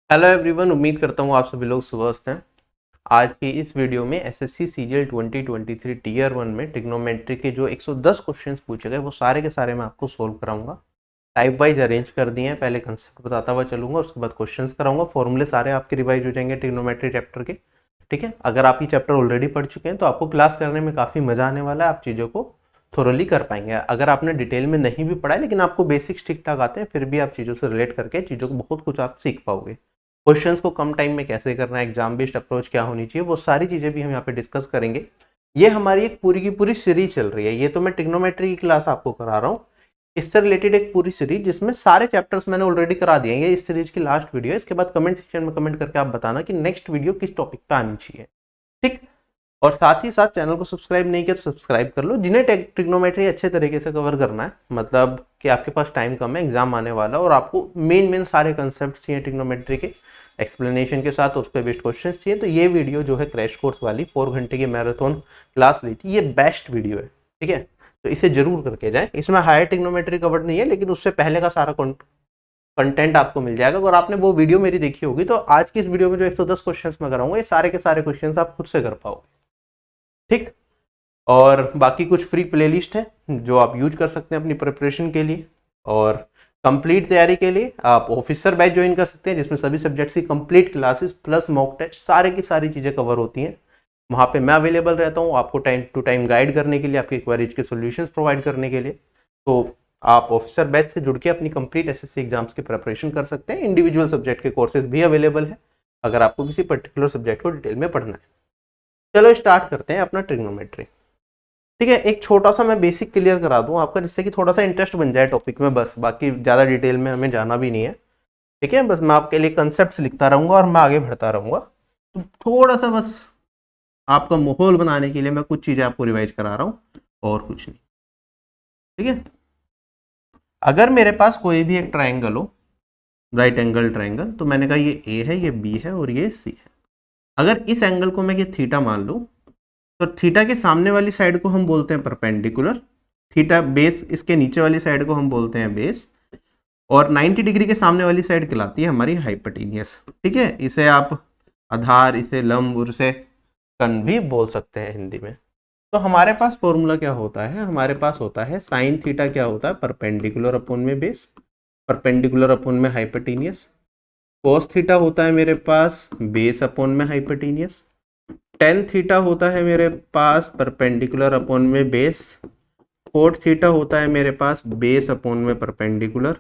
Hello everyone, उम्मीद करता हूँ आप सभी लोग स्वस्थ हैं। आज की इस वीडियो में एसएससी सीजीएल 2023 टीयर 1 में ट्रिग्नोमेट्री के जो 110 क्वेश्चंस पूछे गए वो सारे के सारे मैं आपको सोल्व कराऊंगा। टाइप वाइज अरेंज कर दिए हैं, पहले कंसेप्ट बताता हुआ चलूंगा, उसके बाद क्वेश्चंस कराऊंगा। फॉर्मूले सारे आपके रिवाइज हो जाएंगे ट्रिग्नोमेट्री चैप्टर के। ठीक है, अगर आप ये चैप्टर ऑलरेडी पढ़ चुके हैं तो आपको क्लास करने में काफ़ी मजा आने वाला है, आप चीज़ों को थोरली कर पाएंगे। अगर आपने डिटेल में नहीं भी पढ़ा है लेकिन आपको बेसिक्स ठीक ठाक आते हैं, फिर भी आप चीज़ों से रिलेट करके चीज़ों को बहुत कुछ आप सीख पाओगे। क्वेश्चंस को कम टाइम में कैसे करना है, एग्जाम बेस्ड अप्रोच क्या होनी चाहिए, वो सारी चीजें भी हम यहाँ पे डिस्कस करेंगे। ये हमारी एक पूरी की पूरी सीरीज चल रही है। ये तो मैं ट्रिग्नोमेट्री की क्लास आपको करा रहा हूँ, इससे रिलेटेड एक पूरी सीरीज जिसमें सारे चैप्टर्स मैंने ऑलरेडी करा दिए हैं। ये इस सीरीज की लास्ट वीडियो है। इसके बाद कमेंट सेक्शन में कमेंट करके आप बताना कि नेक्स्ट वीडियो किस टॉपिक पे आनी चाहिए। ठीक, और साथ ही साथ चैनल को सब्सक्राइब नहीं किया तो सब्सक्राइब कर लो। जिन्हें ट्रिग्नोमेट्री अच्छे तरीके से कवर करना है, मतलब कि आपके पास टाइम कम है, एग्जाम आने वाला और आपको मेन सारे कंसेप्ट चाहिए ट्रिग्नोमेट्री के एक्सप्लेनेशन के साथ, उस पर बेस्ड क्वेश्चन चाहिए, तो ये वीडियो जो है क्रैश कोर्स वाली 4 घंटे की मैराथन क्लास ली थी, ये बेस्ट वीडियो है। ठीक है, तो इसे जरूर करके जाएं। इसमें हायर ट्रिग्नोमेट्री कवर नहीं है लेकिन उससे पहले का सारा कंटेंट आपको मिल जाएगा। अगर आपने वो वीडियो मेरी देखी होगी तो आज की इस वीडियो में जो 110 क्वेश्चंस मैं कराऊंगा, ये सारे के सारे क्वेश्चंस आप खुद से कर पाओगे। ठीक, और बाकी कुछ फ्री प्लेलिस्ट है जो आप यूज कर सकते हैं अपनी प्रिपरेशन के लिए, और कंप्लीट तैयारी के लिए आप ऑफिसर बैच ज्वाइन कर सकते हैं जिसमें सभी सब्जेक्ट्स की complete classes plus mock test सारे की सारी चीज़ें कवर होती हैं। वहाँ पे मैं अवेलेबल रहता हूँ आपको टाइम टू टाइम गाइड करने के लिए, आपकी क्वेरीज के सॉल्यूशंस प्रोवाइड करने के लिए। तो आप ऑफिसर बैच से जुड़ के अपनी कंप्लीट एसएससी एग्जाम्स की प्रिपरेशन कर सकते हैं। इंडिविजुअल सब्जेक्ट के कोर्सेज भी अवेलेबल है अगर आपको किसी पर्टिकुलर सब्जेक्ट को डिटेल में पढ़ना है। चलो स्टार्ट करते हैं अपना ट्रिग्नोमेट्री। ठीक है, एक छोटा सा मैं बेसिक क्लियर करा दूं आपका, जिससे कि थोड़ा सा इंटरेस्ट बन जाए टॉपिक में, बस बाकी ज़्यादा डिटेल में हमें जाना भी नहीं है। ठीक है, बस मैं आपके लिए कंसेप्ट लिखता रहूंगा और मैं आगे बढ़ता रहूंगा। तो थोड़ा सा बस आपका माहौल बनाने के लिए मैं कुछ चीज़ें आपको रिवाइज करा रहा हूँ और कुछ नहीं। ठीक है, अगर मेरे पास कोई भी एक ट्राइंगल हो, राइट एंगल ट्राइंगल, तो मैंने कहा ये ए है, ये बी है और ये सी है। अगर इस एंगल को मैं ये थीटा मान लूँ तो थीटा के सामने वाली साइड को हम बोलते हैं परपेंडिकुलर, थीटा बेस इसके नीचे वाली साइड को हम बोलते हैं बेस, और 90 डिग्री के सामने वाली साइड कहलाती है हमारी हाइपोटेनियस। ठीक है, इसे आप आधार, इसे लंब और इसे कर्ण भी बोल सकते हैं हिंदी में। तो हमारे पास फॉर्मूला क्या होता है, हमारे पास होता है साइन थीटा क्या होता है, परपेंडिकुलर अपॉन में बेस, परपेंडिकुलर अपॉन में हाइपोटेनियस। कोस थीटा होता है मेरे पास बेस अपॉन में हाइपोटेनियस। टेन थीटा होता है मेरे पास परपेंडिकुलर अपॉन में बेस। कोट थीटा होता है मेरे पास बेस अपॉन में परपेंडिकुलर।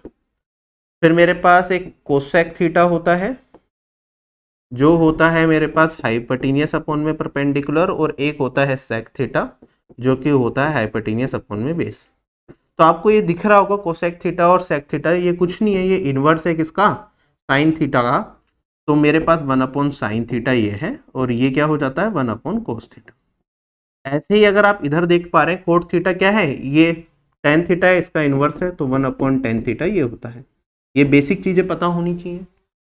फिर मेरे पास एक कोसेक थीटा होता है जो होता है मेरे पास हाइपोटेनियस अपॉन में परपेंडिकुलर, और एक होता है सेक थीटा जो कि होता है हाइपोटेनियस अपॉन में बेस। तो आपको ये दिख रहा होगा कोसेक थीटा और सेक थीटा, ये कुछ नहीं है, ये इनवर्स है किसका, साइन थीटा का। तो मेरे पास 1 अपॉन साइन थीटा ये है, और ये क्या हो जाता है 1 अपॉन कोस थीटा। ऐसे ही अगर आप इधर देख पा रहे हैं कोट थीटा क्या है, ये टेन थीटा है, इसका इनवर्स है, तो 1 अपॉन टेन थीटा ये होता है। ये बेसिक चीजें पता होनी चाहिए।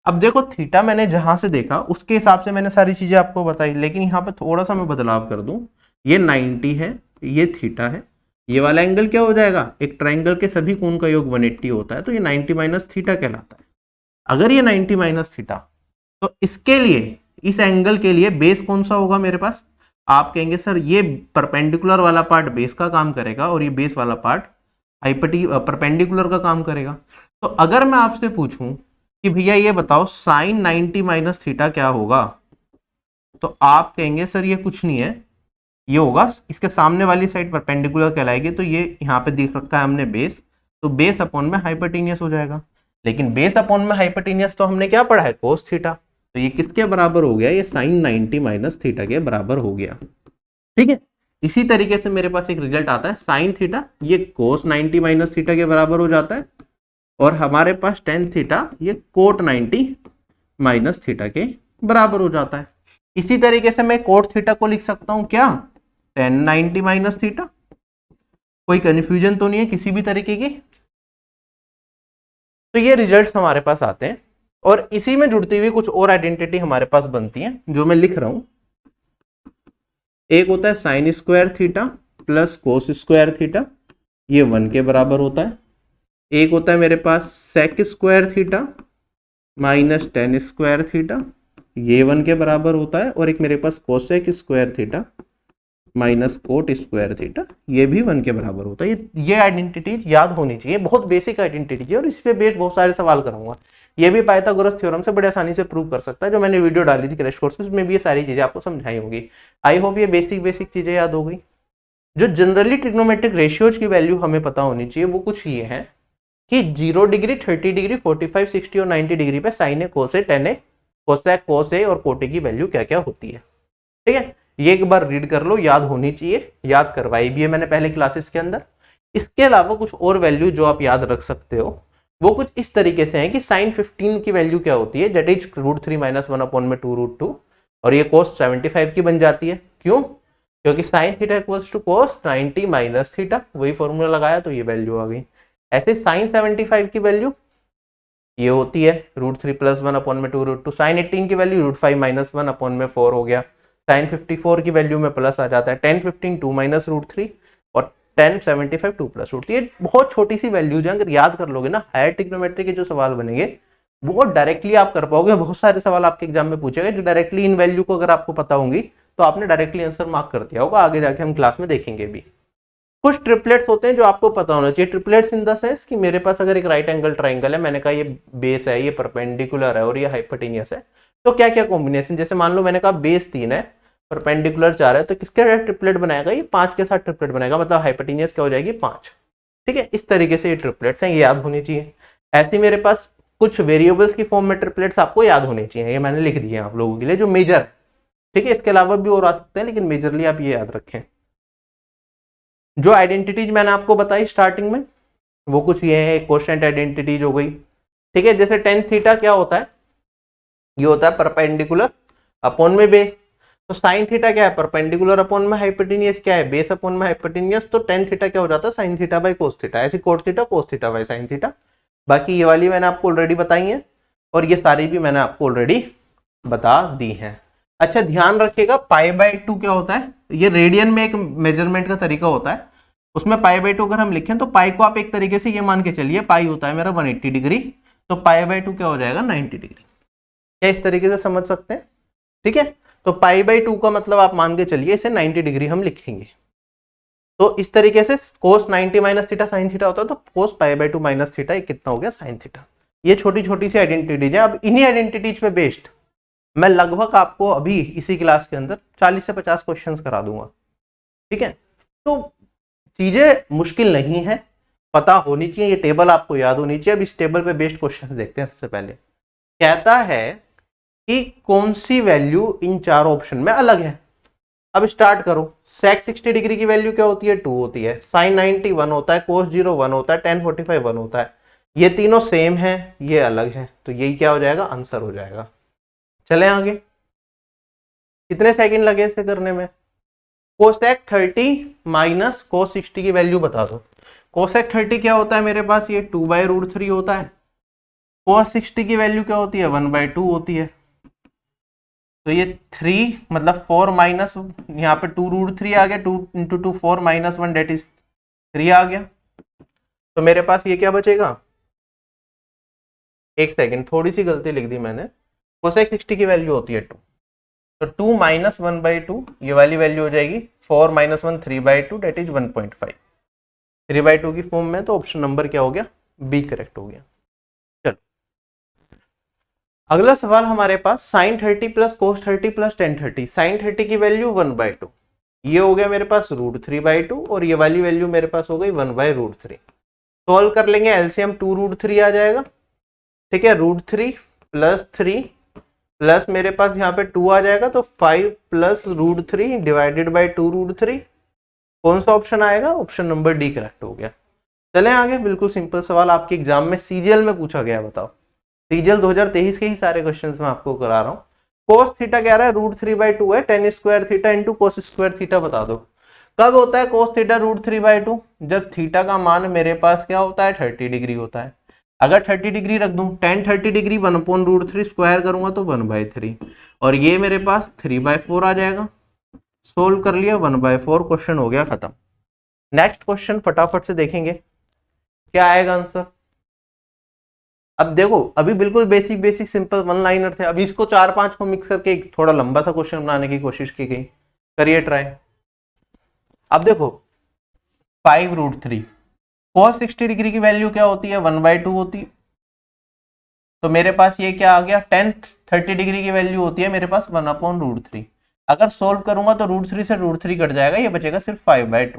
अब देखो थीटा मैंने जहां से देखा उसके हिसाब से मैंने सारी चीजें आपको बताई, लेकिन यहाँ पे थोड़ा सा मैं बदलाव कर दूं। ये 90 है, ये थीटा है, ये वाला एंगल क्या हो जाएगा, एक ट्राइंगल के सभी कोण का योग 180 होता है, तो ये 90 माइनस थीटा कहलाता है। अगर ये 90 माइनस थीटा, तो इसके लिए, इस एंगल के लिए बेस कौन सा होगा मेरे पास, आप कहेंगे सर ये परपेंडिकुलर वाला पार्ट बेस का काम करेगा और ये बेस वाला पार्ट परपेंडिकुलर का काम करेगा। तो अगर मैं आपसे पूछूं कि भैया ये बताओ साइन 90 माइनस थीटा क्या होगा, तो आप कहेंगे सर ये कुछ नहीं है, ये होगा इसके सामने वाली साइड परपेंडिकुलर कहलाएगी, तो ये यहाँ पे दिख रखा है हमने बेस, तो बेस अपॉन में हाइपोटेनियस हो जाएगा। लेकिन बेस अपॉन में हाइपोटेनियस तो हमने क्या पढ़ा है, कोस थीटा, तो ये किसके बराबर हो गया, ये साइन 90 माइनस थीटा के बराबर हो गया। ठीक है, इसी तरीके से मेरे पास एक रिजल्ट आता है साइन थीटा, ये कोस 90 माइनस थीटा के बराबर हो जाता है, और हमारे पास टेन थीटा ये कोट 90 माइनस थीटा के बराबर हो जाता है। इसी तरीके से मैं कोट थीटा को लिख सकता हूं क्या, टेन 90 माइनस थीटा। कोई कंफ्यूजन तो नहीं है किसी भी तरीके की। तो ये रिजल्ट्स हमारे पास आते हैं, और इसी में जुड़ती हुई कुछ और आइडेंटिटी हमारे पास बनती है जो मैं लिख रहा हूं। एक होता है sine square theta plus cos square theta, ये 1 के बराबर होता है। एक होता है मेरे पास sec square theta minus tan square theta, ये 1 के बराबर होता है, और एक मेरे पास cosec square theta minus cot square theta, ये भी 1 के बराबर होता है। ये आइडेंटिटी याद होनी चाहिए, बहुत बेसिक आइडेंटिटी है, और इस पे बेस्ड बहुत सारे सवाल कराऊंगा। ये भी पाइथागोरस थ्योरम से बड़े आसानी से प्रूव कर सकता है, जो मैंने वीडियो डाली थी क्रैश कोर्स में, उसमें भी ये सारी चीजें आपको समझाई होंगी। आई होप ये बेसिक चीजें याद हो गई। जो जनरली ट्रिग्नोमेट्रिक रेशियोज की वैल्यू हमें पता होनी चाहिए वो कुछ ये है कि 0 डिग्री, 30 डिग्री, 45, 60 और 90 डिग्री पे साइन ए, कोस ए, टेन ए, कोसेक, कोस ए और कोटे की वैल्यू क्या क्या होती है। ठीक है, ये एक बार रीड कर लो, याद होनी चाहिए, याद करवाई भी है मैंने पहले क्लासेस के अंदर। इसके अलावा कुछ और वैल्यू जो आप याद रख सकते हो वो कुछ इस तरीके से है कि साइन 15 की वैल्यू क्या होती है, दैट इज √3 - 1 अपॉन में 2√2, और ये कोस 75 की बन जाती है। क्यों? क्योंकि sine theta equals to cos 90 minus theta, वही फॉर्मूला लगाया तो ये वैल्यू आ गई। ऐसे साइन 75 की वैल्यू ये होती है √3 + 1 अपॉन में 2√2। साइन 18 की वैल्यू √5 - 1 अपॉन में 4 हो गया। साइन 54 की वैल्यू में प्लस आ जाता है, 10 15 2 - √3, और 10 75 2 + √3। ये बहुत छोटी सी वैल्यूज है, अगर याद कर लोगे ना, हायर ट्रिग्नोमेट्री के जो सवाल बनेंगे वो डायरेक्टली आप कर पाओगे। बहुत सारे सवाल आपके एग्जाम में पूछे गए जो डायरेक्टली इन वैल्यू को अगर आपको पता होंगी तो आपने डायरेक्टली आंसर मार्क कर दिया होगा, आगे जाके हम क्लास में देखेंगे भी। कुछ ट्रिपलेट्स होते हैं जो आपको पता होना चाहिए। ट्रिपलेट्स इन द सेंस कि मेरे पास अगर एक राइट एंगल ट्राइंगल है, मैंने कहा ये बेस है, ये परपेंडिकुलर है और ये हाइपोटेनियस है, तो क्या क्या कॉम्बिनेशन, जैसे मान लो मैंने कहा बेस 3 है, परपेंडिकुलर 4 है, तो किसके साथ ट्रिपलेट बनाएगा, ये 5 के साथ ट्रिपलेट बनाएगा, मतलब हाइपोटेनियस क्या हो जाएगी, 5। ठीक है, इस तरीके से ये ट्रिपलेट्स हैं, ये याद होनी चाहिए। ऐसे मेरे पास कुछ वेरिएबल्स की फॉर्म में ट्रिपलेट्स आपको याद होने चाहिए, ये मैंने लिख दिए आप लोगों के लिए जो मेजर। ठीक है, इसके अलावा भी और आ सकते हैं, लेकिन मेजरली आप ये याद रखें। जो आइडेंटिटीज मैंने आपको बताई स्टार्टिंग में वो कुछ ये है, कोशेंट आइडेंटिटीज हो गई। ठीक है, जैसे टेन थीटा क्या होता है, ये होता है परपेंडिकुलर अपॉन में बेस। तो साइन थीटा क्या है, परपेंडिकुलर अपॉन में हाइपोटेनियस क्या है, बेस अपॉन में हाइपोटेनियस। तो टेन थीटा क्या हो जाता है, sine theta by cos theta. ऐसी cot theta, cos theta by sine theta. बाकी ये वाली मैंने आपको ऑलरेडी बताई है, और ये सारी भी मैंने आपको ऑलरेडी बता दी है। अच्छा, ध्यान रखिएगा π/2 क्या होता है, ये रेडियन में एक मेजरमेंट का तरीका होता है, उसमें π/2 अगर हम लिखें तो पाई को आप एक तरीके से ये मान के चलिए, पाई होता है मेरा 180 डिग्री, तो π/2 क्या हो जाएगा, 90 डिग्री। क्या इस तरीके से समझ सकते हैं? ठीक है, तो π/2 का मतलब आप मान के चलिए इसे 90 डिग्री हम लिखेंगे। तो इस तरीके से cos 90 minus theta sine theta होता है, तो cos π/2 माइनस थीटा कितना हो गया, साइन थीटा। ये छोटी छोटी सी आइडेंटिटीज है। अब इन्हीं आइडेंटिटीज पे बेस्ड मैं लगभग आपको अभी इसी क्लास के अंदर 40 से 50 क्वेश्चंस करा दूंगा। ठीक है, तो चीजें मुश्किल नहीं है, पता होनी चाहिए, ये टेबल आपको याद होनी चाहिए। अब इस टेबल पे बेस्ड क्वेश्चन देखते हैं। सबसे पहले कहता है कि कौन सी वैल्यू इन चार ऑप्शन में अलग है। अब स्टार्ट करो। sec 60 डिग्री की वैल्यू क्या होती है, 2 होती है। sin 90 1 होता है, cos 0 1 होता है, tan 45 1 होता है। ये तीनों सेम है, ये अलग है, तो यही क्या हो जाएगा, आंसर हो जाएगा। चले आगे। कितने सेकंड लगे इसे करने में? कोसेक 30 माइनस cos 60 की वैल्यू बता दो। कोसेक 30 क्या होता है मेरे पास, ये 2/√3 होता है। cos 60 की वैल्यू क्या होती है, 1/2 होती है। तो ये 3 मतलब 4 माइनस, यहाँ पे 2√3 आ गया, 2 × 2 4 - 1 डेट इज 3 आ गया। तो मेरे पास ये क्या बचेगा, एक सेकंड, थोड़ी सी गलती लिख दी मैंने। कोसेक 60 की वैल्यू होती है 2, तो 2 - 1/2 ये वाली वैल्यू हो जाएगी 4 - 1 3/2 डेट इज 1.5। 3/2 की फॉर्म में, तो ऑप्शन नंबर क्या हो गया, बी करेक्ट हो गया। चलो अगला सवाल हमारे पास sin 30 + cos 30 + tan 30। sin 30 की वैल्यू 1/2, ये हो गया मेरे पास √3/2, और ये वाली वैल्यू मेरे पास हो गई 1/√3। सॉल्व कर लेंगे, एलसीएम 2√3 आ जाएगा। ठीक है, √3 + 3 प्लस मेरे पास यहाँ पे 2 आ जाएगा, तो 5 + √3 डिवाइडेड बाई 2√3। कौन सा ऑप्शन आएगा, ऑप्शन नंबर डी करेक्ट हो गया। चलें आगे। बिल्कुल सिंपल सवाल आपके एग्जाम में सीजीएल में पूछा गया, बताओ। सीजीएल 2023 के ही सारे क्वेश्चंस मैं आपको करा रहा हूँ। कोस थीटा कह रहा है √3/2 है, tan square theta into cos square theta बता दो। कब होता है कोस थीटा √3/2, जब थीटा का मान मेरे पास क्या होता है, 30 डिग्री होता है। अगर 30 डिग्री रख दूं, tan 30 डिग्री 1/√3 स्क्वायर करूंगा तो 1/3, और ये मेरे पास 3/4 आ जाएगा। सोल्व कर लिया, 1/4 क्वेश्चन हो गया खत्म। नेक्स्ट क्वेश्चन फटाफट से देखेंगे क्या आएगा आंसर। अब देखो अभी बिल्कुल basic basic simple one liner थे, अभी इसको 4-5 को मिक्स करके एक थोड़ा लंबा सा क्वेश्चन बनाने की कोशिश की गई, करिए ट्राई। अब देखो 5√3 cos 60 डिग्री की वैल्यू क्या होती है, 1/2 होती है। तो मेरे पास ये क्या आ गया, tan 30 डिग्री की वैल्यू होती है मेरे पास 1/√3। अगर सोल्व करूंगा तो √3 से √3 कट जाएगा, ये बचेगा सिर्फ 5/2।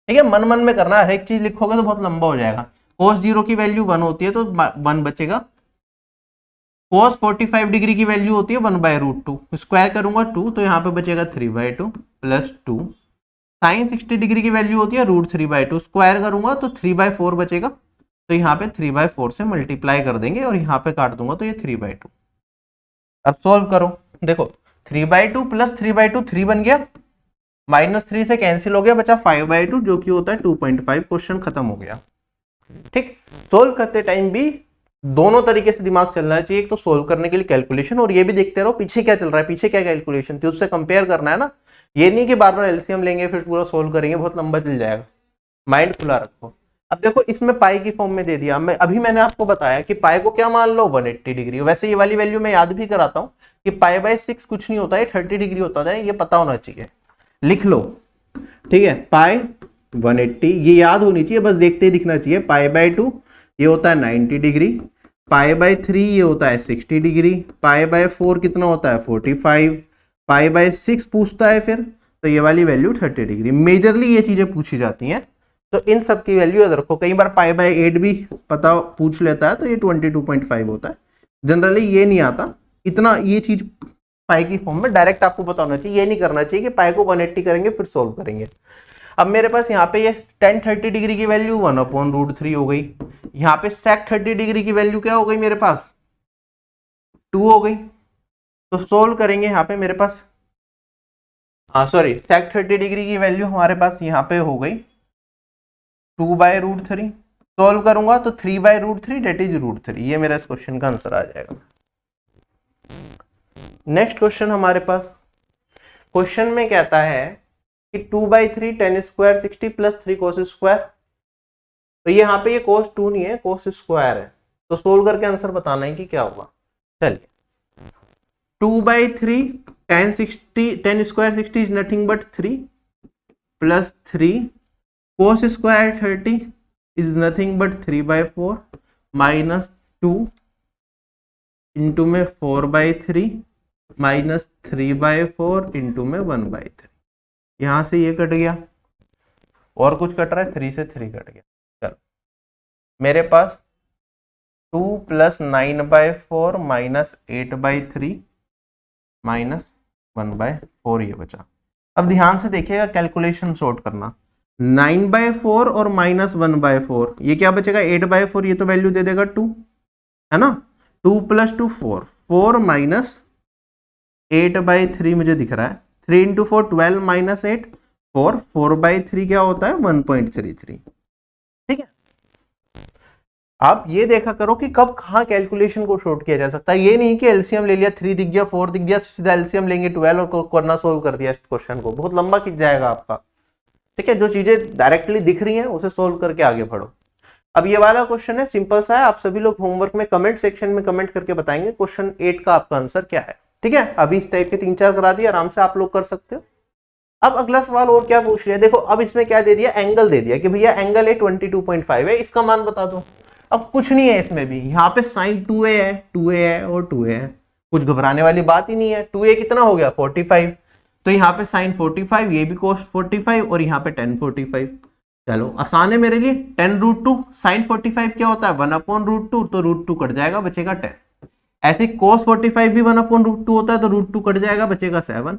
ठीक है, मन मन में करना है, हर एक चीज लिखोगे तो बहुत लंबा हो जाएगा। cos 0 की वैल्यू 1 होती है तो 1 बचेगा। cos 45 डिग्री की वैल्यू होती है 1/√2, स्क्वायर करूंगा 2 तो यहाँ पे बचेगा 3/2 प्लस 2। साइन 60 डिग्री की वैल्यू होती है √3/2, स्क्वायर करूंगा तो 3/4 बचेगा, तो यहाँ पे 3/4 से मल्टीप्लाई कर देंगे और यहाँ पे काट दूंगा तो ये 3/2। अब सोल्व करो, देखो 3/2 प्लस 3/2 3 बन गया, -3 से कैंसिल हो गया, बचा 5/2 जो कि होता है 2.5। क्वेश्चन खत्म हो गया। ठीक, सोल्व करते टाइम भी दोनों तरीके से दिमाग चलना चाहिए, एक तो सोल्व करने के लिए कैलकुलेशन, और ये भी देखते रहो पीछे क्या चल रहा है, पीछे क्या कैलकुलेशन थी उससे कंपेयर करना है ना। ये नहीं कि बार बार एलसीएम लेंगे फिर पूरा सोल्व करेंगे, बहुत लंबा चल जाएगा, माइंड खुला रखो। अब देखो इसमें पाई की फॉर्म में दे दिया, मैंने आपको बताया कि पाई को क्या मान लो 180 डिग्री। वैसे ये वाली वैल्यू मैं याद भी कराता हूँ कि पाई/6 कुछ नहीं होता है, 30 डिग्री होता है, ये पता होना चाहिए, लिख लो। ठीक है, पाई 180 ये याद होनी चाहिए, बस देखते ही दिखना चाहिए। पाई/2 ये होता है 90 डिग्री, पाई/3 ये होता है 60 डिग्री, पाई/4 कितना होता है 45, पाई/6 पूछता है फिर तो ये वाली वैल्यू 30 डिग्री। मेजरली ये चीजें पूछी जाती हैं, तो इन सब की वैल्यू याद रखो। कई बार पाई/8 भी पता पूछ लेता है तो ये 22.5 होता है, जनरली ये नहीं आता इतना। ये चीज पाई की फॉर्म में डायरेक्ट आपको पता होना चाहिए, ये नहीं करना चाहिए कि पाई को 180 करेंगे फिर सोल्व करेंगे। अब मेरे पास यहाँ पे ये tan 30 डिग्री की वैल्यू 1/√3 हो गई, यहाँ पे sec 30 डिग्री की वैल्यू क्या हो गई मेरे पास 2 हो गई। तो सोल्व करेंगे यहाँ पे मेरे पास, sec 30 डिग्री की वैल्यू हमारे पास यहाँ पे हो गई 2/√3। सोल्व करूंगा तो 3/√3 डेट इज √3, ये मेरा इस क्वेश्चन का आंसर आ जाएगा। नेक्स्ट क्वेश्चन हमारे पास, क्वेश्चन में कहता है कि 2/3 tan square 60 plus 3 cos square. तो ये यहाँ पे ये cos 2 नहीं है, cos स्क्वायर है, तो सोल्व करके आंसर बताना है कि क्या होगा। चलिए 2/3 tan square 60 is nothing but 3 plus 3 cos square 30 is nothing but 3/4 minus 2 into में 4/3 माइनस 3/4 इंटू में 1/3। यहां से ये कट गया और कुछ कट रहा है, 3 से 3 कट गया। चलो मेरे पास 2 प्लस 9/4 माइनस 8/3 माइनस 1/4 ये बचा। अब ध्यान से देखिएगा, कैलकुलेशन सॉर्ट करना, 9/4 और माइनस 1/4 ये क्या बचेगा 8/4, ये तो वैल्यू दे देगा 2 है ना। 2 प्लस 2 4, 4 माइनस 8/3 मुझे दिख रहा है, 3 इंटू 4 12 माइनस 8 4, 4/3 क्या होता है 1.33। ठीक है, आप ये देखा करो कि कब कहाँ कैलकुलेशन को शॉर्ट किया जा सकता है। ये नहीं कि एलसीएम ले लिया 3 दिख गया 4 दिख गया, सीधा एलसीएम लेंगे 12 और करना सोल्व कर दिया क्वेश्चन को, बहुत लंबा खिंच जाएगा आपका। ठीक है, जो चीजें डायरेक्टली दिख रही हैं उसे सोल्व करके आगे बढ़ो। अब ये वाला क्वेश्चन है, सिंपल सा है, आप सभी लोग होमवर्क में कमेंट सेक्शन में कमेंट करके बताएंगे क्वेश्चन 8 का आपका आंसर क्या है। ठीक है, अभी इस टाइप के 3-4 करा दिए, आराम से आप लोग कर सकते हो। अब अगला सवाल और क्या पूछ रहे हैं, देखो अब इसमें क्या दे दिया, एंगल दे दिया कि भैया एंगल है 22.5 है, इसका मान बता दो। अब कुछ नहीं है इसमें भी, यहाँ पे साइन 2a है, 2a है और 2a है, कुछ घबराने वाली बात ही नहीं है। 2a कितना हो गया 45, तो यहाँ पे साइन 45, ये भी cos 45 और यहाँ पे tan 45। चलो आसान है मेरे लिए, tan√2 साइन 45 क्या होता है 1/√2, तो √2 कट जाएगा बचेगा 10। ऐसे cos 45 भी 1/√2 होता है, तो √2 कट जाएगा बचेगा 7।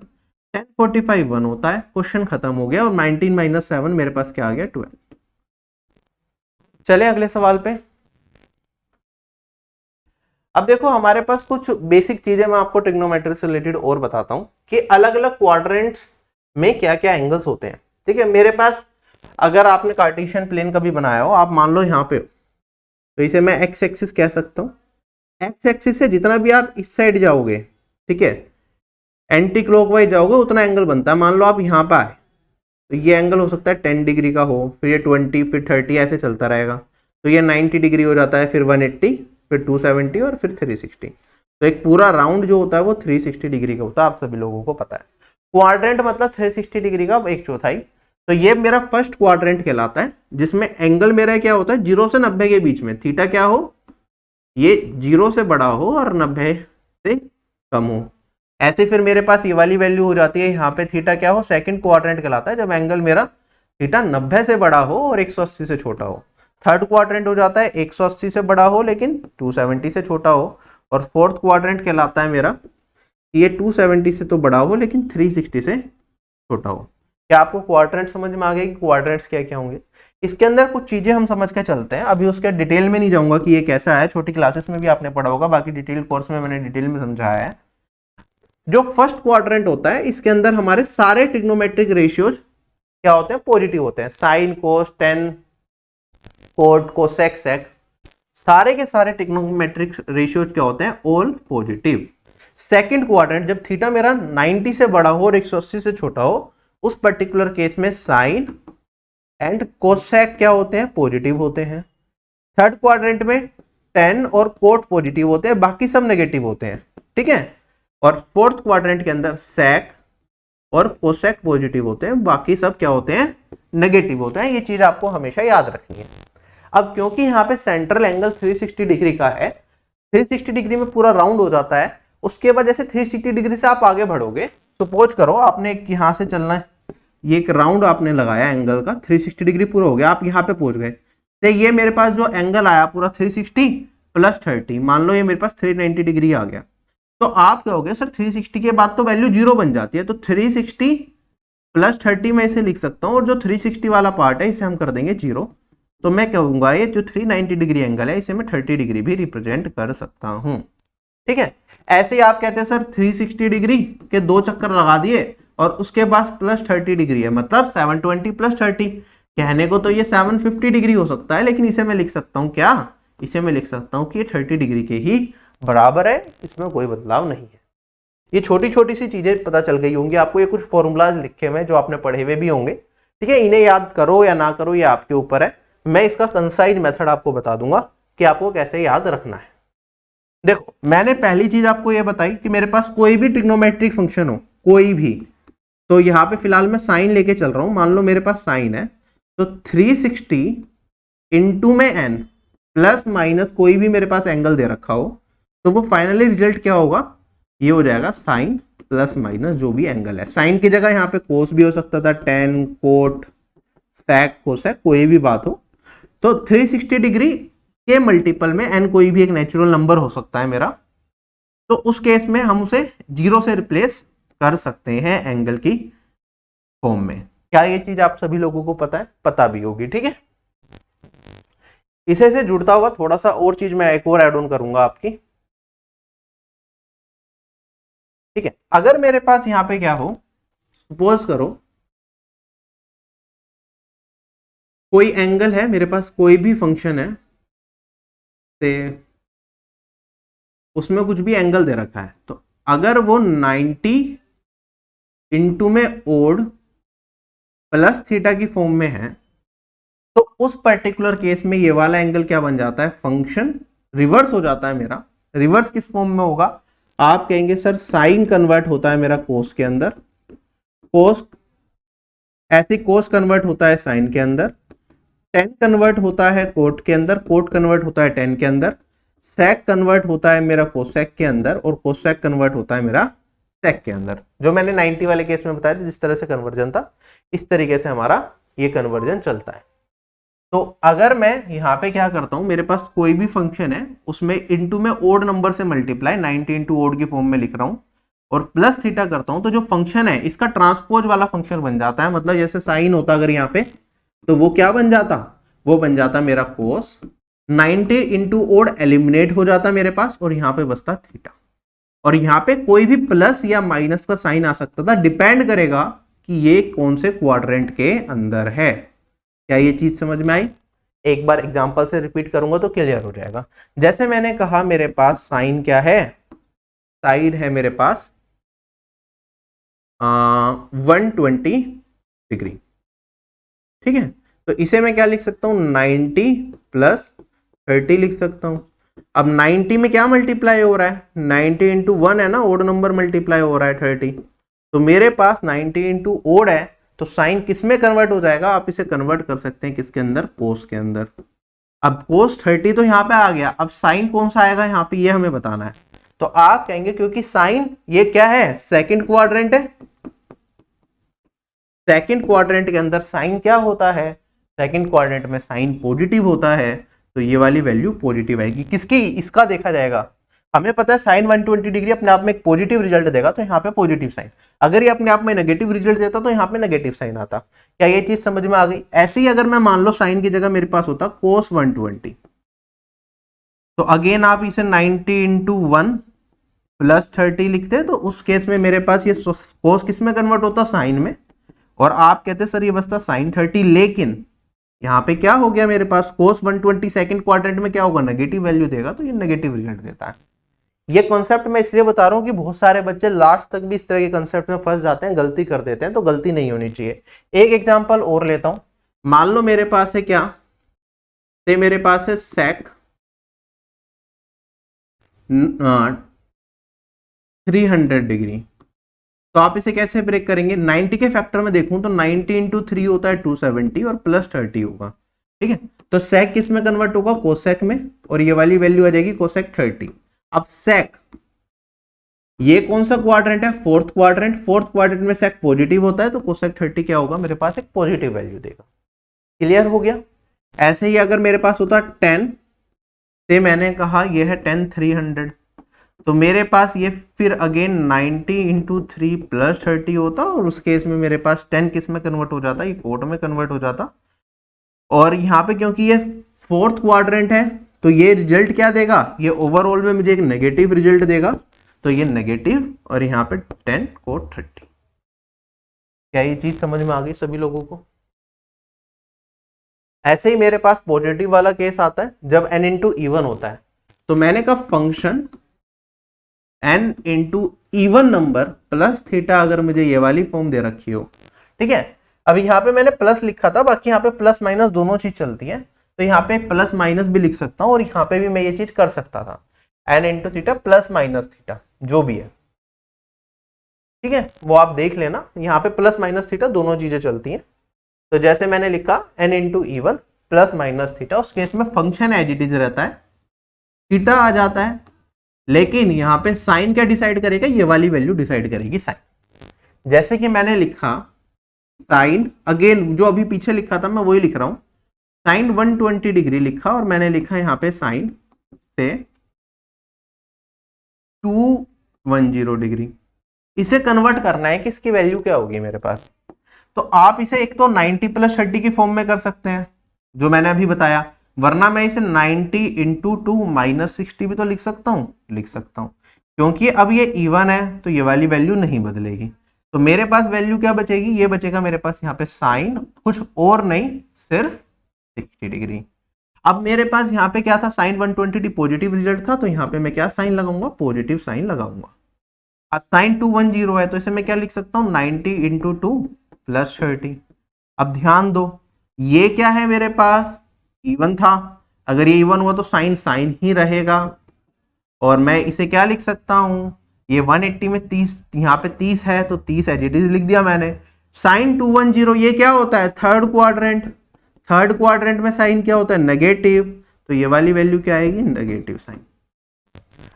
tan 45 1 होता है, क्वेश्चन खत्म हो गया। और 19 माइनस 7 मेरे पास क्या आ गया 12। चले अगले सवाल पे। अब देखो हमारे पास कुछ बेसिक चीजें मैं आपको ट्रिग्नोमेट्री से रिलेटेड और बताता हूं कि अलग अलग क्वाड्रेंट्स में क्या क्या एंगल्स होते हैं। ठीक है, मेरे पास अगर आपने कार्टेशियन प्लेन कभी बनाया हो, आप मान लो यहाँ पे, तो इसे मैं एक्स एक्सिस कह सकता हूँ। एक्स एक्सिस से जितना भी आप इस साइड जाओगे, ठीक है, एंटी क्लॉकवाइज जाओगे, उतना एंगल बनता है। मान लो आप यहाँ पे आए तो ये एंगल हो सकता है 10 डिग्री का हो, फिर ये 20, फिर 30 ऐसे चलता रहेगा, तो ये 90 डिग्री हो जाता है, फिर 180, फिर 270 और फिर 360। तो एक पूरा राउंड जो होता है वो 360 डिग्री का होता है, आप सभी लोगों को पता है। क्वाड्रेंट मतलब 360 डिग्री का एक चौथाई। तो ये मेरा फर्स्ट क्वाड्रेंट कहलाता है, जिसमें एंगल मेरा क्या होता है 0 से 90 के बीच में, थीटा क्या हो, ये 0 से बड़ा हो और 90 से कम हो। ऐसे फिर मेरे पास ये वाली वैल्यू हो जाती है, यहाँ पे थीटा क्या हो, सेकंड क्वाड्रेंट कहलाता है जब एंगल मेरा थीटा 90 से बड़ा हो और 180 से छोटा हो। थर्ड क्वाड्रेंट हो जाता है 180 से बड़ा हो लेकिन 270 से छोटा हो। और फोर्थ क्वाड्रेंट कहलाता है मेरा ये 270 से तो बड़ा हो लेकिन 360 से छोटा हो। क्या आपको क्वाड्रेंट समझ में आ गया कि क्वाड्रेंट्स क्या क्या होंगे? इसके अंदर कुछ चीजें हम समझ के चलते हैं, अभी उसके डिटेल में नहीं जाऊंगा कि ये कैसा है, छोटी क्लासेस में भी आपने पढ़ा होगा, बाकी डिटेल कोर्स में मैंने डिटेल में समझाया है। जो फर्स्ट क्वाड्रेंट होता है इसके अंदर हमारे सारे ट्रिग्नोमेट्रिक रेशियोज क्या होते हैं, पॉजिटिव होते हैं। साइन, कोस, टेन, कोट, कोसेक, सेक, सारे के सारे ट्रिग्नोमेट्रिक रेशियोज क्या होते हैं, ऑल पॉजिटिव। सेकंड क्वाड्रेंट जब थीटा मेरा 90 से बड़ा हो और 180 से छोटा हो, उस पर्टिकुलर केस में साइन एंड कोसेक क्या होते हैं, पॉजिटिव होते हैं। थर्ड क्वाड्रेंट में टेन और कोट पॉजिटिव होते हैं, बाकी सब नेगेटिव होते हैं, ठीक है। और फोर्थ क्वाड्रेंट के अंदर सेक और कोसेक पॉजिटिव होते हैं, बाकी सब क्या होते हैं, नेगेटिव होते हैं। ये चीज आपको हमेशा याद रखनी है। अब क्योंकि यहाँ पे सेंट्रल एंगल 360 डिग्री का है, 360 डिग्री में पूरा राउंड हो जाता है, उसके बाद जैसे 360 डिग्री से आप आगे बढ़ोगे, सपोज करो आपने यहाँ से चलना है, ये एक राउंड आपने लगाया एंगल का, 360 डिग्री पूरा हो गया, आप यहाँ पे पहुंच गए, तो ये मेरे पास जो एंगल आया पूरा 360 प्लस 30, मान लो ये मेरे पास 390 डिग्री आ गया। तो आप कहोगे सर 360 के बाद तो वैल्यू 0 बन जाती है, तो 360 प्लस 30 में इसे लिख सकता हूँ, और जो 360 वाला पार्ट है इसे हम कर देंगे 0। तो मैं कहूंगा ये जो 390 डिग्री एंगल है इसे मैं 30 डिग्री भी रिप्रेजेंट कर सकता हूं, ठीक है। ऐसे ही आप कहते हैं सर 360 डिग्री के 2 चक्कर लगा दिए और उसके बाद प्लस 30 डिग्री है, मतलब 720 प्लस 30, कहने को तो ये 750 डिग्री हो सकता है, लेकिन इसे मैं लिख सकता हूँ क्या, इसे मैं लिख सकता हूँ कि ये 30 डिग्री के ही बराबर है, इसमें कोई बदलाव नहीं है। ये छोटी छोटी सी चीजें पता चल गई होंगी आपको, ये कुछ फॉर्मूलाज लिखे हुए हैं जो आपने पढ़े हुए भी होंगे, ठीक है। इन्हें याद करो या ना करो ये आपके ऊपर है, मैं इसका कंसाइज मेथड आपको बता दूंगा कि आपको कैसे याद रखना है। देखो मैंने पहली चीज आपको ये बताई कि मेरे पास कोई भी ट्रिग्नोमेट्रिक फंक्शन हो, कोई भी, तो यहाँ पे फिलहाल मैं साइन लेके चल रहा हूं, मान लो मेरे पास साइन है, तो 360 इंटू में n प्लस माइनस कोई भी मेरे पास एंगल दे रखा हो, तो वो फाइनली रिजल्ट क्या होगा, ये हो जाएगा साइन प्लस माइनस जो भी एंगल है। साइन की जगह यहाँ पे कोस भी हो सकता था, टेन, कोट, सेक, कोसेक, कोई भी बात हो। तो 360 डिग्री के मल्टीपल में n कोई भी एक नेचुरल नंबर हो सकता है मेरा, तो उस केस में हम उसे 0 से रिप्लेस कर सकते हैं एंगल की फॉर्म में। क्या ये चीज आप सभी लोगों को पता है, पता भी होगी, ठीक है। इसे से जुड़ता हुआ थोड़ा सा और चीज मैं एक और ऐड ऑन करूंगा आपकी, ठीक है। अगर मेरे पास यहां पे क्या हो, सपोज करो कोई एंगल है मेरे पास, कोई भी फंक्शन है, से उसमें कुछ भी एंगल दे रखा है, तो अगर वो 90 इंटू में ओड प्लस थीटा की फॉर्म में है, तो उस पर्टिकुलर केस में ये वाला एंगल क्या बन जाता है, फंक्शन रिवर्स हो जाता है मेरा। रिवर्स किस फॉर्म में होगा, आप कहेंगे सर साइन कन्वर्ट होता है मेरा कोस के अंदर, कोस ऐसे कोस कन्वर्ट होता है साइन के अंदर, टेन कन्वर्ट होता है कोट के अंदर, कोट कन्वर्ट होता है टेन के अंदर, सेक कन्वर्ट होता है मेरा कोसेक के अंदर, और कोसेक कन्वर्ट होता है मेरा सेक के अंदर। जो मैंने 90 वाले केस में बताया था जिस तरह से कन्वर्जन था, इस तरीके से हमारा ये कन्वर्जन चलता है। तो अगर मैं यहाँ पे क्या करता हूँ, मेरे पास कोई भी फंक्शन है उसमें इंटू में ओड नंबर से मल्टीप्लाई 90 इंटू ओड की फॉर्म में लिख रहा हूँ और प्लस थीटा करता हूँ, तो जो फंक्शन है इसका ट्रांसपोज वाला फंक्शन बन जाता है। मतलब जैसे साइन होता अगर यहाँ पे, तो वो क्या बन जाता, वो बन जाता मेरा कोस, 90 इंटू ओड एलिमिनेट हो जाता मेरे पास और यहाँ पे बचता थीटा। और यहाँ पे कोई भी प्लस या माइनस का साइन आ सकता था, डिपेंड करेगा कि ये कौन से क्वाड्रेंट के अंदर है। क्या ये चीज समझ में आई? एक बार एग्जांपल से रिपीट करूंगा तो क्लियर हो जाएगा। जैसे मैंने कहा मेरे पास साइन क्या है, साइन है मेरे पास 120 डिग्री, ठीक है। तो इसे मैं क्या लिख सकता हूँ, 90 प्लस 30 लिख सकता हूँ। अब 90 में क्या मल्टीप्लाई हो रहा है, 90 इंटू 1 है ना, ओड नंबर मल्टीप्लाई हो रहा है 30। तो मेरे पास 90 इंटू ओड है, तो साइन किस में कन्वर्ट हो जाएगा, आप इसे कन्वर्ट कर सकते हैं किसके अंदर, कोस के अंदर। अब कोस 30 तो यहाँ पे आ गया, अब साइन कौन सा आएगा यहाँ पे, ये हमें बताना है। तो आप कहेंगे क्योंकि साइन ये क्या है, सेकंड क्वाड्रेंट है, सेकंड क्वाड्रेंट के अंदर साइन क्या होता है, सेकंड क्वाड्रेंट में साइन पॉजिटिव होता है, तो ये वाली वैल्यू पॉजिटिव आएगी। किसकी, इसका देखा जाएगा। हमें पता है साइन 120 डिग्री अपने आप में एक पॉजिटिव रिजल्ट देगा, तो यहाँ पे पॉजिटिव साइन। अगर ये अपने आप में नेगेटिव रिजल्ट देता तो यहाँ पे नेगेटिव साइन आता। क्या ये चीज समझ में आ गई। ऐसे ही अगर मैं मान लो साइन की जगह मेरे पास होता कोस 120, तो अगेन आप इसे 90 इंटू 1 प्लस 30 लिखते, तो उस केस में मेरे पास ये कोस किस में कन्वर्ट होता, साइन में। और आप कहते सर ये बसता साइन 30, लेकिन यहाँ पे क्या हो गया मेरे पास, कोस 120 सेकंड क्वाड्रेंट में क्या होगा, नेगेटिव वैल्यू देगा, तो ये नेगेटिव रिजल्ट देता है। ये कॉन्सेप्ट मैं इसलिए बता रहा हूँ कि बहुत सारे बच्चे लास्ट तक भी इस तरह के कॉन्सेप्ट में फंस जाते हैं, गलती कर देते हैं, तो गलती नहीं होनी चाहिए। एक एग्जांपल और लेता हूं, मान लो मेरे पास है क्या, से मेरे पास है सेक 300 डिग्री। तो आप इसे कैसे ब्रेक करेंगे, 90 के फैक्टर में देखूं तो 90 इंटू 3 होता है 270 और प्लस 30 होगा, ठीक है। तो सेक किस में कन्वर्ट होगा, कोसेक में, और ये वाली वैल्यू आ जाएगी कोसेक 30। अब सेक ये कौन सा क्वाड्रेंट है, फोर्थ क्वाड्रेंट, फोर्थ क्वाड्रेंट में सेक पॉजिटिव होता है, तो कोसेक 30 क्या होगा, मेरे पास एक पॉजिटिव वैल्यू देगा। क्लियर हो गया। ऐसे ही अगर मेरे पास होता 10 से मैंने कहा ये है 10 300, तो मेरे पास ये फिर अगेन 90 इंटू 3 प्लस 30 होता, और उस केस में मेरे पास 10 किस में कन्वर्ट हो जाता, ये ओड में कन्वर्ट हो जाता। और यहाँ पे क्योंकि ये फोर्थ क्वाड्रेंट है, तो ये रिजल्ट क्या देगा, ये ओवरऑल में मुझे एक नेगेटिव रिजल्ट देगा, तो ये नेगेटिव, और यहाँ पे 10 कोट 30। क्या ये चीज समझ में आ गई सभी लोगों को। ऐसे ही मेरे पास पॉजिटिव वाला केस आता है जब n इंटू इवन होता है, तो मैंने कहा function n into even number plus theta, अगर मुझे ये वाली फॉर्म दे रखी हो, ठीक है। अब यहाँ पे मैंने प्लस लिखा था, बाकी यहाँ पे प्लस माइनस दोनों चीज चलती है, तो यहाँ पे प्लस माइनस भी लिख सकता हूँ, और यहाँ पे भी मैं ये चीज कर सकता था, n into theta plus minus theta जो भी है, ठीक है, वो आप देख लेना। यहाँ पे प्लस माइनस थीटा दोनों चीजें चलती हैं, तो जैसे मैंने लिखा n into even plus minus theta, उस केस में फंक्शन एज इट इज रहता है, थीटा आ जाता है, लेकिन यहाँ पे साइन क्या डिसाइड करेगा, ये वाली वैल्यू डिसाइड करेगी साइन। जैसे कि मैंने लिखा साइन, अगेन जो अभी पीछे लिखा था मैं वही लिख रहा हूं, साइन 120 डिग्री लिखा, और मैंने लिखा यहाँ पे साइन से 210 डिग्री। इसे कन्वर्ट करना है कि इसकी वैल्यू क्या होगी मेरे पास, तो आप इसे एक तो 90 प्लस 30 की फॉर्म में कर सकते हैं जो मैंने अभी बताया, वरना मैं इसे 90 इंटू 2 माइनस 60 भी तो लिख सकता हूं, क्योंकि अब ये इवन है तो ये वाली वैल्यू नहीं बदलेगी, तो मेरे पास वैल्यू क्या बचेगी, ये बचेगा मेरे पास यहाँ पे साइन, कुछ और नहीं, सिर्फ 60 डिग्री। अब मेरे पास यहाँ पे क्या था, साइन 120 पॉजिटिव रिजल्ट था, तो यहाँ पे मैं क्या साइन लगाऊंगा, पॉजिटिव साइन लगाऊंगा। अब साइन 210 है, तो इसे मैं क्या लिख सकता हूँ, 90 इंटू 2 प्लस 30। अब ध्यान दो, ये क्या है मेरे पास, इवन था, अगर ये इवन हुआ तो साइन साइन ही रहेगा, और मैं इसे क्या लिख सकता हूं, ये 180 में 30, यहाँ पे 30 है, तो 30 एज इट इज लिख दिया मैंने। साइन 210 ये क्या होता है, थर्ड क्वाड्रेंट, थर्ड क्वाड्रेंट में साइन क्या होता है, नेगेटिव, तो ये वाली वैल्यू क्या आएगी, नेगेटिव साइन।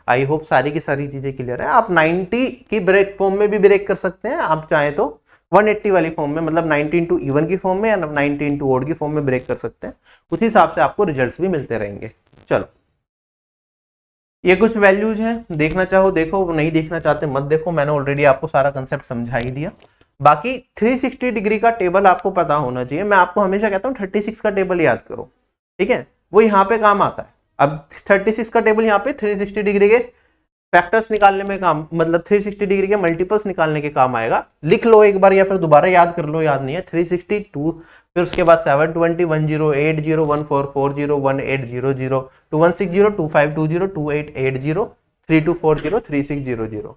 आई होप सारी की सारी चीजें क्लियर है। आप 90 की ब्रेक फॉर्म में भी ब्रेक कर सकते हैं, आप चाहे तो 180 वाली फॉर्म में, मतलब 90 इंटू इवन की फॉर्म में या 90 इंटू ओड की फॉर्म में ब्रेक कर सकते हैं, उसी हिसाब से आपको रिजल्ट्स भी मिलते रहेंगे। चलो, ये कुछ वैल्यूज हैं, देखना चाहो देखो, नहीं देखना चाहते मत देखो, मैंने ऑलरेडी आपको सारा कंसेप्ट समझा ही दिया। बाकी 360 डिग्री का टेबल आपको पता होना चाहिए, मैं आपको हमेशा कहता हूँ 36 का टेबल याद करो, ठीक है, वो यहाँ पे काम आता है। अब 36 का टेबल यहाँ पे 360 डिग्री के फैक्टर्स निकालने में काम, मतलब 360 डिग्री के मल्टीपल्स निकालने के काम आएगा। लिख लो एक बार या फिर दोबारा याद कर लो, याद नहीं है, 362, फिर उसके बाद 720, 10, 80, 14, 40, 1800, 2160, 2520, 2880, 3240, 3600।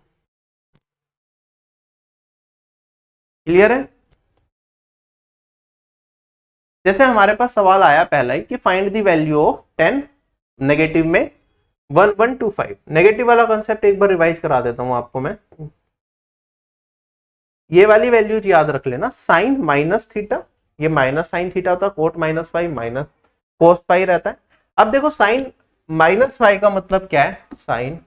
क्लियर है। जैसे हमारे पास सवाल आया पहला ही कि find the value of 10 negative में 1125। नेगेटिव वाला कंसेप्ट एक बार रिवाइज करा देता हूं आपको मैं। ये वाली वैल्यूज याद रख लेना, साइन माइनस थीटा, ये माइनस साइन थीटा होता है, cot minus five minus cos phi रहता है। अब देखो साइन माइनस फाइव का मतलब क्या है, साइन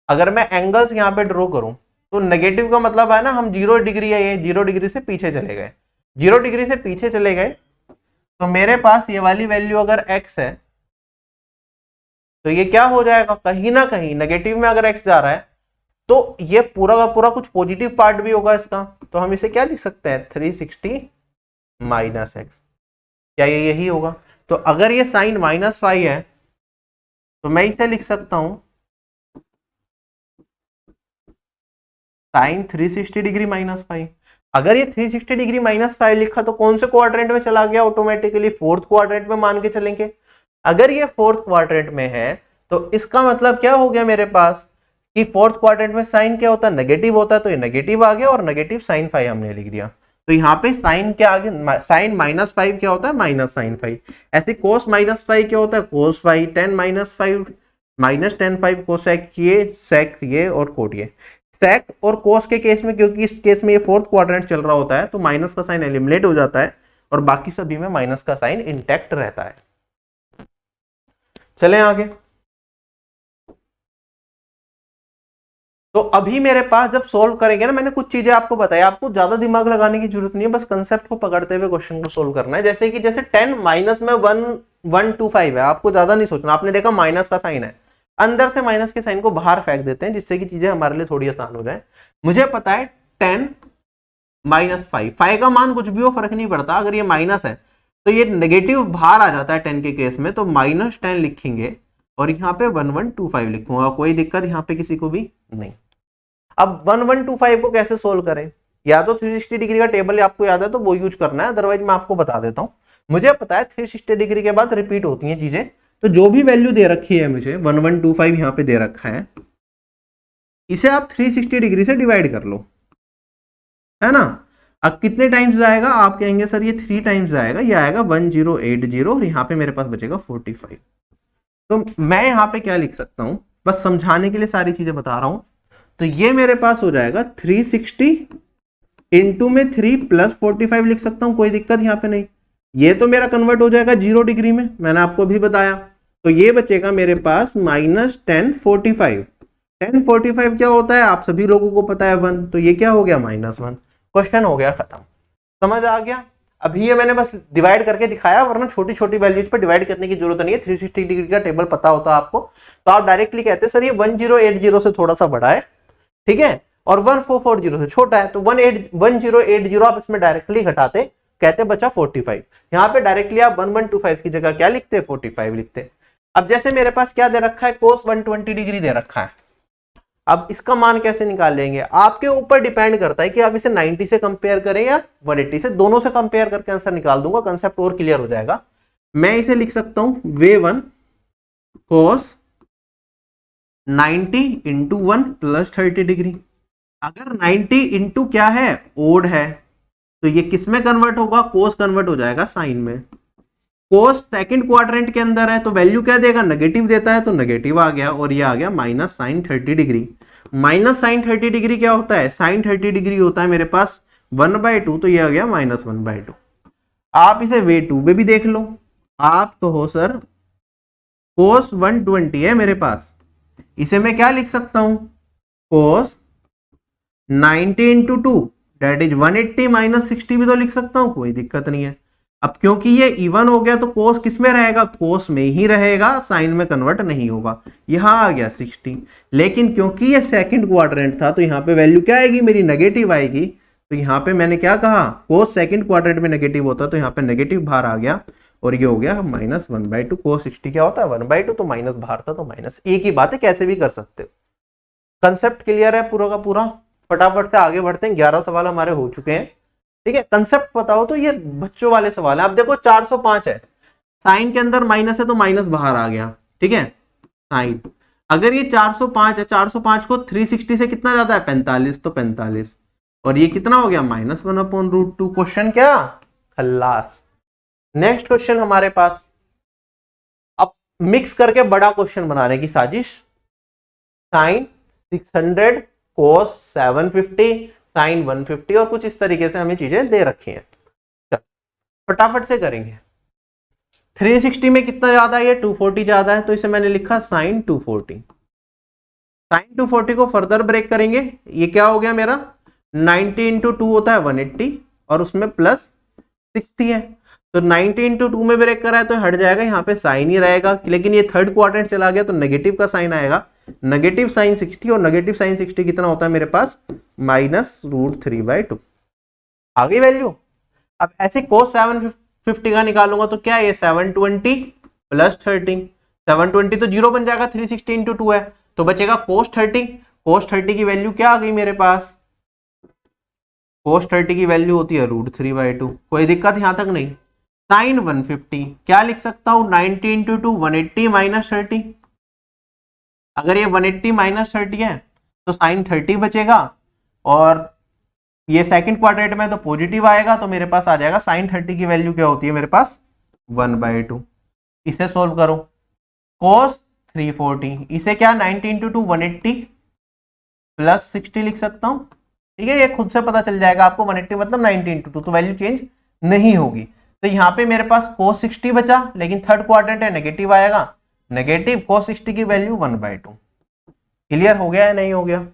अगर मैं एंगल्स यहां पे ड्रॉ करूं तो नेगेटिव का मतलब है ना, हम 0 डिग्री है, ये 0 डिग्री से पीछे चले गए, 0 डिग्री से पीछे चले गए, तो मेरे पास ये वाली वैल्यू अगर x है तो ये क्या हो जाएगा, कहीं ना कहीं नेगेटिव में अगर x जा रहा है तो ये पूरा का पूरा कुछ पॉजिटिव पार्ट भी होगा इसका, तो हम इसे क्या लिख सकते हैं 360 माइनस एक्स, क्या ये यही होगा। तो अगर ये साइन माइनस फाइव है तो मैं इसे लिख सकता हूं साइन 360 डिग्री माइनस फाइव। अगर ये 360 डिग्री माइनस फाइव लिखा तो कौन से क्वाड्रेंट में चला गया, ऑटोमेटिकली फोर्थ क्वाड्रेंट में मान के चलेंगे। अगर ये फोर्थ क्वाड्रेंट में है तो इसका मतलब क्या हो गया मेरे पास कि फोर्थ क्वाड्रेंट में साइन क्या होता है, नेगेटिव होता है, तो ये नेगेटिव आ गया और नेगेटिव साइन फाइव हमने लिख दिया। तो यहाँ पे साइन क्या आगे, साइन माइनस फाइव क्या होता है, माइनस साइन फाइव। ऐसे कोस माइनस फाइव क्या होता है, cos five, tan minus five minus tan five, cosec ये, सेक ये और कोट ये। सेक और कोस के केस में, क्योंकि इस केस में ये फोर्थ क्वाड्रेंट चल रहा होता है तो माइनस का साइन एलिमिनेट हो जाता है और बाकी सभी में माइनस का साइन इंटैक्ट रहता है। चलें आगे। तो अभी मेरे पास जब सॉल्व करेंगे ना, मैंने कुछ चीजें आपको बताया, आपको ज्यादा दिमाग लगाने की जरूरत नहीं है, बस कंसेप्ट को पकड़ते हुए क्वेश्चन को सॉल्व करना है। जैसे कि जैसे 10 माइनस में 125 है, आपको ज्यादा नहीं सोचना, आपने देखा माइनस का साइन है, अंदर से माइनस के साइन को बाहर फेंक देते हैं जिससे कि चीजें हमारे लिए थोड़ी आसान हो जाए। मुझे पता है 10 माइनस फाइव, फाइव का मान कुछ भी हो फर्क नहीं पड़ता, अगर ये माइनस है तो ये नेगेटिव बाहर आ जाता है 10 के केस में, तो माइनस 10 लिखेंगे और यहाँ पे 1125 लिखूंगा, कोई दिक्कत यहाँ पे किसी को भी नहीं। अब 1125 को कैसे सोल्व करें, या तो 360 डिग्री का टेबल आपको याद है तो वो यूज करना है, अदरवाइज मैं आपको बता देता हूं। मुझे पता है 360 डिग्री के बाद रिपीट होती हैं चीजें, तो जो भी वैल्यू दे रखी है मुझे 1125 यहाँ पे दे रखा है, इसे आप 360 डिग्री से डिवाइड कर लो, है ना। अब कितने टाइम्स जाएगा, आप कहेंगे सर ये 3 टाइम्स जाएगा, ये आएगा 1080 और यहाँ पे मेरे पास बचेगा 45। तो मैं यहाँ पे क्या लिख सकता हूं, बस समझाने के लिए सारी चीजें बता रहा हूं। तो ये मेरे पास हो जाएगा 360 इंटू में 3 प्लस 45 लिख सकता हूं, कोई दिक्कत यहाँ पे नहीं। ये तो मेरा कन्वर्ट हो जाएगा 0 डिग्री में, मैंने आपको अभी बताया। तो ये बचेगा मेरे पास माइनस 1045। 1045 क्या होता है आप सभी लोगों को पता है 1, तो ये क्या हो गया -1। क्वेश्चन हो गया खत्म, समझ आ गया। अभी ये मैंने बस डिवाइड करके दिखाया, वरना छोटी छोटी वैल्यूज पे डिवाइड करने की जरूरत नहीं है। 360 डिग्री का टेबल पता होता आपको तो आप डायरेक्टली कहते हैं सर ये 1080 से थोड़ा सा बड़ा है, ठीक है, और 1440 से छोटा है, तो 1080 आप इसमें डायरेक्टली घटाते, कहते बचा 45। यहाँ पे डायरेक्टली आप 1125 की जगह क्या लिखते, 45 लिखते। अब जैसे मेरे पास क्या दे रखा है, कोस 120 डिग्री दे रखा है। अब इसका मान कैसे निकालेंगे, आपके ऊपर डिपेंड करता है कि आप इसे 90 से कंपेयर करें या 180 से, दोनों से कंपेयर करके आंसर निकाल दूंगा, कंसेप्ट और क्लियर हो जाएगा। मैं इसे लिख सकता हूं वे1 कोस 90 इंटू 1 प्लस 30 डिग्री। अगर 90 इंटू क्या है, ओड है, तो ये किस में कन्वर्ट होगा, कोस कन्वर्ट हो जाएगा साइन में। कोस सेकंड क्वाड्रेंट के अंदर है तो वैल्यू क्या देगा, नेगेटिव देता है, तो नेगेटिव आ गया और ये आ गया minus sine 30 degree. Minus sine 30 degree क्या होता है, साइन 30 डिग्री होता है मेरे पास 1/2, तो ये आ गया -1/2। आप इसे वे 2 में भी देख लो, आप कहो सर कोस 120 है मेरे पास, इसे मैं क्या लिख सकता हूं, कोस 90 इंटू 2 दैट इज 180 -60 भी तो लिख सकता हूं, कोई दिक्कत नहीं है। अब क्योंकि ये इवन हो गया तो कोस किस में रहेगा, कोस में ही रहेगा, साइन में कन्वर्ट नहीं होगा। यहां आ गया 60, लेकिन क्योंकि ये सेकंड क्वाड्रेंट था तो यहाँ पे वैल्यू क्या आएगी मेरी, नेगेटिव आएगी। तो यहाँ पे मैंने क्या कहा, कोस सेकंड क्वाड्रेंट में नेगेटिव होता तो यहाँ पे नेगेटिव बाहर आ गया और ये हो गया -1/2। कोस 60 क्या होता है 1/2, तो माइनस बाहर था तो माइनस, एक ही बात है, कैसे भी कर सकते हो। कंसेप्ट क्लियर है पूरा का पूरा, फटाफट से आगे बढ़ते हैं, 11 सवाल हमारे हो चुके हैं, ठीक है। कंसेप्ट बताओ, तो ये बच्चों वाले सवाल है। अब देखो 405 है, साइन के अंदर माइनस है तो माइनस बाहर आ गया, ठीक है, साइन। अगर ये 405 है, 405 को 360 से कितना ज्यादा है, 45, तो 45, और ये कितना हो गया -1/√2। क्वेश्चन क्या, खल्लास। नेक्स्ट क्वेश्चन हमारे पास, अब मिक्स करके बड़ा क्वेश्चन बनाने की साजिश। साइन 600 कोस 750 साइन 150 और कुछ इस तरीके से हमें चीजें दे रखी हैं। फटाफट से करेंगे। 360 में कितना ज्यादा है, 240 ज्यादा है, तो इसे मैंने लिखा साइन 240। साइन 240 को फर्दर ब्रेक करेंगे, ये क्या हो गया मेरा 90 इंटू 2 होता है 180 और उसमें प्लस 60 है, तो 90 इंटू 2 में ब्रेक करा है तो हट जाएगा, यहाँ पे साइन ही रहेगा, लेकिन ये थर्ड क्वाड्रेंट चला गया तो नेगेटिव का साइन आएगा, नेगेटिव साइन 60 और नेगेटिव साइन 60 कितना होता है मेरे पास -√3/2 आ गई वैल्यू। अब ऐसे cos 750 का निकालूंगा तो क्या ये 720 प्लस 30, 720 तो 0 बन जाएगा, 360 इंटू 2 है तो बचेगा cos 30। cos 30 की वैल्यू क्या आ गई मेरे पास, cos 30 की वैल्यू होती है √3/2। कोई दिक्कत यहां तक नहीं। साइन 150 क्या लिख सकता हूं 90 इंटू 2 180 माइनस 30, अगर ये 180 माइनस 30 है तो साइन 30 बचेगा और ये सेकंड क्वाड्रेंट में तो पॉजिटिव आएगा, तो मेरे पास आ जाएगा साइन 30 की वैल्यू क्या होती है मेरे पास 1/2। इसे सोल्व करो, cos 340 इसे क्या 90 इंटू 2 180 प्लस 60 लिख सकता हूं, ठीक है, ये खुद से पता चल जाएगा आपको 180 मतलब 90 इंटू 2 तो वैल्यू चेंज नहीं होगी, तो यहाँ पे मेरे पास cos 60 बचा, लेकिन थर्ड क्वाड्रेंट है नेगेटिव आएगा, नेगेटिव cos 60 की वैल्यू 1/2। क्लियर हो गया है नहीं हो गया,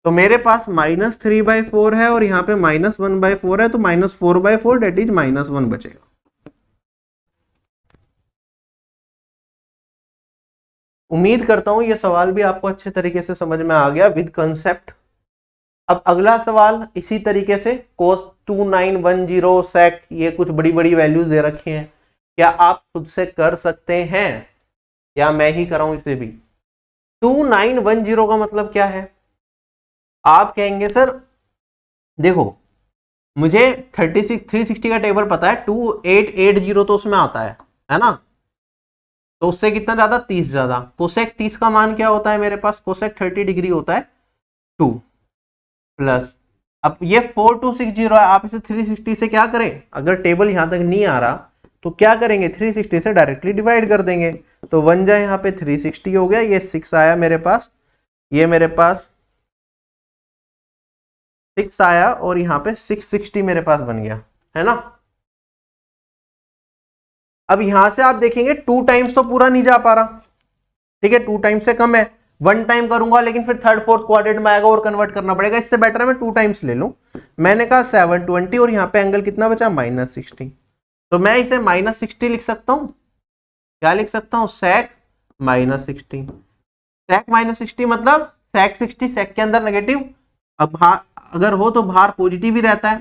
तो मेरे पास -3/4 है और यहाँ पे -1/4 है, तो -4/4 डेट इज -1 बचेगा। उम्मीद करता हूं ये सवाल भी आपको अच्छे तरीके से समझ में आ गया विद कंसेप्ट। अब अगला सवाल इसी तरीके से cos 2910 sec, ये कुछ बड़ी बड़ी वैल्यूज दे रखी हैं, क्या आप खुद से कर सकते हैं या मैं ही कराऊं इसे भी। 2910 का मतलब क्या है, आप कहेंगे सर देखो मुझे 360 का टेबल पता है, 2880 तो उसमें आता है ना, तो उससे कितना ज्यादा 30 ज्यादा, कोसेक 30 का मान क्या होता है मेरे पास, कोसेक 30 डिग्री होता है 2 प्लस, अब ये 4260 है, आप इसे 360 से क्या करें, अगर टेबल यहां तक नहीं आ रहा तो क्या करेंगे 360 से डायरेक्टली डिवाइड कर देंगे, तो बन जाए यहाँ पे 360 हो गया, ये 6 आया मेरे पास, ये मेरे पास 6 आया और यहाँ पे 660 मेरे पास बन गया है ना। अब यहां से आप देखेंगे 2 टाइम्स तो पूरा नहीं जा पा रहा, ठीक है 2 टाइम्स से कम है, 1 टाइम करूंगा लेकिन फिर थर्ड फोर्थ क्वाड्रेंट में आएगा और कन्वर्ट करना पड़ेगा, इससे बेटर है मैं 2 टाइम्स ले लूं। मैंने कहा 720 और यहाँ पे एंगल कितना बचा -60, तो मैं इसे -60 लिख सकता हूं, क्या लिख सकता हूं sec -60, sec -60 मतलब sec 60, sec के अंदर नेगेटिव, अब अगर हो तो बाहर पॉजिटिव ही रहता है,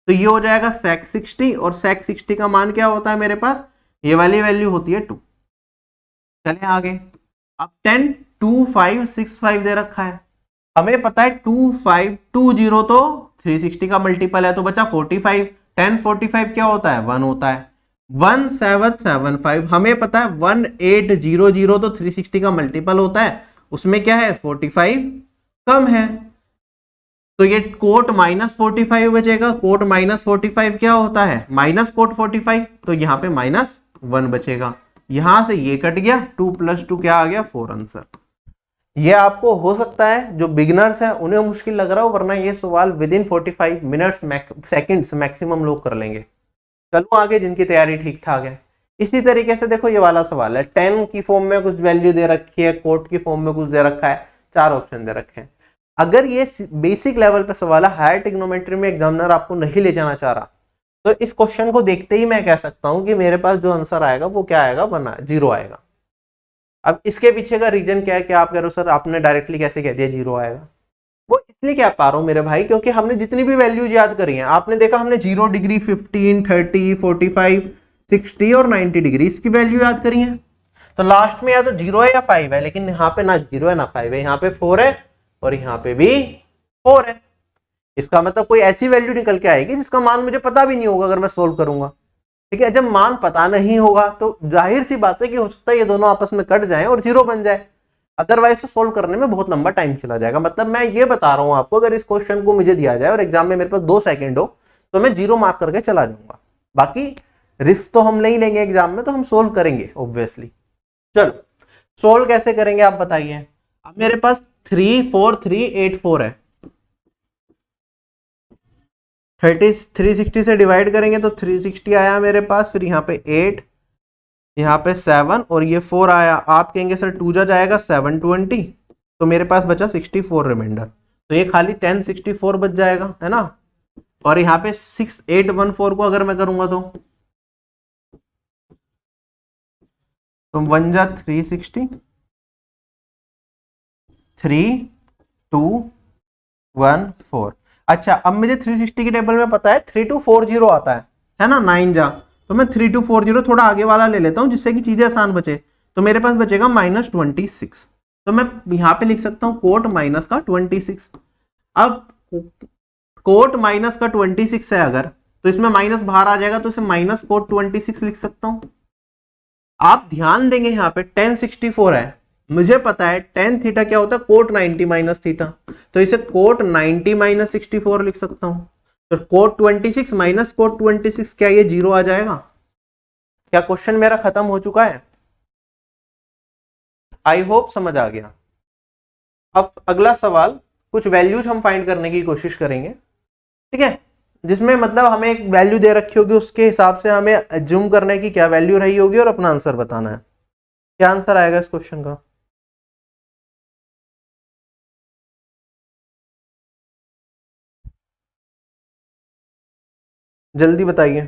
तो ये हो जाएगा sec 60 और sec 60 का मान क्या होता है मेरे पास, ये वाली वैल्यू होती है 2। चले आगे, अब 10 2565 दे रखा है, हमें पता है 2520 तो 360 का मल्टीपल है, तो बचा 45, 10 45 क्या होता है 1 होता है, 1775 हमें पता है 1800 तो 360 का मल्टीपल होता है, उसमें क्या है 45 कम है, तो ये कोट -45 बचेगा, कोट -45 क्या होता है माइनस कोट 45, तो यहाँ पे -1 बचेगा, यहां से ये कट गया, 2 + 2 क्या आ गया 4 आंसर। ये आपको हो सकता है जो बिगिनर्स है उन्हें मुश्किल लग रहा हो, वरना ये सवाल with in 45 minutes seconds maximum लोग कर लेंगे। चलो आगे, जिनकी तैयारी ठीक ठाक है। इसी तरीके से देखो ये वाला सवाल है, 10 की फॉर्म में कुछ वैल्यू दे रखी है, कोट की फॉर्म में कुछ दे रखा है, 4 ऑप्शन दे रखे हैं। अगर ये बेसिक लेवल पे सवाल है, हायर ट्रिग्नोमेट्री में एग्जामिनर आपको नहीं ले जाना चाह रहा, तो इस क्वेश्चन को देखते ही मैं कह सकता हूं कि मेरे पास जो आंसर आएगा वो क्या आएगा, 0 आएगा। अब इसके पीछे का रीजन क्या है कि आप कह रहे हो सर आपने डायरेक्टली कैसे कह दिया 0 आएगा, वो इसलिए कह पा रहा हूं मेरे भाई क्योंकि हमने जितनी भी वैल्यूज याद करी हैं, आपने देखा हमने 0 डिग्री 15 30 45 60 और 90 डिग्री इसकी वैल्यू याद करी है, तो लास्ट में या तो 0 है या 5 है, लेकिन यहाँ पे ना 0 है ना 5 है, यहाँ पे 4 है और यहाँ पे भी 4 है। इसका मतलब कोई ऐसी वैल्यू निकल के आएगी जिसका मान मुझे पता भी नहीं होगा अगर मैं सोल्व करूंगा, ठीक है। जब मान पता नहीं होगा तो जाहिर सी बात है कि हो सकता है ये दोनों आपस में कट जाएं और 0 बन जाए, अदरवाइज तो सोल्व करने में बहुत लंबा टाइम चला जाएगा। मतलब मैं ये बता रहा हूं आपको, अगर इस क्वेश्चन को मुझे दिया जाए और एग्जाम में मेरे पास 2 सेकंड हो तो मैं 0 मार्क करके चला जाऊंगा, बाकी रिस्क तो हम नहीं लेंगे एग्जाम में, तो हम सोल्व करेंगे ऑब्वियसली। चलो सोल्व कैसे करेंगे आप बताइए। अब मेरे पास 34384 है, 360 से डिवाइड करेंगे तो 360 आया मेरे पास, फिर यहाँ पे 8, यहाँ पे 7 और ये 4 आया। आप कहेंगे सर 2 जा जाएगा 720, तो मेरे पास बचा 64 रिमाइंडर, तो ये खाली 1064 बच जाएगा, है ना। और यहाँ पे 6814 को अगर मैं करूंगा तो 1 जा 360, 3214। अच्छा अब मुझे 360 की टेबल में पता है 3240 आता है ना, 9 जा, तो मैं 3240 थोड़ा आगे वाला ले लेता हूं जिससे कि चीजें आसान बचे। तो मेरे पास बचेगा -26, तो मैं यहां पे लिख सकता हूं कोट माइनस का 26। अब कोट माइनस का 26 है अगर, तो इसमें माइनस बाहर आ जाएगा, तो इसे माइनस कोट 26 लिख सकता हूं। आप ध्यान देंगे यहाँ पे 1064 है, मुझे पता है tan थीटा क्या होता है, कोट 90 माइनस थीटा, तो इसे कोट 90 माइनस 64 लिख सकता हूं। तो कोट 26 माइनस कोट 26, क्या ये 0 आ जाएगा? क्या क्वेश्चन मेरा खत्म हो चुका है? आई होप समझ आ गया। अब अगला सवाल, कुछ वैल्यूज हम फाइंड करने की कोशिश करेंगे, ठीक है, जिसमें मतलब हमें एक वैल्यू दे रखी होगी, उसके हिसाब से हमें अज्यूम करने की क्या वैल्यू रही होगी और अपना आंसर बताना है। क्या आंसर आएगा इस क्वेश्चन का? जल्दी बताइए।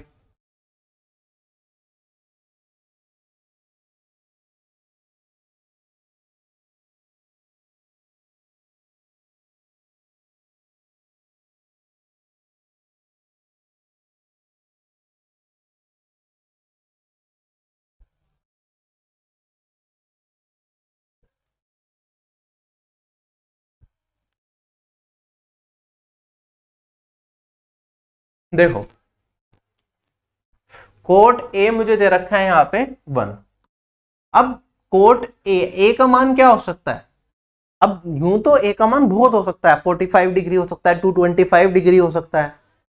देखो कोट ए मुझे दे रखा है यहाँ पे 1। अब कोट ए का मान क्या हो सकता है? अब यूं तो ए का मान बहुत हो सकता है, 45 डिग्री हो सकता है, 225 डिग्री हो सकता है,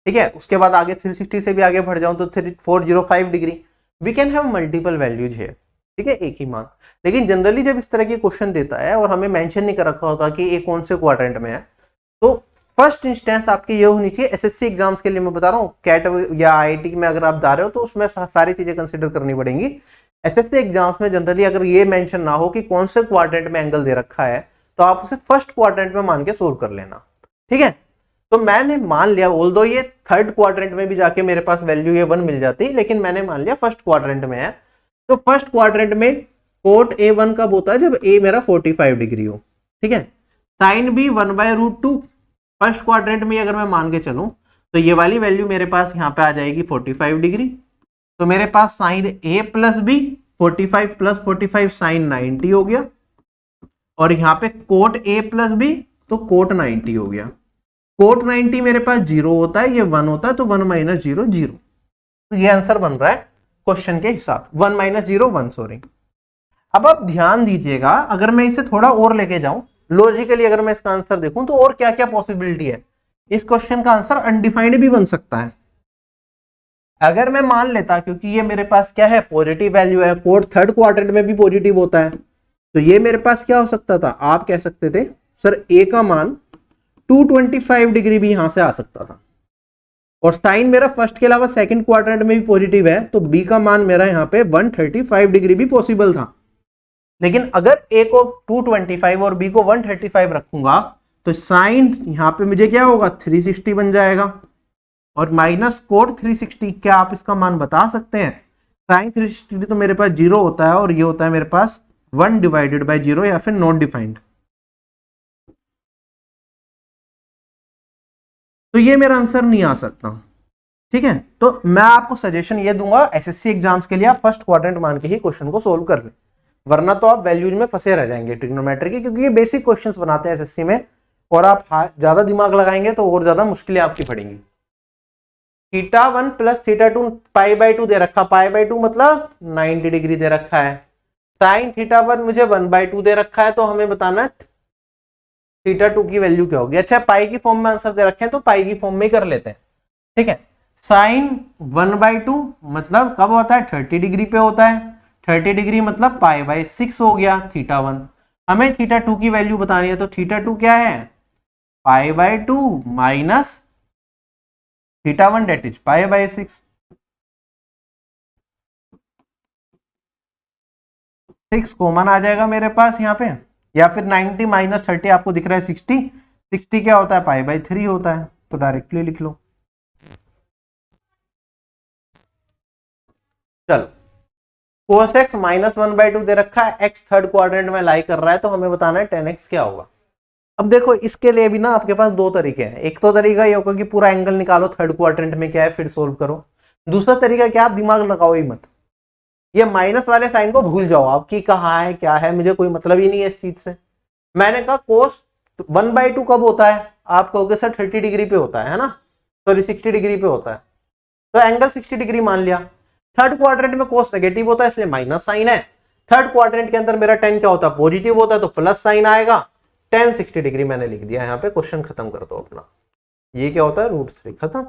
ठीक है। उसके बाद आगे 360 से भी आगे बढ़ जाऊं तो 405 degree. We can have multiple values है, ठीक है, एक ही मान। लेकिन जनरली जब इस तरह के क्वेश्चन देता है और हमें मेंशन नहीं कर रखा होता कि ये कौन से क्वाड्रेंट में है, तो फर्स्ट इंस्टेंस आपकी ये होनी चाहिए। एसएससी एग्जाम्स के लिए मैं बता रहा हूँ, कैट या आईआईटी में अगर आप जा रहे हो तो उसमें सारी चीजें कंसिडर करनी पड़ेंगी। एसएससी एग्जाम्स में जनरली अगर ये मेंशन ना हो कि कौन से क्वाड्रेंट में एंगल दे रखा है, तो आप उसे फर्स्ट क्वाड्रेंट में मान के सोल्व कर लेना, ठीक है। तो मैंने मान लिया, ऑल्दो ये थर्ड क्वाड्रेंट में भी जाके मेरे पास वैल्यू ये 1 मिल जाती, लेकिन मैंने मान लिया फर्स्ट क्वाड्रेंट में है। तो फर्स्ट क्वाड्रेंट में कोट A1 कब होता है? जब ए मेरा 45 डिग्री हो, ठीक है। साइन भी 1/√2 फर्स्ट क्वाड्रेंट में अगर मैं मान के चलूं तो ये वाली वैल्यू मेरे पास यहाँ पे आ जाएगी 45 डिग्री। तो मेरे पास sine A plus B 45 plus 45 sine 90 हो गया, और यहाँ पे कोट A प्लस बी तो कोट 90 हो गया। कोट 90 मेरे पास 0 होता है, ये 1 होता है, तो 1 माइनस 0 0। तो ये आंसर बन रहा है क्वेश्चन के हिसाब, 1 माइनस 0 1, सॉरी। अब आप ध्यान दीजिएगा, अगर मैं इसे थोड़ा और लेके जाऊं लॉजिकली, अगर मैं इसका आंसर देखूं तो और क्या क्या पॉसिबिलिटी है। इस क्वेश्चन का आंसर अनडिफाइंड भी बन सकता है। अगर मैं मान लेता, क्योंकि ये मेरे पास क्या है, पॉजिटिव वैल्यू है, कोट थर्ड क्वाड्रेंट में भी पॉजिटिव होता है, तो ये मेरे पास क्या हो सकता था, आप कह सकते थे सर ए का मान 225 डिग्री भी यहां से आ सकता था, और साइन मेरा फर्स्ट के अलावा सेकंड क्वाड्रेंट में भी पॉजिटिव है, तो बी का मान मेरा यहाँ पे 135 डिग्री भी पॉसिबल था। लेकिन अगर ए को 225 और बी को 135 रखूंगा तो साइन यहां पे मुझे क्या होगा, 360 बन जाएगा, और माइनस कोट 360, क्या आप इसका मान बता सकते हैं? साइन 360 तो मेरे पास 0 होता है, और ये होता है मेरे पास 1 डिवाइडेड बाय 0 या फिर नॉट डिफाइंड। तो ये मेरा आंसर नहीं आ सकता, ठीक है। तो मैं आपको सजेशन ये दूंगा, एसएससी एग्जाम्स के लिए आप फर्स्ट क्वाड्रेंट मान के ही क्वेश्चन को सोल्व कर लें, वरना तो आप वैल्यूज में फंसे रह जाएंगे ट्रिग्नोमेट्री के, क्योंकि ये बेसिक क्वेश्चंस बनाते हैं एसएससी में, और आप ज्यादा दिमाग लगाएंगे तो और ज्यादा मुश्किलें आपकी पड़ेंगी। θ1 प्लस θ2 π/2 दे रखा, π/2 मतलब 90 डिग्री दे रखा है। साइन θ1 मुझे 1/2 दे रखा है, तो हमें बताना है θ2 की वैल्यू क्या होगी। अच्छा पाई की फॉर्म में आंसर दे रखे हैं, तो पाई की फॉर्म में ही कर लेते हैं, ठीक है। साइन 1/2 मतलब कब होता है, 30 डिग्री पे होता है, 30 डिग्री मतलब पाई बाई 6 हो गया थीटा 1। हमें थीटा 2 की वैल्यू बतानी है, तो थीटा 2 क्या है, pi by 2 minus theta 1 that is pi by 6। 6 common आ जाएगा मेरे पास यहाँ पे, या फिर 90 माइनस 30 आपको दिख रहा है 60। 60 क्या होता है, पाई बाई 3 होता है, तो डायरेक्टली लिख लो। चलो, cos x माइनस 1/2 दे रखा है, x थर्ड क्वाड्रेंट में लाई कर रहा है, तो हमें बताना है 10x क्या होगा। अब देखो इसके लिए भी ना आपके पास दो तरीके हैं। एक तो तरीका ये होगा कि पूरा एंगल निकालो थर्ड क्वाड्रेंट में क्या है फिर सोल्व करो। दूसरा तरीका क्या, आप दिमाग लगाओ ही मत, ये माइनस वाले साइन को भूल जाओ, आपकी कहाँ है क्या है, मुझे कोई मतलब ही नहीं है इस चीज से। मैंने कहा कोस 1/2 कब होता है, आप कहोगे सर 30 डिग्री पे होता है ना, सॉरी 60 डिग्री पे होता है, तो एंगल 60 डिग्री मान लिया। थर्ड क्वाड्रेंट में कोस नेगेटिव होता है इसलिए माइनस साइन है। थर्ड क्वाड्रेंट के अंदर मेरा 10 क्या होता है, पॉजिटिव होता है, तो प्लस साइन आएगा। 10 60 डिग्री मैंने लिख दिया यहाँ पे, क्वेश्चन खत्म कर दो अपना। ये क्या होता है, √3 खत्म।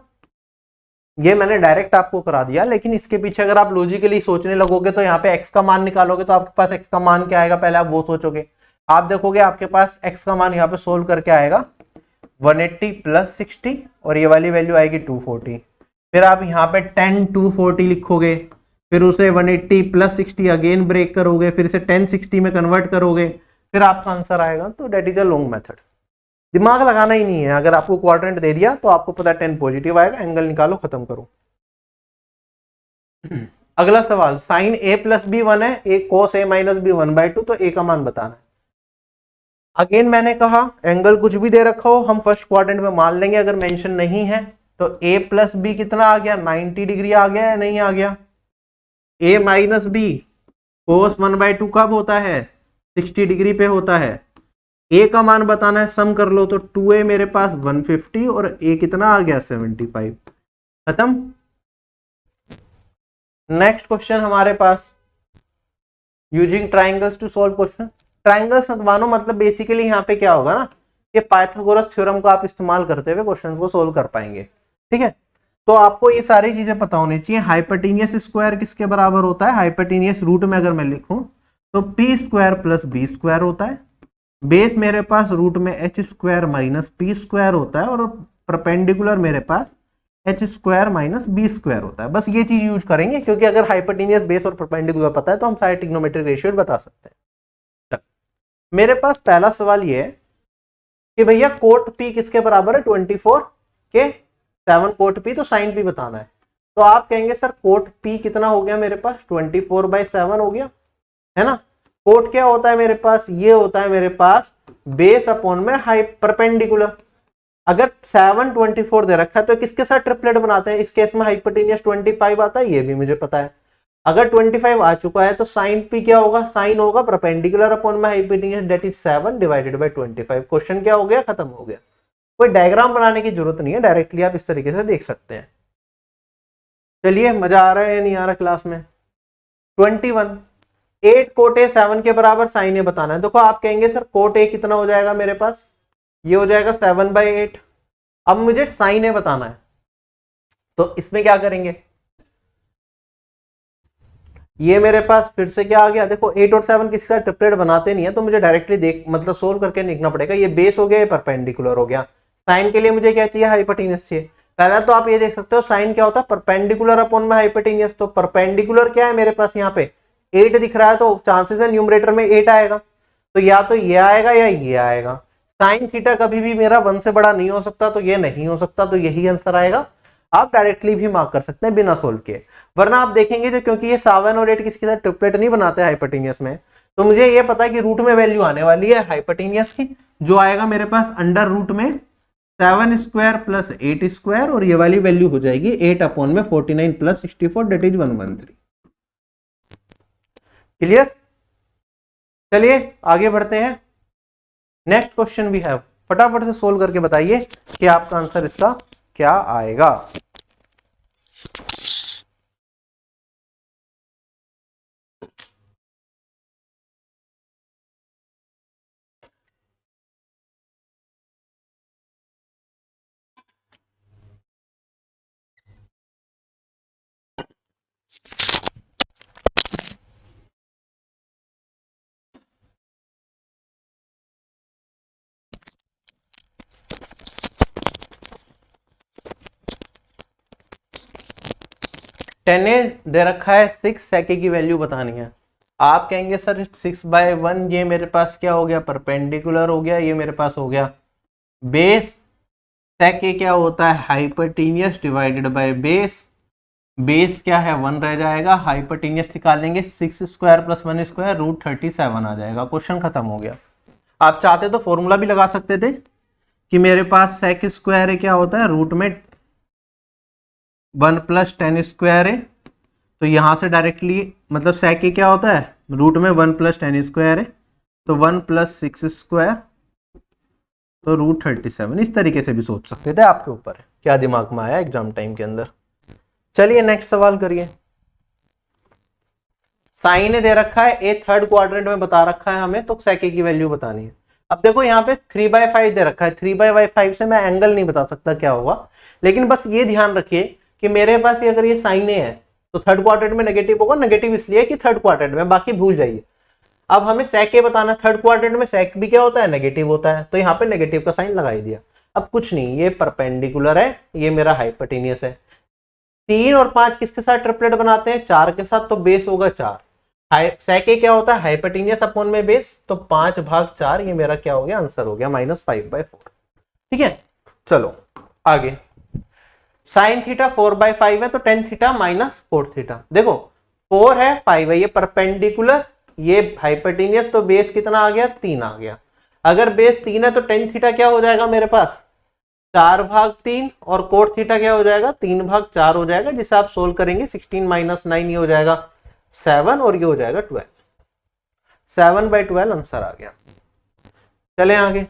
ये मैंने डायरेक्ट आपको करा दिया, लेकिन इसके पीछे अगर आप लॉजिकली सोचने लगोगे तो यहाँ पे x का मान निकालोगे, तो आपके पास x का मान क्या आएगा, पहले आप वो सोचोगे। आप देखोगे आपके पास x का मान यहाँ पे सोल्व करके आएगा 180 प्लस 60, और ये वाली वैल्यू आएगी 240। फिर आप यहाँ पे 10 240 लिखोगे, फिर उसे 180 प्लस 60 अगेन ब्रेक करोगे, फिर से 10 60 में कन्वर्ट करोगे, फिर आपका आंसर आएगा। तो that is a long method, दिमाग लगाना ही नहीं है। अगर आपको क्वाड्रेंट दे दिया तो आपको पता है 10 पॉजिटिव आएगा, एंगल निकालो खत्म करो। अगला सवाल, साइन a प्लस बी 1 है, ए कोस a माइनस बी 1/2, तो a का मान बताना है। अगेन मैंने कहा एंगल कुछ भी दे रखा हो हम फर्स्ट क्वाड्रेंट में मान लेंगे, अगर मेंशन नहीं है तो a प्लस बी कितना आ गया, 90 डिग्री आ गया या नहीं आ गया। a माइनस बी कोस 1/2 कब होता है, 60 डिग्री पे होता है। a का मान बताना है, सम कर लो, तो 2a मेरे पास 150 और a कितना आ गया 75, खत्म। नेक्स्ट क्वेश्चन हमारे पास, using triangles to solve question. Triangles मानो मतलब बेसिकली यहाँ पे क्या होगा ना, कि पाइथागोरस थ्योरम को आप इस्तेमाल करते हुए क्वेश्चन को सोल्व कर पाएंगे, ठीक है। तो आपको ये सारी चीजें पता होनी चाहिए। हाइपोटेनियस स्क्वायर किसके बराबर होता है, हाइपोटेनियस रूट में अगर मैं लिखूं तो P square plus B square होता है। बेस मेरे पास रूट में H square minus P square होता है, और परपेंडिकुलर मेरे पास H square minus B square होता है। बस ये चीज यूज करेंगे, क्योंकि अगर हाइपोटेनियस बेस और परपेंडिकुलर पता है तो हम सारे ट्रिग्नोमेट्रिक रेशियो बता सकते हैं। मेरे पास पहला सवाल ये है कि भैया कोट पी किसके बराबर है, 24 के 7 कोट पी, तो साइन पी बताना है। तो आप कहेंगे सर कोट पी कितना हो गया मेरे पास, 24/7 हो गया, है ना। कोट क्या होता है मेरे पास, ये होता है मेरे पास बेस अपॉन में हाई परपेंडिकुलर। अगर 7 24 दे रखा है तो किसके साथ ट्रिपलेट बनाते हैं, इस केस में हाइपोटेनियस 25 आता है, ये भी मुझे पता है। अगर 25 आ चुका है तो साइन पी क्या होगा, साइन होगा परपेंडिकुलर अपॉन में hypotenuse, that is 7 divided by 25। Question क्या हो गया, खत्म हो गया। कोई डायग्राम बनाने की जरूरत नहीं है, डायरेक्टली आप इस तरीके से देख सकते हैं। चलिए, मजा आ रहा है या नहीं आ रहा क्लास में। 21 8 कोट ए 7 के बराबर साइन ए बताना है। देखो आप कहेंगे सर कोट ए कितना हो जाएगा मेरे पास, ये हो जाएगा 7/8। अब मुझे साइन ए बताना है, तो इसमें क्या करेंगे, ये मेरे पास फिर से क्या आ गया, देखो 8 और 7 किसी साथ ट्रिपलेट बनाते नहीं है, तो मुझे डायरेक्टली देख मतलब सोल्व करके लिखना पड़ेगा। ये बेस हो गया, ये परपेंडिकुलर हो गया। साइन के लिए मुझे क्या चाहिए, हाइपोटेनियस चाहिए। पहला तो आप ये देख सकते हो साइन क्या होता है, परपेंडिकुलर अपॉन में हाइपोटेनियस। तो परपेंडिकुलर क्या है मेरे पास, यहाँ पे 8 दिख रहा है, तो चांसेस है न्यूमरेटर में 8 आएगा, तो या तो ये आएगा या ये आएगा। साइन थीटा कभी भी मेरा 1 से बड़ा नहीं हो सकता, तो ये नहीं हो सकता, तो यही आंसर आएगा। आप डायरेक्टली भी मार्क कर सकते हैं बिना सोल्व किए। वरना आप देखेंगे तो क्योंकि ये 7 और 8 किसी के साथ ट्रिपलेट नहीं बनाते हाइपोटेनियस में, तो मुझे ये पता है कि रूट में वैल्यू आने वाली है हाइपोटेनियस की, जो आएगा मेरे पास अंडर रूट में 7 स्क्वायर प्लस 8 स्क्वायर, और ये वाली वैल्यू हो जाएगी 8 अपॉन में 49 प्लस 64, डेट इज 113। क्लियर। चलिए आगे बढ़ते हैं। नेक्स्ट क्वेश्चन वी हैव, फटाफट से सोल्व करके बताइए कि आपका आंसर इसका क्या आएगा। 10 ए दे रखा है 6, sec a की वैल्यू बतानी है। आप कहेंगे सर 6/1 ये मेरे पास क्या हो गया, परपेंडिकुलर हो गया, ये मेरे पास हो गया बेस। sec a क्या होता है, hypotenuse divided by base. Base क्या है 1 रह जाएगा, हाइपोटेनियस निकालेंगे 6 स्क्वायर प्लस 1 स्क्वायर √37 आ जाएगा। क्वेश्चन खत्म हो गया। आप चाहते तो फॉर्मूला भी लगा सकते थे कि मेरे पास sec स्क्वायर है क्या होता है, रूट में 1 + 10 स्क्वायर है, तो यहां से डायरेक्टली मतलब sec क्या होता है, रूट में 1 + 10 स्क्वायर है, तो 1 + 6 स्क्वायर तो √37। इस तरीके से भी सोच सकते थे, आपके ऊपर है क्या दिमाग में आया एग्जाम टाइम के अंदर। चलिए नेक्स्ट सवाल करिए। साइन दे रखा है ए थर्ड क्वाड्रेंट में बता रखा है हमें, तो sec की वैल्यू बतानी है। अब देखो यहाँ पे 3/5 दे रखा है, 3/5 से मैं एंगल नहीं बता सकता क्या होगा, लेकिन बस ये ध्यान रखिए कि मेरे पास ये अगर ये साइन ए है तो थर्ड क्वाड्रेंट में नेगेटिव होगा, नेगेटिव इसलिए कि थर्ड क्वाड्रेंट में, बाकी भूल जाइए। अब हमें sec बताना है, थर्ड क्वाड्रेंट में sec भी क्या होता है, नेगेटिव होता है, तो यहाँ पे नेगेटिव का साइन लगा ही दिया। अब कुछ नहीं, ये परपेंडिकुलर है, ये मेरा हाइपोटेनियस है। 3 और 5 किसके साथ ट्रिपलेट बनाते हैं, 4 के साथ, तो बेस होगा 4। sec क्या होता है, हाइपोटेनियस अपॉन में बेस, तो 5/4 ये मेरा क्या हो गया, आंसर हो गया -5/4। ठीक है, चलो आगे। साइन थीटा 4/5 है, तो टेन थीटा -4 थीटा। देखो 4 है 5 है, ये परपेंडिकुलर, ये हाइपोटेनियस, तो बेस कितना आ गया, 3 आ गया। अगर बेस 3 है तो टेन थीटा क्या हो जाएगा मेरे पास, 4/3, और कोट थीटा क्या हो जाएगा, 3/4 हो जाएगा, जिसे आप सोल्व करेंगे 16 - 9 ये हो जाएगा 7, और ये हो जाएगा 12। 7/12 आंसर आ गया। चले आगे।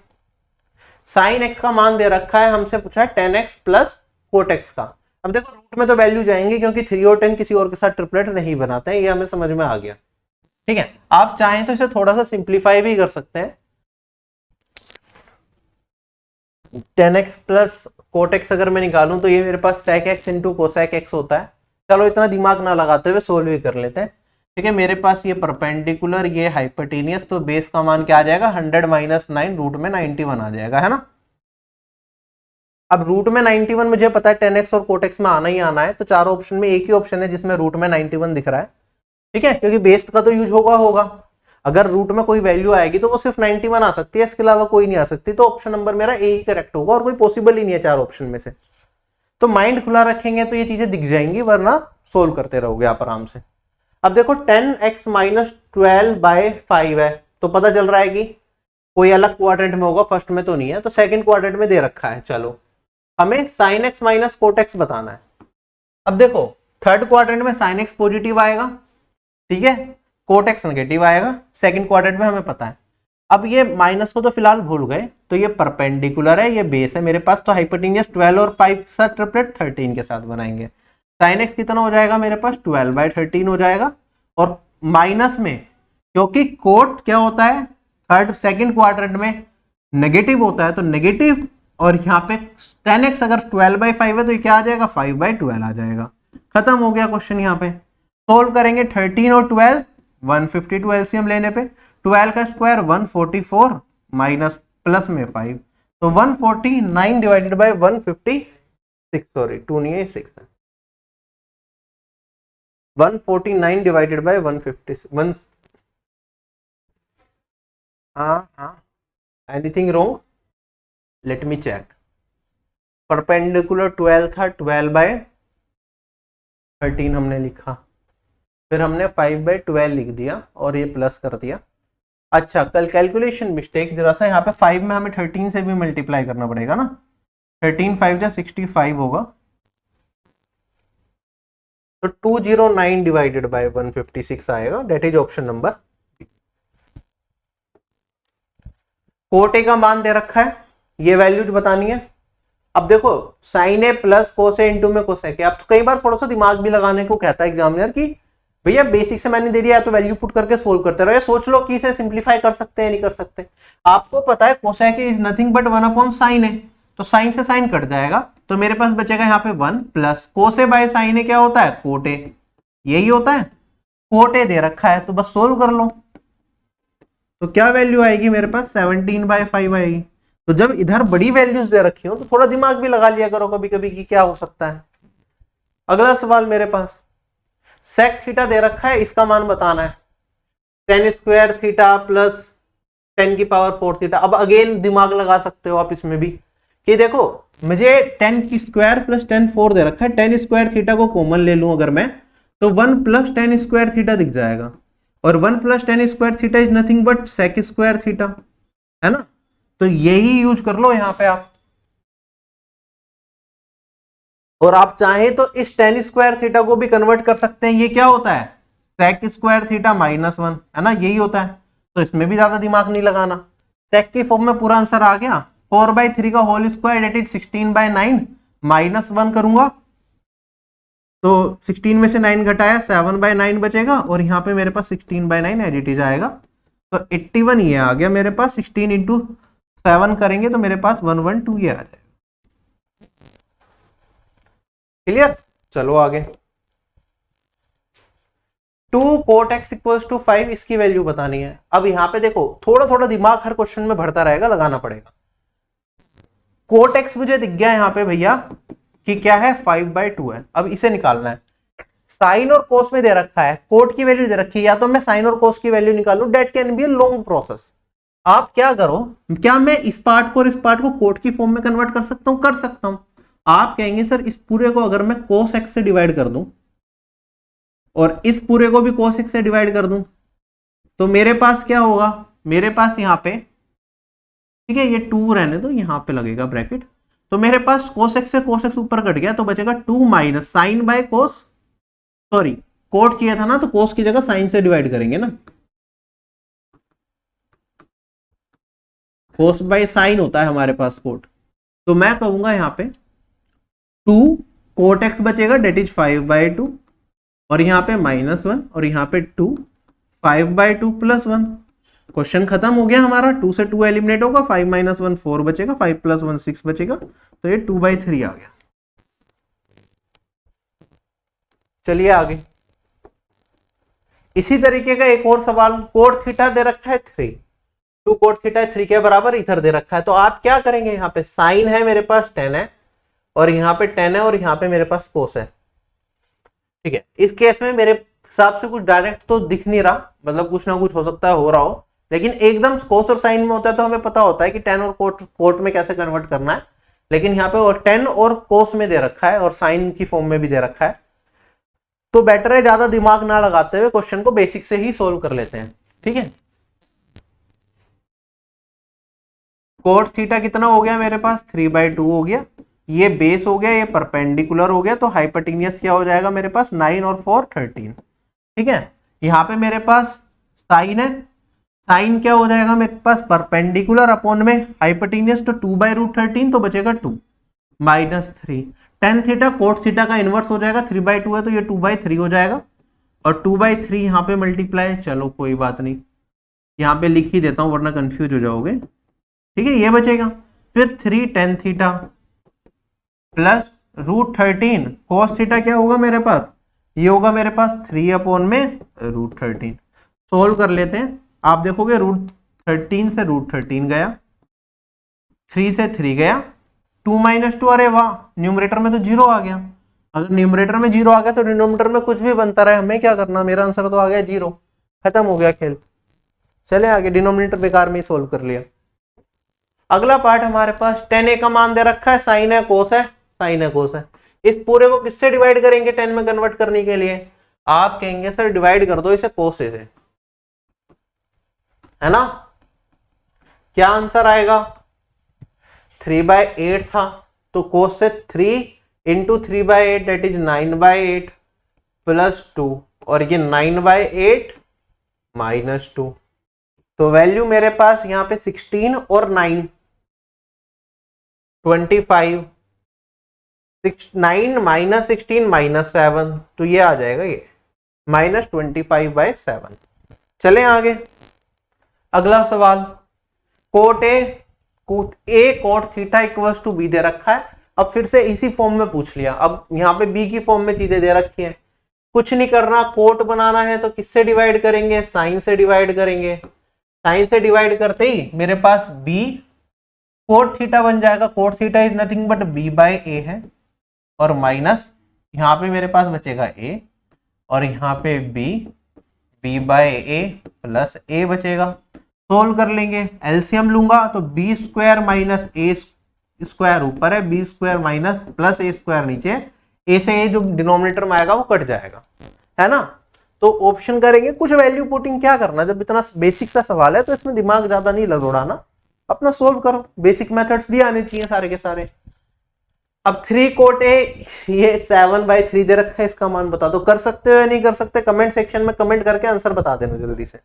साइन एक्स का मान दे रखा है, हमसे पूछा है 10x प्लस कोट एक्स का। अब देखो रूट में तो वैल्यू जाएंगे क्योंकि 3 और 10 किसी और के साथ ट्रिपलेट नहीं बनाते हैं, ये हमें समझ में आ गया। ठीक है, आप चाहें तो इसे थोड़ा सा सिंप्लीफाई भी कर सकते हैं। 10x प्लस कोट एक्स अगर मैं निकालूं तो ये मेरे पास sec x into cosec x होता है। चलो इतना दिमाग ना लगाते हुए सोल्व भी कर लेते हैं। ठीक है, मेरे पास ये परपेंडिकुलर, ये हाइपोटेनियस, तो बेस का मान क्या आ जाएगा, 100 - 9 रूट में 91 आ जाएगा, है ना। अब रूट में 91 मुझे पता है 10x और कोट एक्स में आना ही आना है, तो चारों ऑप्शन में एक ही ऑप्शन है जिसमें रूट में 91 दिख रहा है। ठीक है, क्योंकि बेस का तो यूज होगा। अगर रूट में कोई वैल्यू आएगी तो वो सिर्फ 91 आ सकती है, इसके अलावा कोई नहीं आ सकती, तो ऑप्शन नंबर मेरा ए ही करेक्ट होगा, और कोई पॉसिबल ही नहीं है चार ऑप्शन में से। तो माइंड खुला रखेंगे तो ये चीजें दिख जाएंगी, वरना सोल्व करते रहोगे आप आराम से। अब देखो 10x - 12/5 है, तो पता चल रहा है कि कोई अलग क्वाड्रेंट में होगा, फर्स्ट में तो नहीं है, तो सेकंड क्वाड्रेंट में दे रखा है। चलो हमें sin x - कोट x बताना है। अब देखो थर्ड क्वाड्रेंट में sin x पॉजिटिव आएगा, ठीक है, कोट x नेगेटिव आएगा, सेकंड क्वाड्रेंट में हमें पता है। अब ये माइनस को तो फिलहाल भूल गए, तो ये परपेंडिकुलर है, ये बेस है मेरे पास, तो हाइपोटेनियस 12 और 5 के साथ ट्रिपलेट 13 के साथ बनाएंगे। sin x कितना हो जाएगा मेरे पास, 12/13 हो जाएगा, और माइनस में क्योंकि कोट क्या होता है, थर्ड सेकंड क्वाड्रेंट में नेगेटिव होता है, तो नेगेटिव, और यहाँ पे 10x अगर 12/5 है तो ये क्या आ जाएगा, 5/12 आ जाएगा। खत्म हो गया क्वेश्चन। यहाँ पे सोल्व करेंगे 13 और 12, 152 एलसीएम लेने पे, 12 का स्क्वायर 144 माइनस प्लस में 5, तो 149 डिवाइडेड बाय 156, सॉरी 2 नहीं है 6 है, 149 डिवाइडेड बाय 156। हाँ, anything wrong, let me check. Perpendicular 12 था, 12/13 हमने लिखा, फिर हमने 5/12 लिख दिया और ये प्लस कर दिया। अच्छा, कल कैलकुलेशन मिस्टेक जरा सा, यहाँ पे 5 में हमें 13 से भी मल्टीप्लाई करना पड़ेगा ना, 13 5 जा 65 होगा, तो 209 डिवाइडेड बाय 156 आएगा, that is option number. Cot A का मान दे रखा है, ये वैल्यूज बतानी है। अब देखो साइन ए प्लस कोस ए इंटू में कोसेक ए, अब तो कई बार थोड़ा सा दिमाग भी लगाने को कहता है एग्जामिनर कि भैया बेसिक से मैंने दे दिया, तो वैल्यू पुट करके सोल्व करते रहो, या सोच लो कि इसे सिंप्लीफाई कर सकते हैं नहीं कर सकते। आपको पता है cosec A is nothing but 1/sin ए, तो साइन से साइन कट जाएगा, तो मेरे पास बचेगा यहाँ पे 1 plus cos A by sine A क्या होता है, कोट ए, यही होता है, कोट ए दे रखा है, तो बस सोल्व कर लो। तो क्या वैल्यू आएगी मेरे पास, 17/5 आएगी। तो जब इधर बड़ी वैल्यूज दे रखी हो तो थोड़ा दिमाग भी लगा लिया करो कभी कभी कि क्या हो सकता है। अगला सवाल मेरे पास, सेक थीटा दे रखा है, इसका मान बताना है, टेन स्क्वायर थीटा प्लस 10 की पावर 4 थीटा। अब अगेन दिमाग लगा सकते हो आप इसमें भी कि देखो मुझे 10 की स्क्वायर प्लस 10 4 दे रखा है, 10 स्क्वायर थीटा को कॉमन ले लूं अगर मैं, तो 1 प्लस 10 स्क्वायर थीटा दिख जाएगा, और 1 plus 10 square theta is nothing but sec square theta, है ना। तो यही यूज कर लो यहां पे आप, और आप चाहें तो इस 10 स्क्वायर थीटा को भी कन्वर्ट कर सकते हैं। ये क्या होता है, सेक स्क्वायर थीटा -1, है ना, यही होता है। तो इसमें भी ज्यादा दिमाग नहीं लगाना, सेक की फॉर्म में पूरा आंसर आ गया। 4/3 का होल स्क्वायर डेट इज 16/9, -1 करूंगा तो 16 में से 9 घटाया 7/9 बचेगा, और यहाँ पे मेरे पास 16/9 एज इट इज आएगा। तो 81 ये आ गया मेरे पास, 16 इंटू 7 करेंगे तो मेरे पास 112 ये आ जाएगा। क्लियर, चलो आगे। 2 cot x इक्वल्स टू 5, इसकी वैल्यू बतानी है। अब यहाँ पे देखो थोड़ा थोड़ा दिमाग हर क्वेश्चन में भरता रहेगा, लगाना पड़ेगा। cot x मुझे दिख गया यहाँ पे भैया कि क्या है, 5/2 है। अब इसे निकालना है, साइन और कोस में दे रखा है, कोट की वैल्यू दे रखी है, या तो मैं साइन और कोस की वैल्यू निकालूं, date can be a long process. आप क्या करो, क्या मैं इस पार्ट को और इस पार्ट को कोट की फॉर्म में कन्वर्ट कर सकता हूं, कर सकता हूं। आप कहेंगे सर इस पूरे को अगर मैं कोस एक्स से डिवाइड कर दूं और इस पूरे को भी कोस एक्स से डिवाइड कर दूं, तो मेरे पास क्या होगा, मेरे पास यहाँ पे, ठीक है, ये 2 रहने दो, यहाँ पे लगेगा ब्रैकेट, तो मेरे पास कोस एक्स से कोस एक्स ऊपर कट गया, तो बचेगा 2 minus sine by cos, sorry cot चाहिए था ना, तो कोस की जगह साइन से डिवाइड करेंगे ना, कोस बाय साइन होता है हमारे पास कोट। तो मैं कहूंगा यहाँ पे 2 कोट एक्स बचेगा डेट इज 5/2, और यहाँ पे -1, और यहाँ पे 2, 5/2 + 1। क्वेश्चन खत्म हो गया हमारा, 2 से 2 एलिमिनेट होगा, 5 - 1 4 बचेगा, 5 + 1 6 बचेगा, तो ये 2/3 आ गया। चलिए आगे, इसी तरीके का एक और सवाल, कोट थीटा दे रखा है 3, 2 कोट थीटा 3 के बराबर इधर दे रखा है, तो आप क्या करेंगे, यहाँ पे साइन है मेरे पास 10 है, और यहाँ पे 10 है, और यहाँ पे मेरे पास कोस है। ठीक है, इस केस में मेरे हिसाब से कुछ डायरेक्ट तो दिख नहीं रहा, मतलब कुछ ना कुछ हो सकता है हो रहा हो, लेकिन एकदम कोस और साइन में होता है तो हमें पता होता है कि 10 और कोट में कैसे कन्वर्ट करना है, लेकिन यहाँ पे और 10 और कोस में दे रखा है और साइन की फॉर्म में भी दे रखा है, तो बेटर है ज्यादा दिमाग ना लगाते हुए क्वेश्चन को बेसिक से ही सोल्व कर लेते हैं। ठीक है, कोट थीटा कितना हो गया मेरे पास, 3/2 हो गया, ये बेस हो गया, ये परपेंडिकुलर हो गया, तो हाइपोटेन्यूस क्या हो जाएगा मेरे पास, 9 और 4 13। ठीक है, यहाँ पे मेरे पास साइन है, साइन क्या हो जाएगा मेरे पास, परपेंडिकुलर अपॉन में हाइपोटेन्यूस, तो 2/√13, तो बचेगा 2 -3। टेन थीटा कोट थीटा का इनवर्स हो जाएगा, 3/2 है तो ये 2/3 हो जाएगा, और 2/3 यहाँ पे मल्टीप्लाई, चलो कोई बात नहीं, यहाँ पे लिख ही देता हूँ वरना कंफ्यूज हो जाओगे। ठीक है, ये बचेगा, फिर 3 tan theta plus √13 cos theta क्या होगा मेरे पास, ये होगा मेरे पास 3/√13। सोल्व कर लेते हैं, आप देखोगे √13 से √13 गया, 3 से 3 गया, 2 - 2, अरे वाह न्यूमरेटर में तो 0 आ गया। अगर न्यूमरेटर में 0 आ गया तो डिनोमिनेटर में कुछ भी बनता रहे, हमें क्या करना, मेरा आंसर तो आ गया 0, खत्म हो गया खेल। चले आगे, डिनोमिनेटर बेकार में ही सोल्व कर लिया। अगला पार्ट हमारे पास 10a का मान दे रखा है, साइन है कोस है, साइन है कोस है, इस पूरे को किससे डिवाइड करेंगे 10 में कन्वर्ट करने के लिए, आप कहेंगे सर डिवाइड कर दो इसे कोस से, है ना। क्या आंसर आएगा, 3/8 था, तो कोस से 3 इंटू 3/8 डेट इज 9/8 प्लस 2, और ये 9/8 -2, तो वैल्यू मेरे पास यहाँ पे 16 और 9 25, 9 - 16 -7, तो ये आ जाएगा ये -25/7। चले आगे, अगला सवाल, cot A cot theta equals to B दे रखा है। अब फिर से इसी फॉर्म में पूछ लिया, अब यहाँ पे बी की फॉर्म में चीजें दे रखी हैं, कुछ नहीं करना, कोट बनाना है तो किससे डिवाइड करेंगे, साइन से डिवाइड करेंगे, साइन से डिवाइड करते ही मेरे पास बी कोट थीटा बन जाएगा, cot theta is nothing but b/a है, और माइनस यहाँ पे मेरे पास बचेगा a, और यहाँ पे बी बाय ए प्लस ए बचेगा। सोल्व कर लेंगे, एलसीएम लूंगा तो B square minus a square ऊपर है, B square minus plus A square नीचे, ए से ए जो डिनोमिनेटर में आएगा वो कट जाएगा, है ना। तो ऑप्शन करेंगे, कुछ वैल्यू पुटिंग क्या करना, जब इतना बेसिक सा सवाल है तो इसमें दिमाग ज्यादा नहीं लगोड़ाना, अपना सोल्व करो, बेसिक मेथड्स भी आने चाहिए सारे के सारे। अब 3 कोट ए, ये 7/3 दे रखा है, इसका मान बता दो। कर सकते हो या नहीं कर सकते, कमेंट सेक्शन में कमेंट करके आंसर बता देना जल्दी से।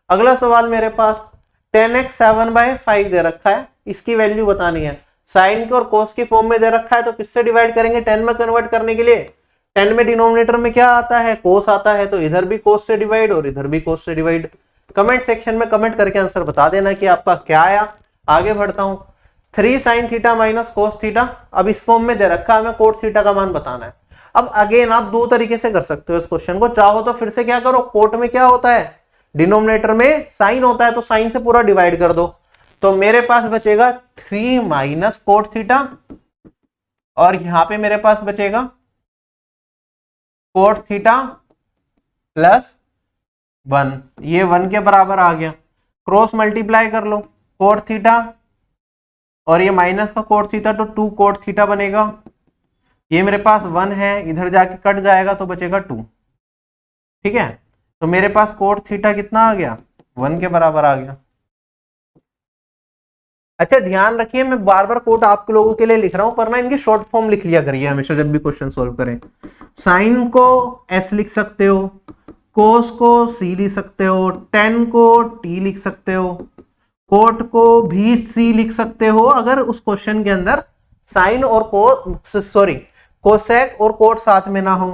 अगला सवाल मेरे पास 10x 7/5 दे रखा है, इसकी वैल्यू बतानी है। साइन के और कोस की फॉर्म में दे रखा है, तो किससे डिवाइड करेंगे, 10 में कन्वर्ट करने के लिए। 10 में डिनोमिनेटर में क्या आता है, कोस आता है, तो इधर भी कोस से डिवाइड और इधर भी कोस से डिवाइड। कमेंट सेक्शन में कमेंट करके आंसर बता देना कि आपका क्या आया। आगे बढ़ता हूं, 3 sin theta minus cos theta, अब इस फॉर्म में दे रखा है, हमें कोट थीटा का मान बताना है। अब अगेन आप दो तरीके से कर सकते हो इस क्वेश्चन को, चाहो तो फिर से क्या करो, कोट में क्या होता है, डिनोमिनेटर में साइन होता है, तो साइन से पूरा डिवाइड कर दो। तो मेरे पास बचेगा 3 माइनस कोट थीटा, और यहां पे मेरे पास बचेगा कोट थीटा प्लस 1, ये 1 के बराबर आ गया। क्रॉस मल्टीप्लाई कर लो, कोट थीटा और ये माइनस का कोट थीटा, तो 2 कोट थीटा बनेगा। ये मेरे पास 1 है, इधर जाके कट जाएगा तो बचेगा 2, ठीक है। तो मेरे पास कोट थीटा कितना आ गया, 1 के बराबर आ गया। अच्छा ध्यान रखिए, मैं बार बार कोट आप लोगों के लिए लिख रहा हूं, पर ना इनकी शॉर्ट फॉर्म लिख लिया करिए हमेशा जब भी क्वेश्चन सोल्व करें। साइन को एस लिख सकते हो, कोस को सी लिख सकते हो, टेन को टी लिख सकते हो, कोट को भी सी लिख सकते हो, अगर उस क्वेश्चन के अंदर साइन और कोसेक और कोट साथ में ना हो।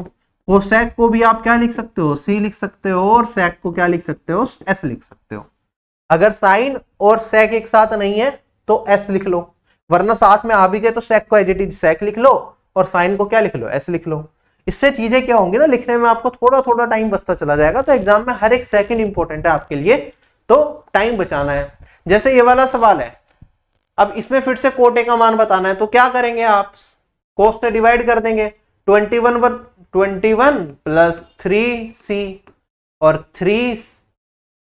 कोसेक को भी आप क्या लिख सकते हो, सी लिख सकते हो, और सेक को क्या लिख सकते हो, एस लिख सकते हो। अगर साइन और सेक एक साथ नहीं है तो एस लिख लो, वरना साथ में आ भी गए तो सेक को एज इट इज सेक लिख लो और साइन को क्या लिख लो, एस लिख लो। इससे चीजें क्या होंगी ना, लिखने में आपको थोड़ा थोड़ा टाइम बचता चला जाएगा। तो एग्जाम में हर एक सेकंड इंपॉर्टेंट है आपके लिए, तो टाइम बचाना है। जैसे ये वाला सवाल है, अब इसमें फिर से कोट ए का मान बताना है, तो क्या करेंगे आप, कोस से डिवाइड कर देंगे। 21 प्लस 3c और 3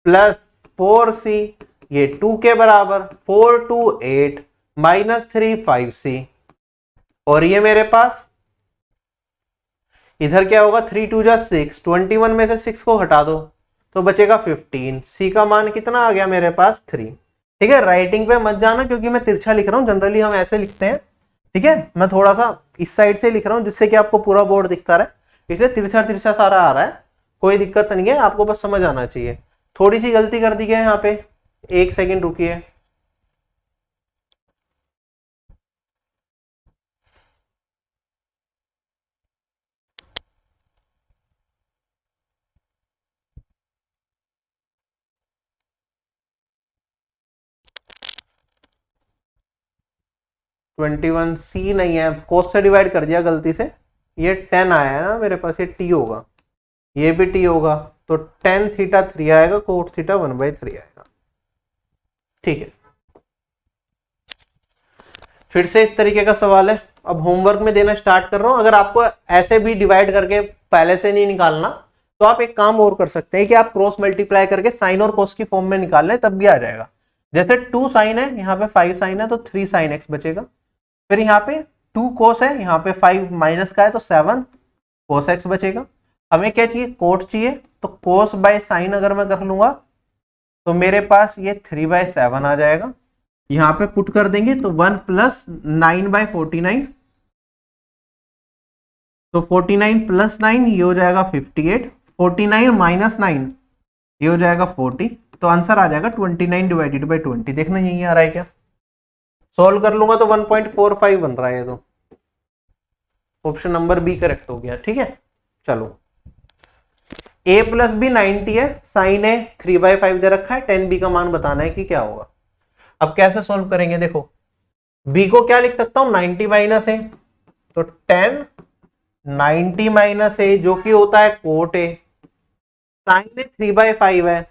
प्लस 4c, ये 2 के बराबर, 4 2 8 माइनस 3 5c, और ये मेरे पास इधर क्या होगा, 3 2 जा 6, 21 में से 6 को हटा दो तो बचेगा 15। सी का मान कितना आ गया मेरे पास, 3। ठीक है, राइटिंग पे मत जाना क्योंकि मैं तिरछा लिख रहा हूँ, जनरली हम ऐसे लिखते हैं। ठीक है, मैं थोड़ा सा इस साइड से लिख रहा हूँ जिससे कि आपको पूरा बोर्ड दिखता रहे, इसलिए तिरछा तिरछा सारा आ रहा है, कोई दिक्कत नहीं है, आपको बस समझ आना चाहिए। थोड़ी सी गलती कर दी है यहाँ पे, 1 सेकेंड रुकिए। ट्वेंटी वन सी नहीं है, कोस से डिवाइड कर दिया गलती से, ये 10 आया है ना मेरे पास, ये टी होगा, ये भी टी होगा, तो 10 थीटा 3 आएगा, कोट थीटा 1/3 आएगा। ठीक है, फिर से इस तरीके का सवाल है, अब होमवर्क में देना स्टार्ट कर रहा हूं। अगर आपको ऐसे भी डिवाइड करके पहले से नहीं निकालना तो आप एक काम और कर सकते हैं कि आप क्रॉस मल्टीप्लाई करके साइन और कोस की फॉर्म में निकाल लें, तब भी आ जाएगा। जैसे 2 साइन है, यहाँ पे 5 साइन है, तो 3 साइन एक्स बचेगा। फिर यहाँ पे 2 कोस है, यहाँ पे 5 माइनस का है तो 7 कोस एक्स बचेगा। हमें क्या चाहिए, कोट चाहिए, तो कोस बाय साइन अगर मैं कर लूंगा तो मेरे पास ये 3/7 आ जाएगा। यहां पे पुट कर देंगे तो 1 प्लस 9/49, तो 49 प्लस 9 ये हो जाएगा 58, 49 माइनस 9 ये हो जाएगा 40, तो आंसर आ जाएगा 29 डिवाइडेड बाई 20। देखना यही आ रहा है क्या, सॉल्व कर लूंगा तो 1.45 बन रहा है, तो ऑप्शन नंबर बी करेक्ट हो गया। ठीक है, चलो a प्लस बी 90 है, साइन ए 3/5 दे रखा है, 10b का मान बताना है कि क्या होगा। अब कैसे सॉल्व करेंगे, देखो b को क्या लिख सकता हूं, 90 माइनस ए, तो 10 90 माइनस ए जो कि होता है कोट ए, साइन ए 3/5 है,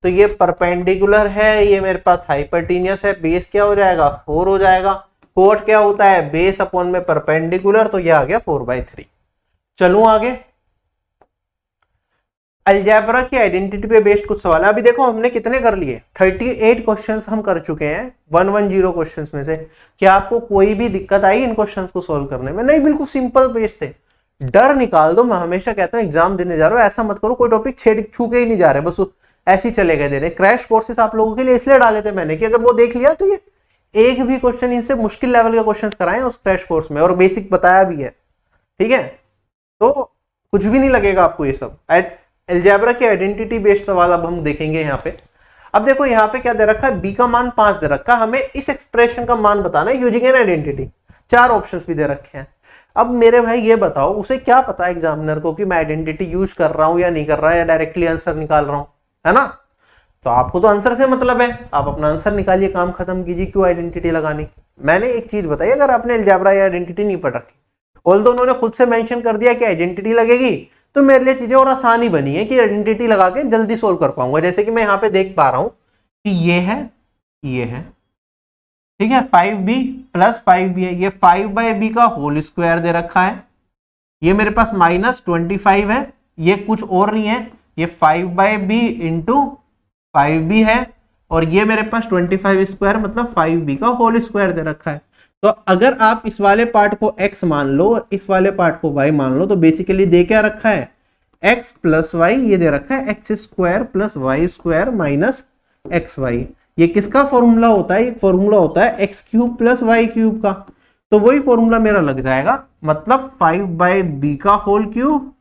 तो ये परपेंडिकुलर है, ये मेरे पास हाइपोटेन्यूस है, बेस क्या हो जाएगा 4 हो जाएगा। कोट क्या होता है, बेस अपॉन में परपेंडिकुलर, तो ये आ गया 4/3। चलूं आगे, अलजेब्रा की आइडेंटिटी पे बेस्ड कुछ सवाल है। अभी देखो हमने कितने कर लिए, 38 क्वेश्चंस हम कर चुके हैं 110 क्वेश्चंस में से। क्या आपको कोई भी दिक्कत आई इन क्वेश्चंस को सोल्व करने में? नहीं, बिल्कुल सिंपल पेज थे। डर निकाल दो। मैं हमेशा कहता हूँ एग्जाम देने जा रहे हो ऐसा मत करो कोई टॉपिक छू के ही नहीं जा रहे, बस ऐसे ही चले गए दे रहे। क्रैश कोर्सेस आप लोगों के लिए इसलिए डाले थे मैंने कि अगर वो देख लिया तो ये एक भी क्वेश्चन इनसे मुश्किल लेवल के क्वेश्चन कराए उस क्रैश कोर्स में, और बेसिक बताया भी है। ठीक है, तो कुछ भी नहीं लगेगा आपको ये सब। अलजेब्रा की आइडेंटिटी बेस्ड सवाल अब हम देखेंगे यहाँ पे। अब देखो यहाँ पे क्या दे रखा है, बी का मान 5 दे रखा है, हमें इस एक्सप्रेशन का मान बताना है यूजिंग एन आइडेंटिटी। 4 ऑप्शंस भी दे रखे हैं। अब मेरे भाई ये बताओ उसे क्या पता है एग्जामिनर को कि मैं आइडेंटिटी यूज कर रहा हूं या नहीं कर रहा है, या डायरेक्टली आंसर निकाल रहा हूं, है ना? तो आपको तो आंसर से मतलब है, आप अपना आंसर निकालिए, काम खत्म कीजिए, क्यों आइडेंटिटी लगानी। मैंने एक चीज बताई, अगर आपने अलजेब्रा या आइडेंटिटी नहीं पढ़ रखी, ऑल्दो उन्होंने खुद से मेंशन कर दिया कि आइडेंटिटी लगेगी, तो मेरे लिए चीजें और आसान ही बनी है कि आइडेंटिटी लगा के जल्दी सोल्व कर पाऊंगा। जैसे कि मैं यहाँ पे देख पा रहा हूं कि ये है, ठीक है, 5b प्लस 5b है, ये 5/b का होल स्क्वायर दे रखा है, ये मेरे पास -25 है, ये कुछ और नहीं है, ये 5/b इंटू 5b है, और ये मेरे पास 25 स्क्वायर मतलब 5b का होल स्क्वायर दे रखा है। तो अगर आप इस वाले पार्ट को x मान लो और इस वाले पार्ट को y मान लो, तो बेसिकली दे क्या रखा है, x प्लस वाई, ये दे रखा है x square plus y square minus x y. ये किसका फॉर्मूला होता है, एक फॉर्मूला होता है x cube plus y cube का। तो वही फॉर्मूला मेरा लग जाएगा, मतलब 5/b का होल क्यूब,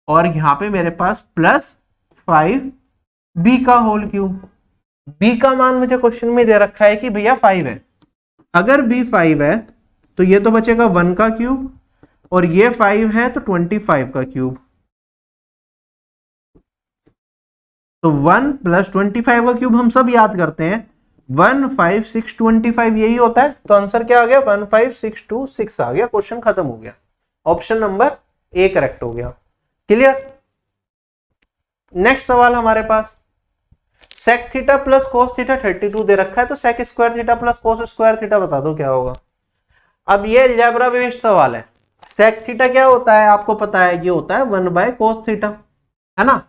और यहां पे मेरे पास प्लस 5b का होल क्यूब। b का मान मुझे क्वेश्चन में दे रखा है कि भैया 5 है। अगर b 5 है तो ये तो बचेगा 1 का क्यूब, और ये 5 है तो 25 का क्यूब। तो 1 प्लस 25 का क्यूब हम सब याद करते हैं, 15625 यही होता है। तो आंसर क्या आ गया, 15626 आ गया। क्वेश्चन खत्म हो गया, ऑप्शन नंबर ए करेक्ट हो गया। क्लियर? नेक्स्ट सवाल हमारे पास, sec theta plus cos theta 32 दे रखा है, तो sec square theta plus cos square theta बता दो क्या होगा। अब ये अलजेब्रा बेस्ड सवाल है। सेक थीटा क्या होता है आपको पता है, ये होता है 1/कोस थीटा, है ना?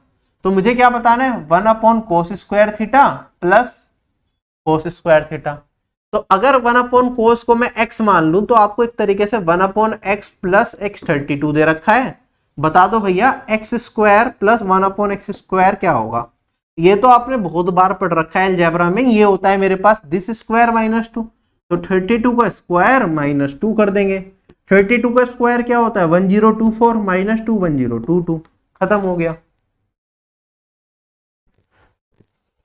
तो मुझे क्या बताना है, 1/कोस square theta plus cos square theta. तो अगर 1/कोस को मैं x मान लूं तो आपको एक तरीके से 1/x प्लस x32 दे रखा है। बता दो भैया x square plus 1/x square क्या होगा। ये तो आपने बहुत बार पढ़ रखा है अलजेब्रा में, ये होता है मेरे पास दिस स्क्वायर माइनस 2। तो 32 का स्क्वायर माइनस 2 कर देंगे। 32 का स्क्वायर क्या होता है, 1024 माइनस 2 1022, खत्म हो गया।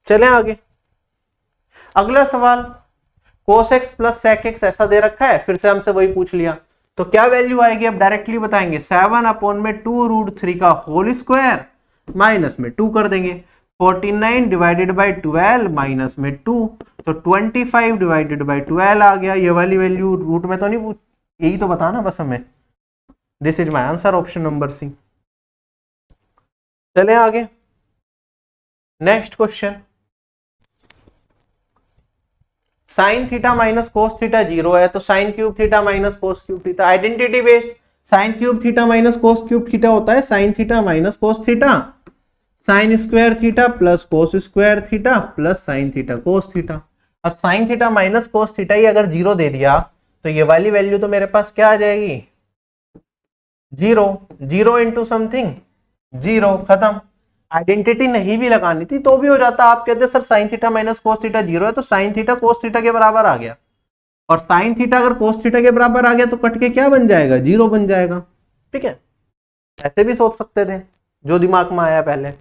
चलें आगे। अगला सवाल, cos x plus sec x ऐसा दे रखा है, फिर से हमसे वही पूछ लिया, तो क्या वैल्यू आएगी अब डायरेक्टली बताएंगे। 7/2√3 का होल स्क्वायर माइनस में 2 कर देंगे। 49 डिवाइडेड बाई 12 माइनस में 2, तो 25 डिवाइडेड बाई 12 आ गया। ये वाली वैल्यू रूट में तो नहीं पूछ, यही तो बताना बस हमें। This is my answer, option number C. चलें आगे। Next question, sine theta minus cos theta 0 है, तो sine cube theta minus cos cube theta. Identity based, sine cube theta minus cos cube theta होता है sine theta minus cos theta, sine square theta plus cos square theta plus sine theta cos theta. अब sine theta minus cos theta ही अगर 0 दे दिया तो ये वाली value तो मेरे पास क्या आ जाएगी, 0। 0 इंटू समथिंग 0, खत्म। आइडेंटिटी नहीं भी लगानी थी तो भी हो जाता। आप कहते sir sign theta minus cos theta 0 है, तो साइन थीटा कोस थीटा के बराबर आ गया, और साइन थीटा अगर कोस थीटा के बराबर आ गया तो कट के क्या बन जाएगा, 0 बन जाएगा। ठीक है, ऐसे भी सोच सकते थे, जो दिमाग में आया पहले।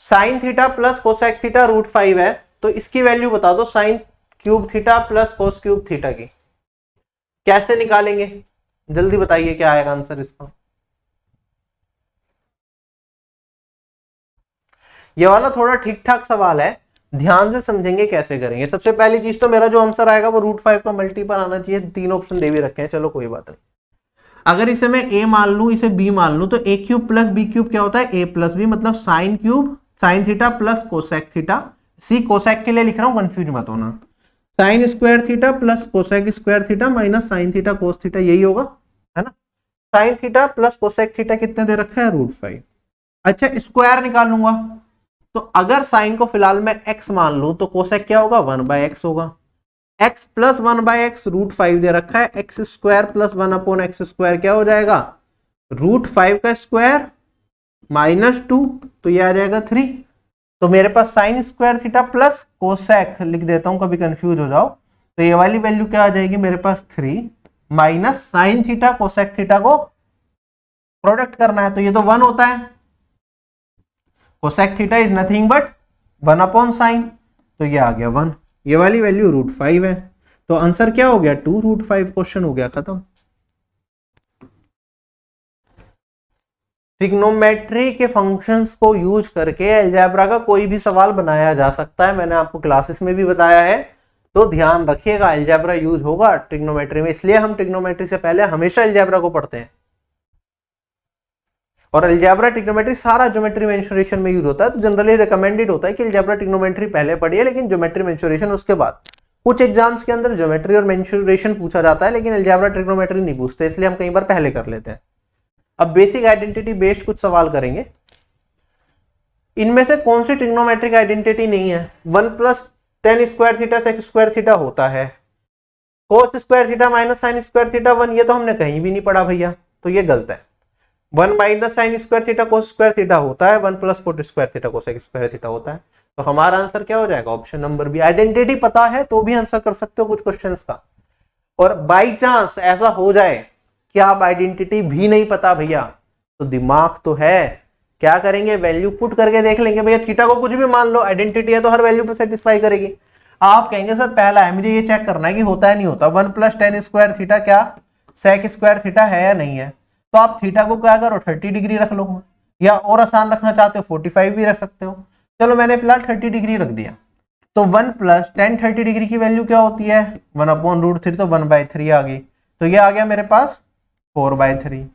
Sign theta plus cosec theta √5 है, तो इसकी वैल्यू बता दो sign cube theta plus cos cube theta की। कैसे निकालेंगे जल्दी बताइए, क्या आएगा आंसर इसका। ये वाला थोड़ा ठीक ठाक सवाल है, ध्यान से समझेंगे कैसे करेंगे। सबसे पहली चीज तो मेरा जो आंसर आएगा वो √5 का मल्टीपल आना चाहिए। 3 ऑप्शन दे भी रखे हैं, चलो कोई बात नहीं। अगर इसे मैं a मान लूं, इसे b मान लूं, तो a cube plus b cube क्या होता है, a प्लस b, मतलब sine cube sine theta plus cosec theta. C cosec के लिए लिख रहा हूं, कंफ्यूज मत होना। Sine square theta plus cosec square theta minus sine theta cos theta, यही होगा, है ना। Sine theta plus cosec theta कितने दे रखा है, √5। अच्छा स्क्वायर निकालूंगा, तो अगर साइन को फिलहाल मैं x मान लूं तो कोसेक क्या होगा, 1/x होगा। x प्लस 1/x √5 दे रखा है, एक्स स्क्वायर प्लस 1/x² क्या हो जाएगा, √5 का स्क्वायर -2, तो ये आ जाएगा 3। तो मेरे पास sine square theta plus cosec लिख देता हूं, कभी कंफ्यूज हो जाओ, तो ये वाली वैल्यू क्या आ जाएगी मेरे पास 3 minus sine theta cosec theta को प्रोडक्ट करना है, तो ये तो 1 होता है, cosec theta is nothing but 1/sin, तो ये आ गया 1। ये वाली वैल्यू √5 है, तो आंसर क्या हो गया 2√5, क्वेश्चन हो गया खत्म। ट्रिग्नोमेट्री के फंक्शंस को यूज करके अलजेब्रा का कोई भी सवाल बनाया जा सकता है, मैंने आपको क्लासेस में भी बताया है, तो ध्यान रखिएगा अलजेब्रा यूज होगा ट्रिग्नोमेट्री में, इसलिए हम ट्रिग्नोमेट्री से पहले हमेशा अलजेब्रा को पढ़ते हैं। और अलजेब्रा ट्रिग्नोमेट्री सारा ज्योमेट्री मेंसुरेशन में यूज होता है, तो जनरली रिकमेंडेड होता है कि अलजेब्रा ट्रिग्नोमेट्री पहले पढ़िए, लेकिन ज्योमेट्री मेंसुरेशन उसके बाद। कुछ एग्जाम्स के अंदर ज्योमेट्री और मेंसुरेशन पूछा जाता है, लेकिन अलजेब्रा ट्रिग्नोमेट्री नहीं पूछते, इसलिए हम कई बार पहले कर लेते हैं। अब बेसिक आइडेंटिटी बेस्ड कुछ सवाल करेंगे। इनमें से कौन सी ट्रिग्नोमेट्रिक आइडेंटिटी नहीं है, 1 + tan square theta sec square theta होता है, cos square theta minus sin square theta 1, ये तो हमने कहीं भी नहीं पढ़ा भैया, तो ये गलत है। 1 - sin square theta cos square theta होता है, 1 + cot square theta cosec square theta होता है, तो हमारा आंसर क्या हो जाएगा, ऑप्शन नंबर बी। आइडेंटिटी पता है तो भी आंसर कर सकते हो कुछ क्वेश्चंस का, और बाई चांस ऐसा हो जाए कि आप आइडेंटिटी भी नहीं पता भैया, तो दिमाग तो है, क्या करेंगे, वैल्यू पुट करके देख लेंगे भैया, थीटा को कुछ भी मान लो, आइडेंटिटी है तो हर वैल्यू पे सेटिस्फाई करेगी। आप कहेंगे सर पहला है मुझे ये चेक करना है कि होता है नहीं होता, 1 + tan स्क्वायर थीटा क्या sec स्क्वायर थीटा है या नहीं है, तो आप थीटा को क्या करो 30 डिग्री रख लो, या और आसान रखना चाहते हो 45 भी रख सकते हो। चलो मैंने फिलहाल 30 डिग्री रख दिया, तो 1 + tan 30 डिग्री की वैल्यू क्या होती है, 1/√3, तो 1/3 आ गई, तो ये आ गया मेरे पास 4/3।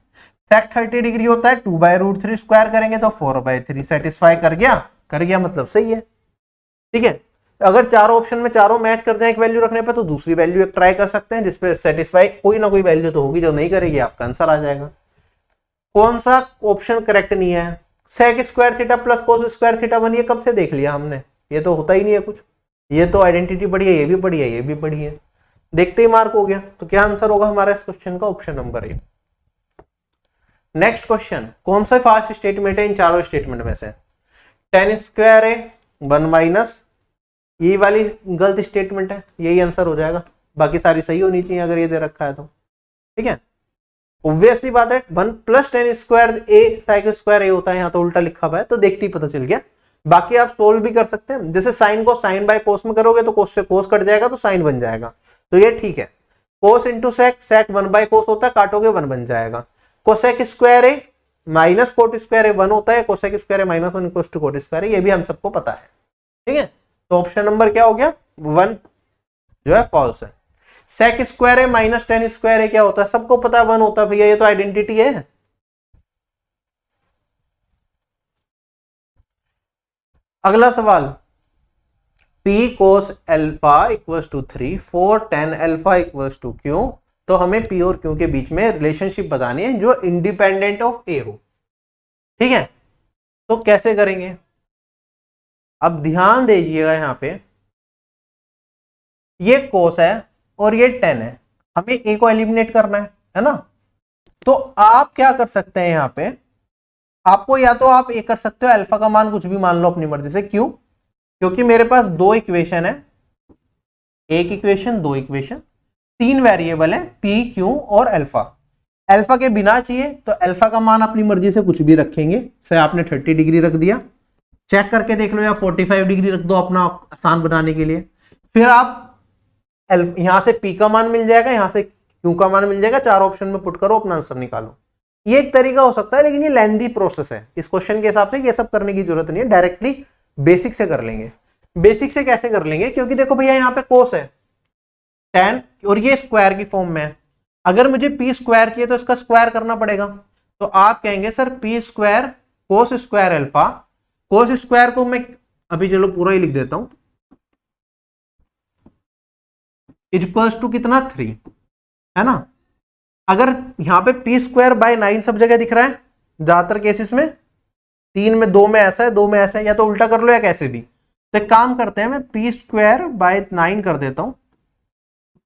sec 30 डिग्री होता है 2/√3, स्क्वायर करेंगे तो 4/3, सेटिस्फाई कर गया मतलब सही है। ठीक है, अगर चारों ऑप्शन में चारों मैच करते हैं एक वैल्यू रखने पे, तो दूसरी वैल्यू एक ट्राई कर सकते हैं जिसपे सेटिस्फाई कोई ना कोई वैल्यू तो होगी, जो नहीं करेगी आपका आंसर आ जाएगा। कौन सा ऑप्शन करेक्ट नहीं है, sec square theta plus cos square theta 1, ये कब से देख लिया हमने, ये तो होता ही नहीं है कुछ, ये तो आइडेंटिटी पढ़ी है, ये भी पढ़ी है, ये भी पढ़ी है, देखते ही मार्क हो गया, तो क्या आंसर होगा हमारा इस क्वेश्चन का, option number A. Next question, कौन सा फास्ट स्टेटमेंट है इन चारों स्टेटमेंट में से, tan स्क्वायर है 1 - ये वाली गलत स्टेटमेंट है, यही आंसर हो जाएगा, बाकी सारी सही होनी चाहिए अगर ये दे रखा है तो। ठीक है, ऑब्वियस सी बात है, 1 + tan square a sec square a होता है, यहाँ तो उल्टा लिखा हुआ है, तो देखते ही पता चल गया। बाकी आप सोल्व भी कर सकते हैं, जैसे साइन को साइन बाय कोस में करोगे तो कोस से कोस कट जाएगा, तो साइन बन जाएगा, तो ये ठीक है। कोस इंटू सेक, सेक 1/cos होता है, काटोगे 1 बन जाएगा। Cosec square A minus cot square A 1 होता है, cosec square A -1 equals to cot square, ये भी हम सबको पता है। ठीक है, तो ऑप्शन नंबर क्या हो गया 1 जो है फॉल्स है। Sec square A minus tan square ए क्या होता है, सबको पता है 1 होता है भैया, ये तो आइडेंटिटी है। अगला सवाल, p cos alpha equals to 3 4 tan alpha equals to q, तो हमें p और q के बीच में रिलेशनशिप बतानी है जो इंडिपेंडेंट ऑफ a हो। ठीक है, तो कैसे करेंगे, अब ध्यान दीजिएगा, यहां पे ये cos है और ये tan है, हमें a को एलिमिनेट करना है ना, तो आप क्या कर सकते हैं, यहां पे आपको या तो आप a कर सकते हो, अल्फा का मान कुछ भी मान लो अपनी मर्जी से, क्यों, क्योंकि मेरे पास दो इक्वेशन है, एक इक्वेशन दो इक्वेशन, 3 वेरिएबल है p q और अल्फा। अल्फा के बिना चाहिए तो अल्फा का मान अपनी मर्जी से कुछ भी रखेंगे, से आपने 30 डिग्री रख दिया, चेक करके देख लो, या 45 डिग्री रख दो अपना आसान बनाने के लिए, फिर आप यहां से p का मान मिल जाएगा, यहां से q का मान मिल जाएगा, चार ऑप्शन में पुट करो, अपना आंसर निकालो। ये एक तरीका हो सकता है, लेकिन ये लेंथी प्रोसेस है, इस क्वेश्चन के हिसाब से ये सब करने की जरूरत नहीं है, डायरेक्टली बेसिक से कर लेंगे। बेसिक से कैसे कर लेंगे, क्योंकि देखो भैया यहाँ पे कोस है, tan और ये स्क्वायर की फॉर्म में है, अगर मुझे p स्क्वायर चाहिए तो इसका स्क्वायर करना पड़ेगा, तो आप कहेंगे sir p square cos square alpha, cos square को मैं अभी चलो पूरा ही लिख देता हूं, इक्वल्स टू कितना 3, है ना। अगर यहां पे p² बाय 9 सब जगह दिख रहा है ज्यादातर केसेस में, 3 में 2 में ऐसा है, 2 में ऐसा है, या तो उल्टा कर लो या कैसे भी। तो एक काम करते हैं, मैं पी स्क्वायर बाय 9 कर देता हूं,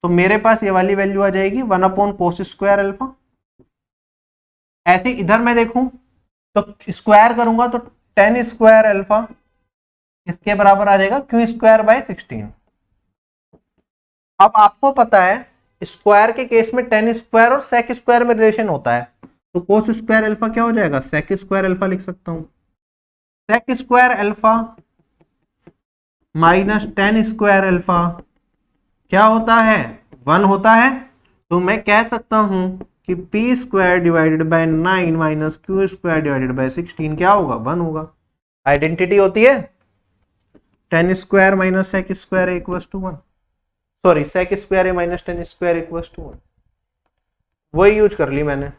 तो मेरे पास ये वाली वैल्यू आ जाएगी 1/cos² अल्फा। ऐसे इधर मैं देखूं तो स्क्वायर करूंगा तो tan² अल्फा इसके बराबर आ जाएगा Q²/16। अब आपको पता है स्क्वायर के केस में tan² और sec² में रिलेशन होता है, तो cos² अल्फा क्या हो जाएगा, sec² अल्फा लिख सकता हूं। sec² alpha minus tan² alpha क्या होता है, 1 होता है। तो मैं कह सकता हूं कि p² divided by 9 minus Q² divided by 16 क्या होगा, 1 होगा। आइडेंटिटी होती है tan² minus sec² equals to 1, sorry sec² minus tan² equals to 1, वही यूज कर ली मैंने।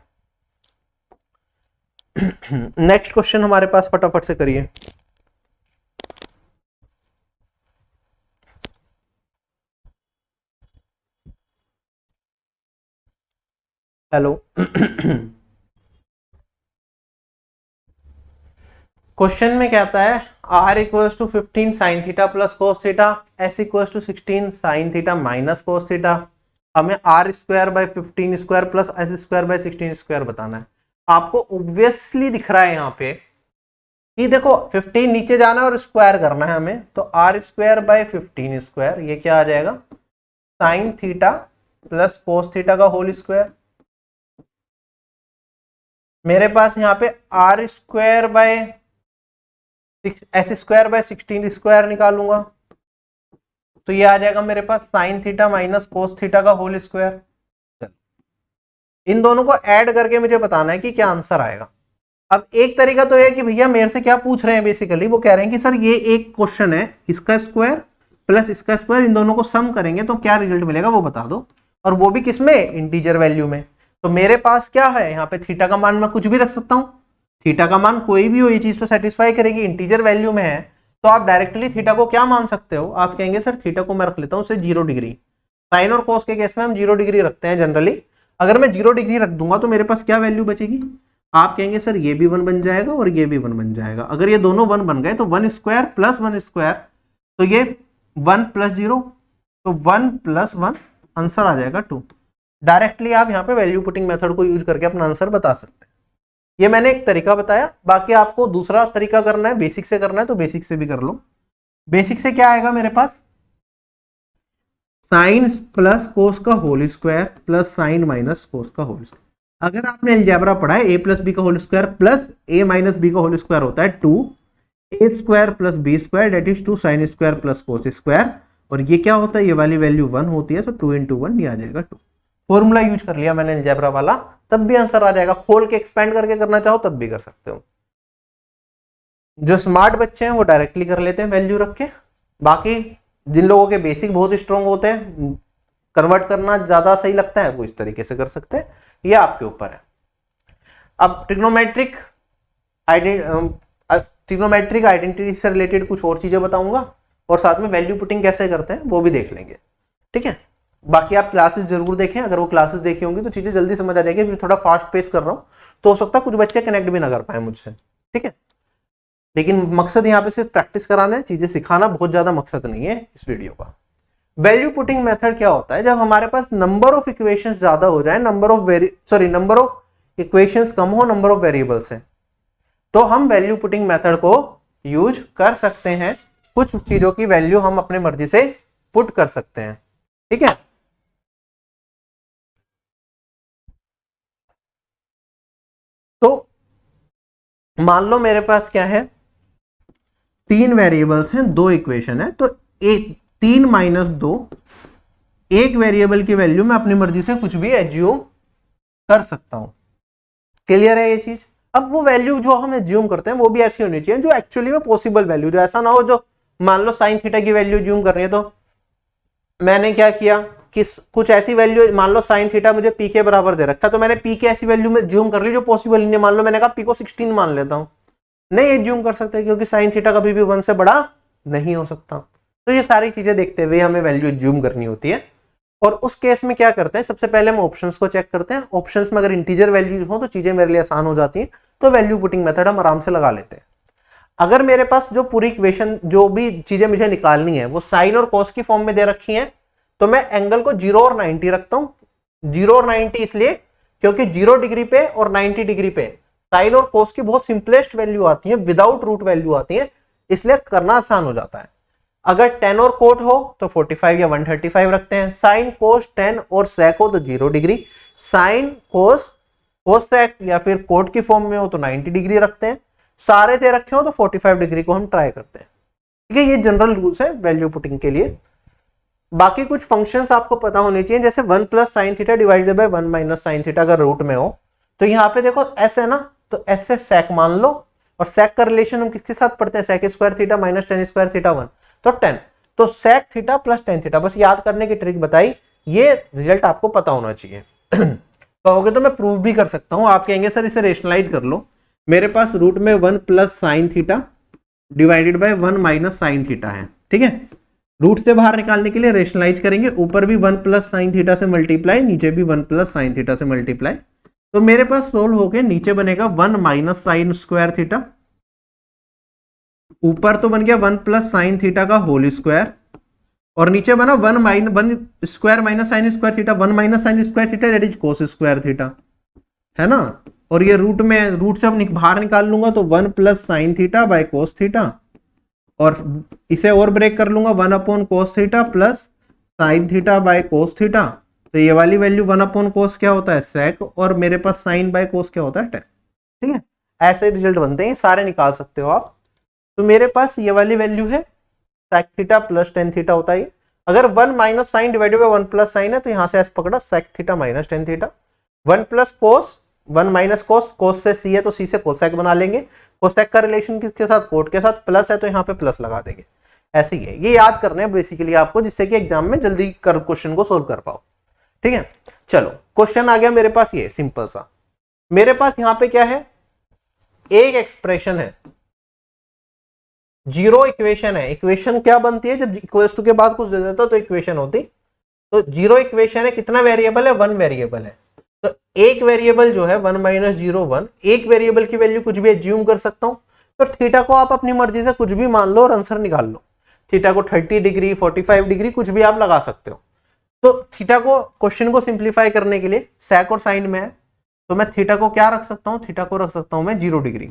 नेक्स्ट क्वेश्चन हमारे पास, फटाफट से करिए। हेलो। क्वेश्चन में कहता है r equals to 15 sine theta plus cos theta, s equals to 16 sine theta minus cos theta. हमें r²/15² प्लस s²/16² बताना है। आपको ऑब्वियसली दिख रहा है यहाँ पे कि देखो 15 नीचे जाना है और स्क्वायर करना है हमें, तो r²/15² ये क्या आ जाएगा, sign theta plus cos theta का होल स्क्वायर। मेरे पास यहाँ पे s²/16² निकालूंगा तो ये आ जाएगा मेरे पास sine theta minus cos theta का होल स्क्वायर। इन दोनों को ऐड करके मुझे बताना है कि क्या आंसर आएगा। अब एक तरीका तो है कि भैया मेरे से क्या पूछ रहे हैं, बेसिकली वो कह रहे हैं कि सर ये एक क्वेश्चन है, इसका स्क्वायर प्लस इसका स्क्वायर, इन दोनों को सम करेंगे तो क्या रिजल्ट मिलेगा वो बता दो, और वो भी किसमें, इंटीजर वैल्यू में। तो मेरे पास क्या है यहाँ पे, थीटा का मान मैं कुछ भी रख सकता हूँ, थीटा का मान कोई भी हो, ये चीज तो सेटिस्फाई करेगी, इंटीजर वैल्यू में है। तो आप डायरेक्टली थीटा को क्या मान सकते हो, आप कहेंगे सर थीटा को मैं रख लेता हूँ उसे 0 डिग्री। साइन और कोस के केस में हम 0 डिग्री रखते हैं जनरली। अगर मैं 0 डिग्री रख दूंगा तो मेरे पास क्या वैल्यू बचेगी, आप कहेंगे सर ये भी 1 बन जाएगा और ये भी 1 बन जाएगा। अगर ये दोनों 1 बन गए तो 1² प्लस 1², तो ये 1 प्लस 0, तो 1 प्लस 1, आंसर आ जाएगा 2। डायरेक्टली आप यहाँ पे वैल्यू पुटिंग मेथड को यूज करके अपना आंसर बता सकते हैं। ये मैंने एक तरीका बताया, बाकी आपको दूसरा तरीका करना है, बेसिक से करना है तो बेसिक से भी कर लो। बेसिक से क्या आएगा मेरे पास, साइन प्लस कोस का whole square plus sine minus cos का होल स्क्वायर। अगर आपने अलजेब्रा पढ़ा है, a प्लस बी का whole square plus a minus B का होल स्क्वायर होता है 2a² plus b² that is 2 sine square plus cos square, और ये क्या होता है, ये वाली वैल्यू 1 होती है, तो 2 × 1 ये आ जाएगा 2। फॉर्मूला यूज कर लिया मैंने अलजेब्रा वाला, तब भी आंसर आ जाएगा। खोल के एक्सपेंड करके करना चाहो तब भी कर सकते हो। जो स्मार्ट बच्चे हैं वो डायरेक्टली कर लेते हैं वैल्यू रख के, बाकी जिन लोगों के बेसिक बहुत स्ट्रांग होते हैं, कन्वर्ट करना ज्यादा सही लगता है, वो इस तरीके से कर सकते हैं, ये आपके ऊपर है। अब ट्रिग्नोमेट्रिक आइडेंटिटी से रिलेटेड कुछ और चीजें बताऊंगा, और साथ में वैल्यू पुटिंग कैसे करते हैं वो भी देख लेंगे, ठीक है। बाकी आप क्लासेस जरूर देखें, अगर वो क्लासेस देखी होंगी तो चीजें जल्दी समझ आ जाएगी। मैं थोड़ा फास्ट पेस कर रहा हूँ तो हो सकता है कुछ बच्चे कनेक्ट भी ना कर पाए मुझसे, ठीक है। लेकिन मकसद यहाँ पे सिर्फ प्रैक्टिस कराना है, चीजें सिखाना बहुत ज्यादा मकसद नहीं है इस वीडियो का। वैल्यू पुटिंग मेथड क्या होता है, जब हमारे पास नंबर ऑफ इक्वेशंस ज्यादा हो जाए, नंबर ऑफ इक्वेशंस कम हो, नंबर ऑफ वेरिएबल्स है, तो हम वैल्यू पुटिंग मेथड को यूज कर सकते हैं। कुछ चीजों की वैल्यू हम अपने मर्जी से पुट कर सकते हैं, ठीक है। तो मान लो मेरे पास क्या है, 3 वेरिएबल्स हैं, 2 इक्वेशन है, तो 3 माइनस 2, एक वेरिएबल की वैल्यू मैं अपनी मर्जी से कुछ भी एज्यूम कर सकता हूं। क्लियर है ये चीज। अब वो वैल्यू जो हम एज्यूम करते हैं वो भी ऐसी होनी चाहिए जो एक्चुअली में पॉसिबल वैल्यू, जो ऐसा ना हो जो मान लो साइन थीटा की वैल्यू एज्यूम करनी है, तो मैंने क्या किया कि कुछ ऐसी वैल्यू, मान लो साइन थीटा मुझे पी के बराबर दे रखा, तो मैंने पी की ऐसी वैल्यू में एज्यूम कर ली जो पॉसिबल नहीं है। मान लो मैंने कहा पी को 16 मान लेता हूं, नहीं एज्यूम कर सकते क्योंकि साइन थीटा कभी भी 1 से बड़ा नहीं हो सकता। तो ये सारी चीजें देखते हुए हमें वैल्यू एज्यूम करनी होती है। और उस केस में क्या करते हैं, सबसे पहले हम ऑप्शंस को चेक करते हैं। ऑप्शंस में अगर इंटीजर वैल्यूज हो तो चीजें मेरे लिए आसान हो जाती हैं, तो वैल्यू पुटिंग मेथड हम आराम से लगा लेते हैं। अगर मेरे पास जो पूरी इक्वेशन जो भी चीजें मुझे निकालनी है वो साइन और कॉस की फॉर्म में दे रखी हैं, तो मैं एंगल को 0 और 90 रखता हूं। 0 और 90 इसलिए क्योंकि 0 डिग्री पे और 90 डिग्री पे साइन और कॉस की बहुत सिंपलेस्ट वैल्यू आती है, विदाउट रूट वैल्यू आती है, इसलिए करना आसान हो जाता है। अगर टेन और कोट हो तो 45 या 135 रखते हैं। साइन कोस टेन और सेक हो तो 0 डिग्री। साइन कोस कोस सेक या फिर कोट की फॉर्म में हो तो 90 डिग्री रखते हैं। सारे दे रखे हो तो 45 डिग्री को हम ट्राई करते हैं। ठीक है, ये जनरल रूल्स है वैल्यू पुटिंग के लिए। बाकी कुछ फंक्शंस आपको पता होने चाहिए, जैसे 1 plus sine theta divided by 1 minus sine theta अगर रूट में हो तो यहाँ पे देखो एस है ना, तो एस से सेक मान लो, और सेक का रिलेशन हम किसके साथ पढ़ते हैं, sec square theta minus tan square theta 1, तो 10, तो sec theta plus tan theta. बस याद करने की ट्रिक बताई, ये रिजल्ट आपको पता होना चाहिए। कहोगे तो मैं प्रूव भी कर सकता हूं, आप कहेंगे सर इसे रेशनलाइज कर लो। मेरे पास रूट में 1 plus sine theta divided by 1 minus sine theta है। ठीक है, रूट से बाहर निकालने के लिए रेशनलाइज करेंगे, ऊपर भी 1 प्लस साइन थीटा से मल्टीप्लाई, नीचे भी 1 प्लस साइन थीटा से मल्टीप्लाई, तो मेरे पास सोल्व होके नीचे बनेगा 1 माइनस साइन स्क्वायर थीटा, ऊपर तो बन गया 1 प्लस साइन थीटा का होल स्क्वायर, और नीचे बना 1 square minus sine square theta, 1 minus sine square theta that is cos square theta, है ना। और ये रूट में, रूट से अब बाहर निकाल लूंगा तो 1 plus sine theta by cos theta, और इसे और ब्रेक कर लूंगा 1 upon cos theta plus sine theta by cos theta, तो ये वाली वैल्यू 1 अपॉन कोस क्या होता है, सेक, और मेरे पास साइन बाय कोस क्या होता है, टेन। ठीक है, ऐसे रिजल्ट बनते हैं, सारे निकाल सकते हो आप। तो मेरे पास ये वाली वैल्यू है sec theta plus tan theta होता है। अगर 1 minus sine divided by 1 plus sine है तो यहां से एस पकड़ा, sec theta minus tan theta. 1 plus cos, 1 minus cos, cos से सी है तो सी से कोसेक बना लेंगे, कोसेक का रिलेशन किसके साथ, कोट के साथ, प्लस है तो यहाँ पे प्लस लगा देंगे। ऐसे ही है, ये याद करने हैं बेसिकली आपको, जिससे कि एग्जाम में जल्दी कर क्वेश्चन को सोल्व कर पाओ। ठीक है, चलो क्वेश्चन आ गया मेरे पास, ये सिंपल सा। मेरे पास यहाँ पे क्या है, एक एक्सप्रेशन है, जीरो इक्वेशन है। इक्वेशन क्या बनती है, जब इक्वल्स टू के बाद कुछ दे देता तो इक्वेशन होती। तो जीरो इक्वेशन है, कितना वेरिएबल है, 1 वेरिएबल है। तो एक वेरिएबल जो है 1 माइनस 0 1, एक वेरिएबल की वैल्यू कुछ भी एज्यूम कर सकता हूं। तो थीटा को आप अपनी मर्जी से कुछ भी मान लो और आंसर निकाल लो। थीटा को 30 डिग्री 45 डिग्री कुछ भी आप लगा सकते हो। तो थीटा को, क्वेश्चन को सिंप्लीफाई करने के लिए सेक और साइन में है, तो मैं थीटा को क्या रख सकता हूं, थीटा को रख सकता हूं मैं 0 डिग्री।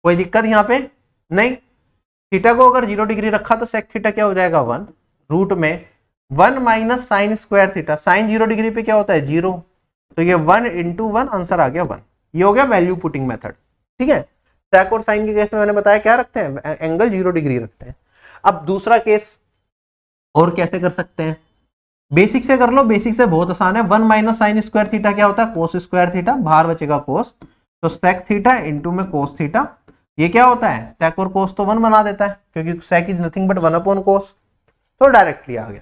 कोई दिक्कत यहाँ पे नहीं। थीटा को अगर 0 डिग्री रखा तो सेक थीटा क्या हो जाएगा 1, रूट में 1 minus sine square theta, sine 0 degree पे क्या होता है 0, तो ये 1 इंटू 1, आंसर आ गया 1। ये हो गया वैल्यू पुटिंग मेथड। ठीक है, सेक और साइन के केस में मैंने बताया क्या रखते हैं, एंगल 0 डिग्री रखते हैं। अब दूसरा केस और कैसे कर सकते हैं, बेसिक से कर लो, बेसिक से बहुत आसान है। 1 माइनस साइन स्क्वायर थीटा क्या होता है, कोस स्क्वायर थीटा, बाहर बचेगा कोस, तो सेक थीटा इंटू में कोस थीटा, ये क्या होता है, सेक और कोस तो 1 बना देता है, क्योंकि sec is nothing but 1 upon cos, तो डायरेक्टली आ गया।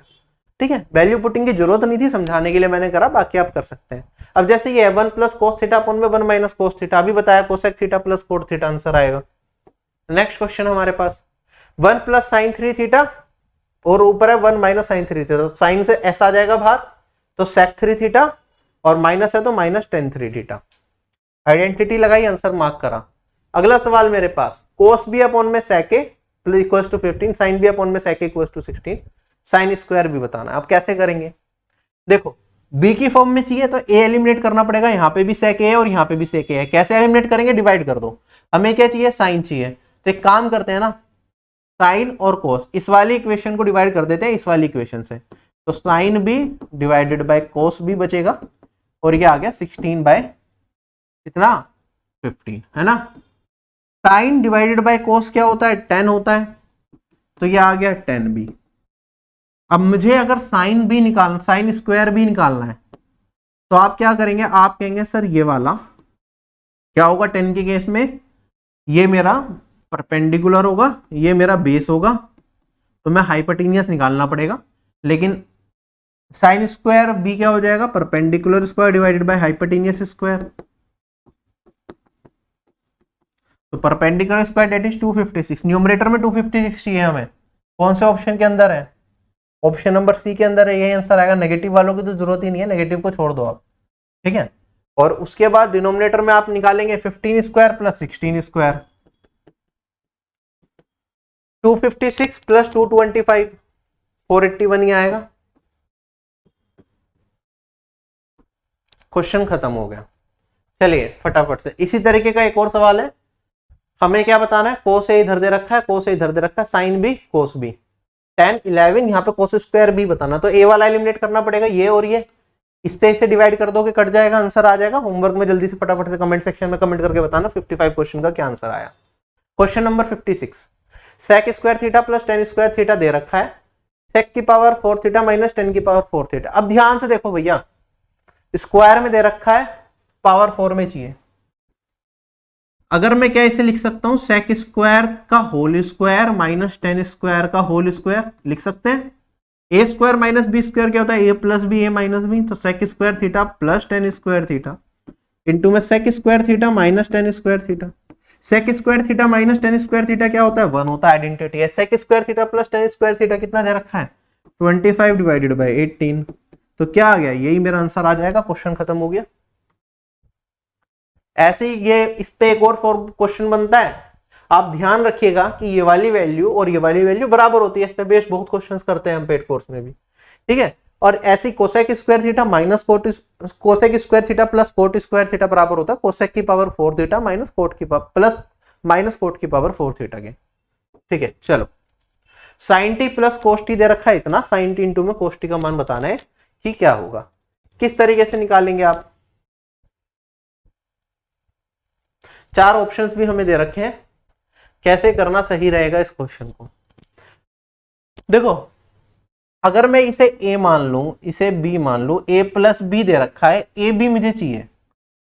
ठीक है, वैल्यू पुटिंग की जरूरत नहीं थी, समझाने के लिए मैंने करा, बाकी आप कर सकते हैं। अब जैसे ये 1 प्लस कोस थीटा अपॉन में 1 माइनस कोस थीटा, अभी बताया cosec theta plus cot theta answer आएगा। नेक्स्ट क्वेश्चन हमारे पास 1 प्लस साइन 3 थीटा और ऊपर है 1 माइनस साइन 3 थीटा, तो साइन से एस आ जाएगा बाहर, तो सेक 3 थीटा, और माइनस है तो माइनस टेन 3 थीटा। आइडेंटिटी लगाई, आंसर मार्क करा। अगला सवाल मेरे पास, कोस बी अपॉन में sec A equal to 15, sine B upon में sec A equal to 16, sine square भी बताना। अब कैसे करेंगे, देखो बी की फॉर्म में चाहिए तो ए एलिमिनेट करना पड़ेगा, यहाँ पे भी सेक ए है और यहाँ पे भी सेक ए है। कैसे एलिमिनेट करेंगे, डिवाइड कर दो। हमें क्या चाहिए, साइन चाहिए, तो एक काम करते हैं ना, साइन और कोस, इस वाली इक्वेशन को डिवाइड कर देते हैं इस वाली इक्वेशन से, तो sine B divided by cos B बचेगा, और ये आ गया 16 बाय कितना 15, है ना। साइन डिवाइडेड बाय कोस क्या होता है, 10 होता है, तो ये आ गया 10b। अब मुझे अगर साइन बी निकालना, साइन स्क्वायर भी निकालना है, तो आप क्या करेंगे, आप कहेंगे सर ये वाला क्या होगा 10 के केस में, ये मेरा परपेंडिकुलर होगा, ये मेरा बेस होगा, तो मैं हाइपोटेनियस निकालना पड़ेगा। लेकिन साइन स्क्वायर बी क्या हो जाएगा, perpendicular square divided by hypotenuse square, तो perpendicular square that is 256। Numerator में 256 चाहिए हमें, कौन से ऑप्शन के अंदर है, ऑप्शन नंबर सी के अंदर है, यही आंसर आएगा। नेगेटिव वालों की तो जरूरत ही नहीं है, नेगेटिव को छोड़ दो आप। ठीक है, और उसके बाद डिनोमिनेटर में आप निकालेंगे 15 स्क्वायर प्लस 16 स्क्वायर, 256 प्लस 225 481 ही आएगा। क्वेश्चन खत्म हो गया। चलिए फटाफट से इसी तरीके का एक और सवाल है। हमें क्या बताना है, कोस ए इधर दे रखा है, कोस ए इधर दे रखा है, साइन बी कोस बी, 10 11 यहाँ पे कोस स्क्वायर बी बताना। तो ए वाला एलिमिनेट करना पड़ेगा, ये और ये, इससे इसे डिवाइड कर दोगे कट जाएगा, आंसर आ जाएगा। होमवर्क में जल्दी से फटाफट से कमेंट सेक्शन में कमेंट करके बताना 55 क्वेश्चन का क्या आंसर आया। Question number 56, sec square theta plus tan square theta दे रखा है, सेक की पावर 4 थीटा माइनस टेन की पावर 4 थीटा। अब ध्यान से देखो भैया, स्क्वायर में दे रखा है, पावर 4 में चाहिए। अगर मैं क्या इसे लिख सकता हूं, सेक स्क्वायर का whole square minus tan square का होल स्क्वायर लिख सकते हैं। A square minus B square क्या होता है, A plus B A minus B, तो sec square theta plus tan square theta into में sec square theta minus tan square theta. Sec square theta minus tan square theta क्या होता है, 1 होता है, आइडेंटिटी है। Sec square theta plus tan square theta कितना दे रखा है, 25 डिवाइडेड बाई 18। तो क्या आ गया, यही मेरा आंसर आ जाएगा। क्वेश्चन खत्म हो गया। ऐसे ही ये इस पे एक और क्वेश्चन बनता है। आप ध्यान रखिएगा कि ये वाली वैल्यू और ये वाली वैल्यू बराबर होती है। इस पे बेस बहुत क्वेश्चंस करते हैं हम पेड कोर्स में भी, ठीक है। और ऐसी cosec square theta minus cosec square theta plus cot square theta बराबर होता है कोसेक की पावर 4 थीटा माइनस कोट की पावर प्लस माइनस कोट की पावर 4 थीटा के, ठीक है। चलो sine T plus cos T दे रखा है इतना, साइन टी इंटू में कोस टी का मान बताना है कि क्या होगा। किस तरीके से निकालेंगे आप, चार ऑप्शंस भी हमें दे रखे हैं, कैसे करना सही रहेगा इस क्वेश्चन को। देखो अगर मैं इसे a मान लूं, इसे b मान लूं, a प्लस बी दे रखा है, a b मुझे चाहिए,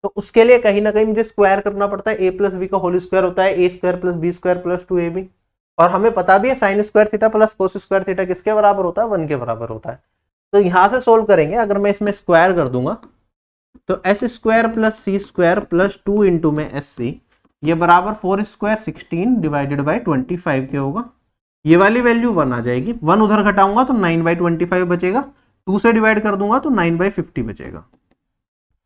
तो उसके लिए कहीं ना कहीं मुझे स्क्वायर करना पड़ता है। a प्लस बी का होल स्क्वायर होता है a square plus B square plus 2ab, और हमें पता भी है sine square theta plus cos square theta किसके बराबर होता है, 1 के बराबर होता है। तो यहां से सोल्व करेंगे। अगर मैं इसमें स्क्वायर कर दूंगा तो एस स्क्वायर प्लस सी स्क्वायर प्लस 2 इंटू में एस सी, ये बराबर 4 स्क्वायर 16 डिवाइडेड बाई 25 के होगा। ये वाली वैल्यू 1 आ जाएगी, 1 उधर घटाऊंगा तो 9/25 बचेगा, 2 से डिवाइड कर दूंगा तो 9/50 बचेगा।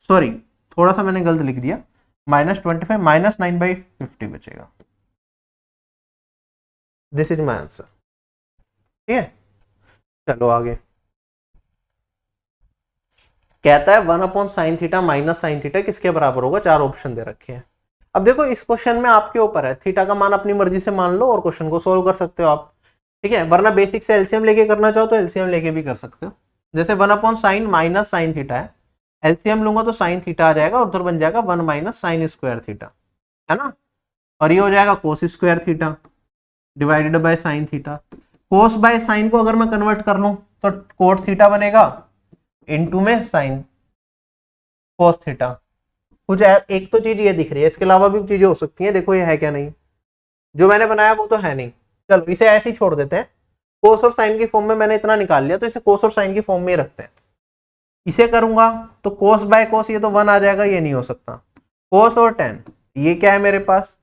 सॉरी थोड़ा सा मैंने गलत लिख दिया, -25 माइनस 9/50 बचेगा। दिस इज माई आंसर, ठीक है। चलो आगे कहता है 1 sign theta minus sine theta किसके बराबर होगा, चार ऑप्शन दे रखे हैं। अब देखो इस क्वेश्चन में आपके ऊपर है, थीटा का मान अपनी मर्जी से मान लो और क्वेश्चन को सोल्व कर सकते हो आप, ठीक है। वरना बेसिक से एलसीएम लेके करना चाहो तो एलसीएम लेके भी कर सकते हो। जैसे 1 साइन माइनस साइन थीटा है, एलसीएम लूंगा तो साइन थीटा आ जाएगा और उधर बन जाएगा 1 माइनस साइन स्क्वायर थीटा, है ना। और ये हो जाएगा कोस square theta divided by sine theta. Cos by sign को अगर मैं कन्वर्ट कर लूं तो कोट थीटा बनेगा इनटू में साइन कोस थीटा। कुछ एक तो चीज ये दिख रही है, इसके अलावा भी चीजें हो सकती हैं, देखो ये है क्या नहीं, जो मैंने बनाया वो तो है नहीं। चलो इसे ऐसे ही छोड़ देते हैं, कोस और साइन की फॉर्म में मैंने इतना निकाल लिया तो इसे कोस और साइन की फॉर्म में ही रखते हैं। इसे करूंगा तो कोस बाय कोस, ये तो 1 आ जाएगा, ये नहीं हो सकता। कोस और टेन, ये क्या है मेरे पास,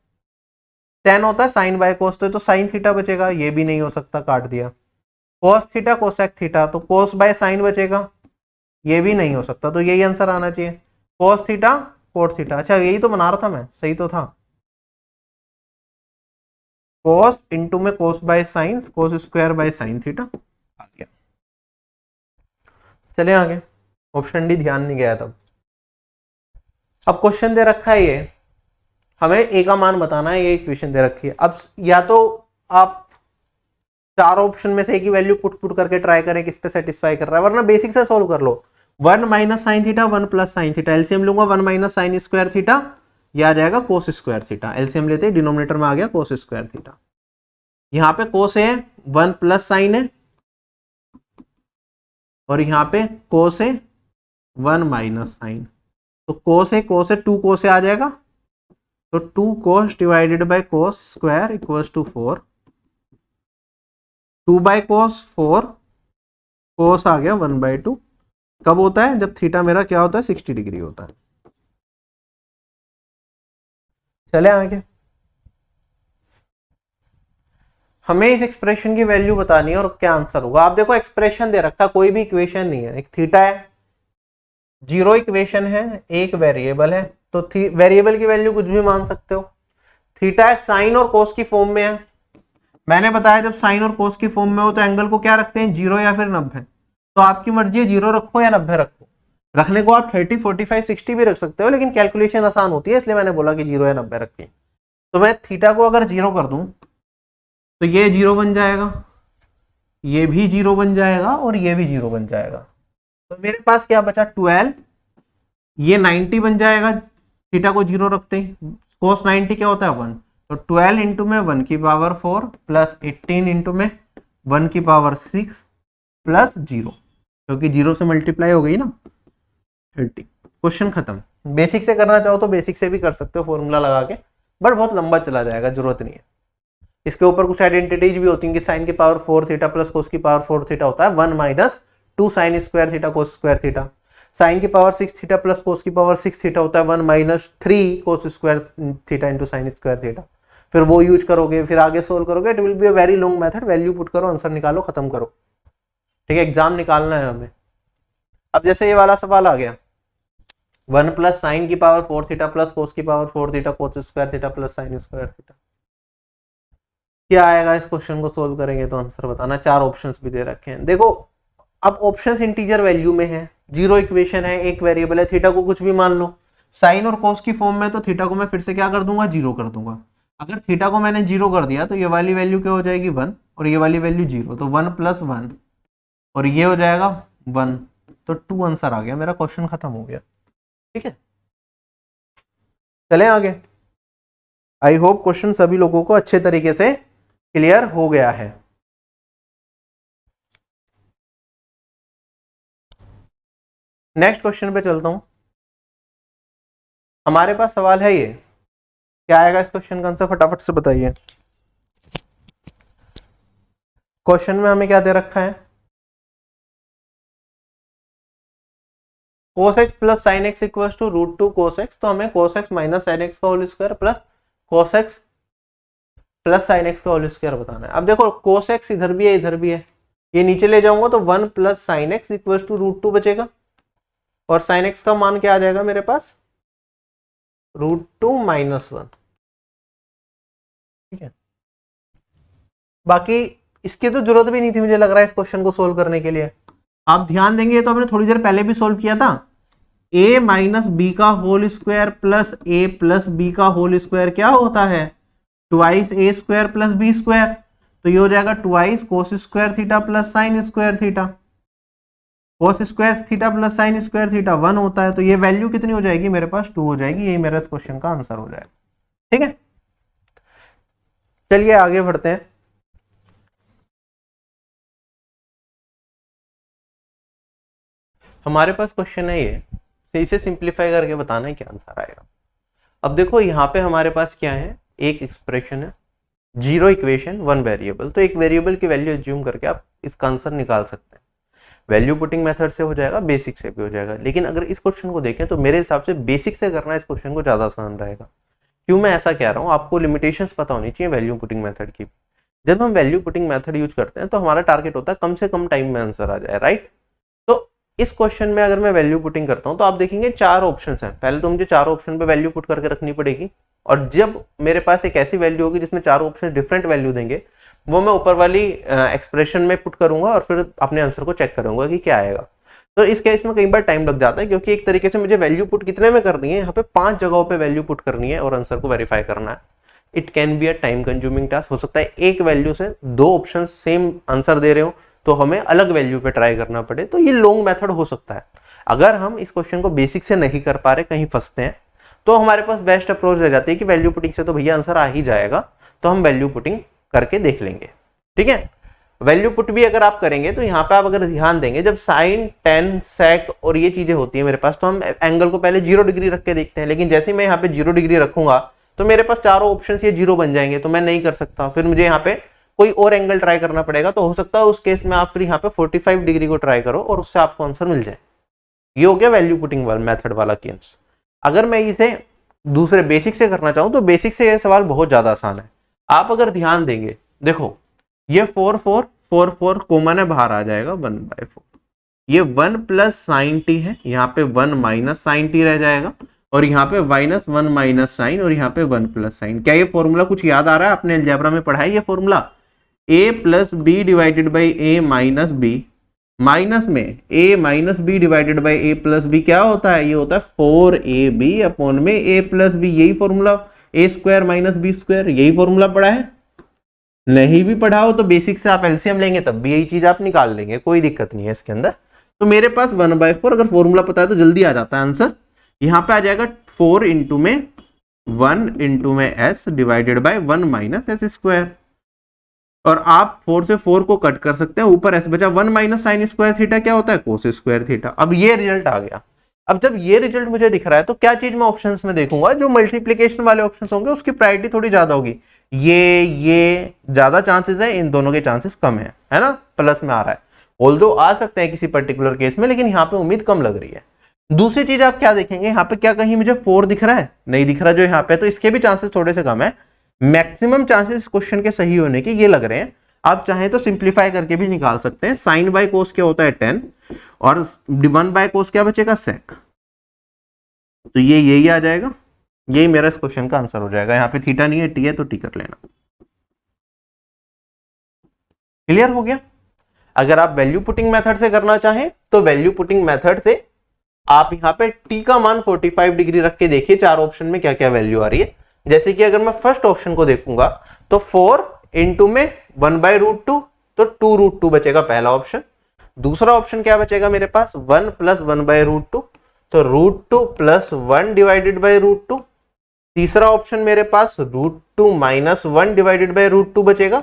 टेन होता है साइन बाय कोस, तो साइन थीटा बचेगा, ये भी नहीं हो सकता, काट दिया। कोस थीटा कोसेक थीटा, तो कोस बाय साइन बचेगा, ये भी नहीं हो सकता, तो यही आंसर आना चाहिए, कोस थीटा कोट थीटा। अच्छा यही तो बना रहा था मैं, सही तो था, कोस इंटू में cos by sine, cos square by sine theta आ गया। चले आगे, ऑप्शन डी ध्यान नहीं गया तब। अब क्वेश्चन दे रखा है ये, हमें ए का मान बताना है, ये इक्वेशन दे रखी है। अब या तो आप चार ऑप्शन में से एक ही वैल्यू पुट करके ट्राई करें किस पे सेटिस्फाई कर रहा है, वरना बेसिक से सोल्व कर लो। 1 minus sine theta 1 plus sine theta, LCM लूंगा 1 माइनस साइन स्क्वायर थीटा, यह आ जाएगा कोस स्क्वायर थीटा। एलसीएम लेते हैं, डिनोमिनेटर में आ गया कोस स्क्वायर थीटा। यहाँ पे कोस है 1 प्लस साइन है, और यहाँ पे कोस है 1 माइनस साइन, तो कोस है 2 कोस आ जाएगा, तो 2 cos divided by cos square equals to 4, 2 by cos 4, cos आ गया 1/2। कब होता है, जब थीटा मेरा क्या होता है 60 डिग्री होता है। चले आगे, हमें इस एक्सप्रेशन की वैल्यू बतानी है और क्या आंसर होगा। आप देखो एक्सप्रेशन दे रखा, कोई भी इक्वेशन नहीं है, एक थीटा है, 0 इक्वेशन है, एक वेरिएबल है, तो वेरिएबल की वैल्यू कुछ भी मान सकते हो। थीटा है साइन और कोस की फॉर्म में है, मैंने बताया जब साइन और कोस की फॉर्म में हो तो एंगल को क्या रखते हैं, 0 या फिर 90। तो आपकी मर्जी है 0 रखो या 90 रखो। रखने को आप 30, 45, 60 भी रख सकते हो, लेकिन कैलकुलेशन आसान होती है इसलिए मैंने बोला कि 0 या 90 रखिए। तो मैं थीटा को अगर 0 कर दूं तो ये 0 बन जाएगा, ये भी 0 बन जाएगा और ये भी 0 बन जाएगा। तो मेरे पास क्या बचा, 12, ये 90 बन जाएगा थीटा को 0 रखते ही। कोस 90 क्या होता है, 1। तो 12 इंटू में 1 की पावर 4 प्लस 18 इंटू में 1 की पावर 6 प्लस 0, क्योंकि 0 से मल्टीप्लाई हो गई ना 30। क्वेश्चन खत्म। बेसिक से करना चाहो तो बेसिक से भी कर सकते हो फॉर्मूला लगा के, बट बहुत लंबा चला जाएगा, जरूरत नहीं है। इसके ऊपर कुछ आइडेंटिटीज भी होती हैं कि साइन की पावर 4 थीटा प्लस कोस की पावर 4 थीटा होता है 1 minus 2 sine square theta cos square theta. Sine की पावर 6 थीटा प्लस कोस की पावर 6 थीटा होता है 1 minus 3 cos square theta into sine square theta. फिर वो यूज करोगे, फिर आगे सोल्व करोगे, it will be a very long method. Value put करो, आंसर निकालो, खत्म करो। ठीक है, एग्जाम निकालना है हमें। अब जैसे ये वाला सवाल आ गया, 1 प्लस साइन की पावर 4 थीटा प्लस कोस की power 4 theta cos square theta plus sine square theta, क्या आएगा? इस क्वेश्चन को सोल्व करेंगे तो आंसर बताना। 4 ऑप्शंस भी दे रखे हैं। देखो अब ऑप्शंस इंटीजर वैल्यू में है, जीरो इक्वेशन है, एक वेरिएबल है, थीटा को कुछ भी मान लो। साइन और कोस की फॉर्म में तो थीटा को मैं फिर से क्या कर दूंगा, 0 कर दूंगा। अगर थीटा को मैंने 0 कर दिया तो ये वाली वैल्यू क्या हो जाएगी, 1, और ये वाली वैल्यू 0, तो 1 प्लस 1 और ये हो जाएगा 1, तो 2 आंसर आ गया मेरा, क्वेश्चन खत्म हो गया। ठीक है, चलें आगे। आई होप क्वेश्चन सभी लोगों को अच्छे तरीके से क्लियर हो गया है। नेक्स्ट क्वेश्चन पे चलता हूं। हमारे पास सवाल है ये, क्या आएगा इस क्वेश्चन का आंसर, फटाफट से बताइए। क्वेश्चन में हमें क्या दे रखा है, cos x plus sine x equal to √2 cos x। तो हमें cos x minus sine X का whole square plus cos x plus sine X का होल स्क्वायर बताना है। अब देखो cos x इधर भी है इधर भी है, ये नीचे ले जाऊंगा तो 1 plus sine x equal to √2 बचेगा, और साइन एक्स का मान क्या आ जाएगा मेरे पास, √2 माइनस 1। ठीक है, बाकी इसकी तो जरूरत भी नहीं थी मुझे लग रहा है इस क्वेश्चन को सोल्व करने के लिए। आप ध्यान देंगे तो हमने थोड़ी देर पहले भी सोल्व किया था। a माइनस बी का whole square plus a plus B का होल स्क्वायर क्या होता है, twice a square plus B square. तो ये हो जाएगा twice cos square theta plus sine square theta. Cos square theta plus sine square theta 1 होता है, तो ये वैल्यू कितनी हो जाएगी मेरे पास, 2 हो जाएगी। यही मेरा इस क्वेश्चन का आंसर हो जाएगा। ठीक है, चलिए आगे बढ़ते हैं। हमारे पास क्वेश्चन है ये, तो इसे सिंप्लीफाई करके बताना है क्या आंसर आएगा। अब देखो यहाँ पे हमारे पास क्या है, एक एक्सप्रेशन है, जीरो इक्वेशन, 1 वेरिएबल। तो एक वेरिएबल की वैल्यू एज्यूम करके आप इसका आंसर निकाल सकते हैं। वैल्यू पुटिंग मेथड से हो जाएगा, बेसिक से भी हो जाएगा, लेकिन अगर इस क्वेश्चन को देखें तो मेरे हिसाब से बेसिक से करना इस क्वेश्चन को ज्यादा आसान रहेगा। क्यों मैं ऐसा कह रहा हूँ, आपको लिमिटेशंस पता होनी चाहिए वैल्यू पुटिंग मेथड की। जब हम वैल्यू पुटिंग मेथड यूज करते हैं तो हमारा टारगेट होता है कम से कम टाइम में आंसर आ जाए, राइट। तो इस क्वेश्चन में अगर मैं वैल्यू पुटिंग करता हूं तो आप देखेंगे 4 ऑप्शंस हैं। पहले तो मुझे 4 ऑप्शन पे वैल्यू पुट करके रखनी पड़ेगी, और जब मेरे पास एक ऐसी वैल्यू होगी जिसमें 4 ऑप्शन डिफरेंट वैल्यू देंगे, वो मैं ऊपर वाली एक्सप्रेशन में पुट करूंगा और फिर अपने आंसर को चेक करूंगा कि क्या आएगा। तो इस केस में कई बार टाइम लग जाता है, क्योंकि एक तरीके से मुझे वैल्यू पुट कितने में करनी है, यहाँ पे 5 जगहों पे वैल्यू पुट करनी है और आंसर को वेरीफाई करना है। It can be a time consuming task. हो सकता है एक वैल्यू से 2 ऑप्शन सेम आंसर दे रहे हो तो हमें अलग वैल्यू पे ट्राई करना पड़े, तो ये लॉन्ग मेथड हो सकता है। अगर हम इस क्वेश्चन को बेसिक से नहीं कर पा रहे, कहीं फंसते हैं, तो हमारे पास बेस्ट अप्रोच रह जाती है कि वैल्यू पुटिंग से तो भैया आंसर आ ही जाएगा, तो हम वैल्यू पुटिंग करके देख लेंगे। ठीक है, वैल्यू पुट भी अगर आप करेंगे तो यहाँ पे आप अगर ध्यान देंगे, जब साइन, टेन, सेक और ये चीजें होती है मेरे पास, तो हम एंगल को पहले 0 डिग्री रख के देखते हैं, लेकिन जैसे ही मैं यहाँ पे 0 डिग्री रखूंगा तो मेरे पास चारों ऑप्शन ये 0 बन जाएंगे, तो मैं नहीं कर सकता। फिर मुझे यहाँ पे कोई और एंगल ट्राई करना पड़ेगा। तो हो सकता है उस केस में आप फिर यहाँ पे 45 डिग्री को ट्राई करो और उससे आपको आंसर मिल जाए। ये हो गया वैल्यू पुटिंग वाला मेथड वाला केस। अगर मैं इसे दूसरे बेसिक से करना चाहूं तो बेसिक से ये सवाल बहुत ज्यादा आसान है। आप अगर ध्यान देंगे, देखो ये 4 4 4 4 कॉमन है, बाहर आ जाएगा 1/4। ये 1 प्लस साइन टी है, यहाँ पे 1 माइनस साइन टी रह जाएगा, और यहाँ पे -1 माइनस साइन, और यहाँ पे 1 प्लस साइन। क्या ये फॉर्मूला कुछ याद आ रहा है? आपने अलजेब्रा में पढ़ा है ये formula? A plus B divided by a minus b, minus में a minus B divided by a plus b क्या होता है, ये होता है 4ab अपॉन में a प्लस बी, यही formula, a square minus B square, यही फॉर्मूला पढ़ा है। नहीं भी पढ़ा हो तो बेसिक से आप एलसीएम लेंगे तब भी यही चीज आप निकाल लेंगे, कोई दिक्कत नहीं है इसके अंदर। तो मेरे पास 1/4, अगर फॉर्मूला पता है तो जल्दी आ जाता है आंसर। यहाँ पे आ जाएगा 4 इंटू में 1 इंटू में s divided by 1 minus S square, और आप 4 से 4 को कट कर सकते हैं, ऊपर s बचा 1 माइनस साइन स्क्वायर थीटा क्या होता है, कोस स्क्वायर थीटा। अब ये रिजल्ट आ गया। अब जब ये रिजल्ट मुझे दिख रहा है तो क्या चीज मैं ऑप्शंस में देखूंगा, जो मल्टीप्लिकेशन वाले ऑप्शंस होंगे उसकी प्रायोरिटी थोड़ी ज्यादा होगी। ये ज्यादा चांसेस है, इन दोनों के चांसेस कम है ना, प्लस में आ रहा है। ऑल्दो आ सकते हैं किसी पर्टिकुलर केस में, लेकिन यहाँ पे उम्मीद कम लग रही है। दूसरी चीज आप क्या देखेंगे, यहाँ पे क्या कहीं मुझे 4 दिख रहा है, नहीं दिख रहा जो यहाँ पे, तो इसके भी चांसेस थोड़े से कम है। मैक्सिमम चांसेस इस क्वेश्चन के सही होने के ये लग रहे हैं। आप चाहें तो सिंप्लीफाई करके भी निकाल सकते हैं। साइन बाय कोस क्या होता है 10, और 1 बाय कोस क्या बचेगा, सेक। तो ये यही आ जाएगा, यही मेरा इस क्वेश्चन का आंसर हो जाएगा। यहाँ पे थीटा नहीं है, टी है, तो टी कर लेना। क्लियर हो गया। अगर आप वैल्यू पुटिंग मेथड से करना चाहें तो वैल्यू पुटिंग मेथड से आप यहाँ पे टी का मान 45 डिग्री रख के देखिए चार ऑप्शन में क्या क्या वैल्यू आ रही है। जैसे कि अगर मैं फर्स्ट ऑप्शन को देखूंगा तो 4 इंटू में 1/√2, तो 2√2 बचेगा पहला ऑप्शन। दूसरा ऑप्शन क्या बचेगा मेरे पास, 1 प्लस 1/√2, तो √2 प्लस 1 डिवाइडेड बाई √2। तीसरा ऑप्शन मेरे पास √2 माइनस 1 डिवाइडेड बाई √2 बचेगा।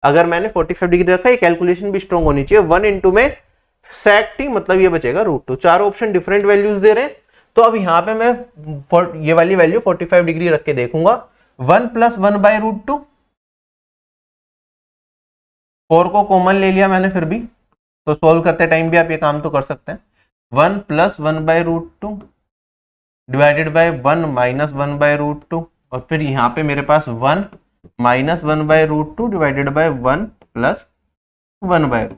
अगर मैंने 45 डिग्री रखा, ये कैलकुलेशन भी स्ट्रॉन्ग होनी चाहिए, 1 इंटू में सेक टी, मतलब ये बचेगा √2। चार ऑप्शन डिफरेंट वैल्यूज दे रहे हैं। तो अब यहाँ पे मैं ये वाली वैल्यू 45 डिग्री रख के देखूंगा। 1 प्लस 1/√2, 4 को कॉमन ले लिया मैंने, फिर भी तो सोल्व करते टाइम भी आप ये काम तो कर सकते हैं। 1 प्लस 1/√2 डिवाइडेड बाय 1 माइनस 1/√2, और फिर यहाँ पे मेरे पास 1 माइनस 1/√2 डिवाइडेड बाय 1 प्लस 1/√2।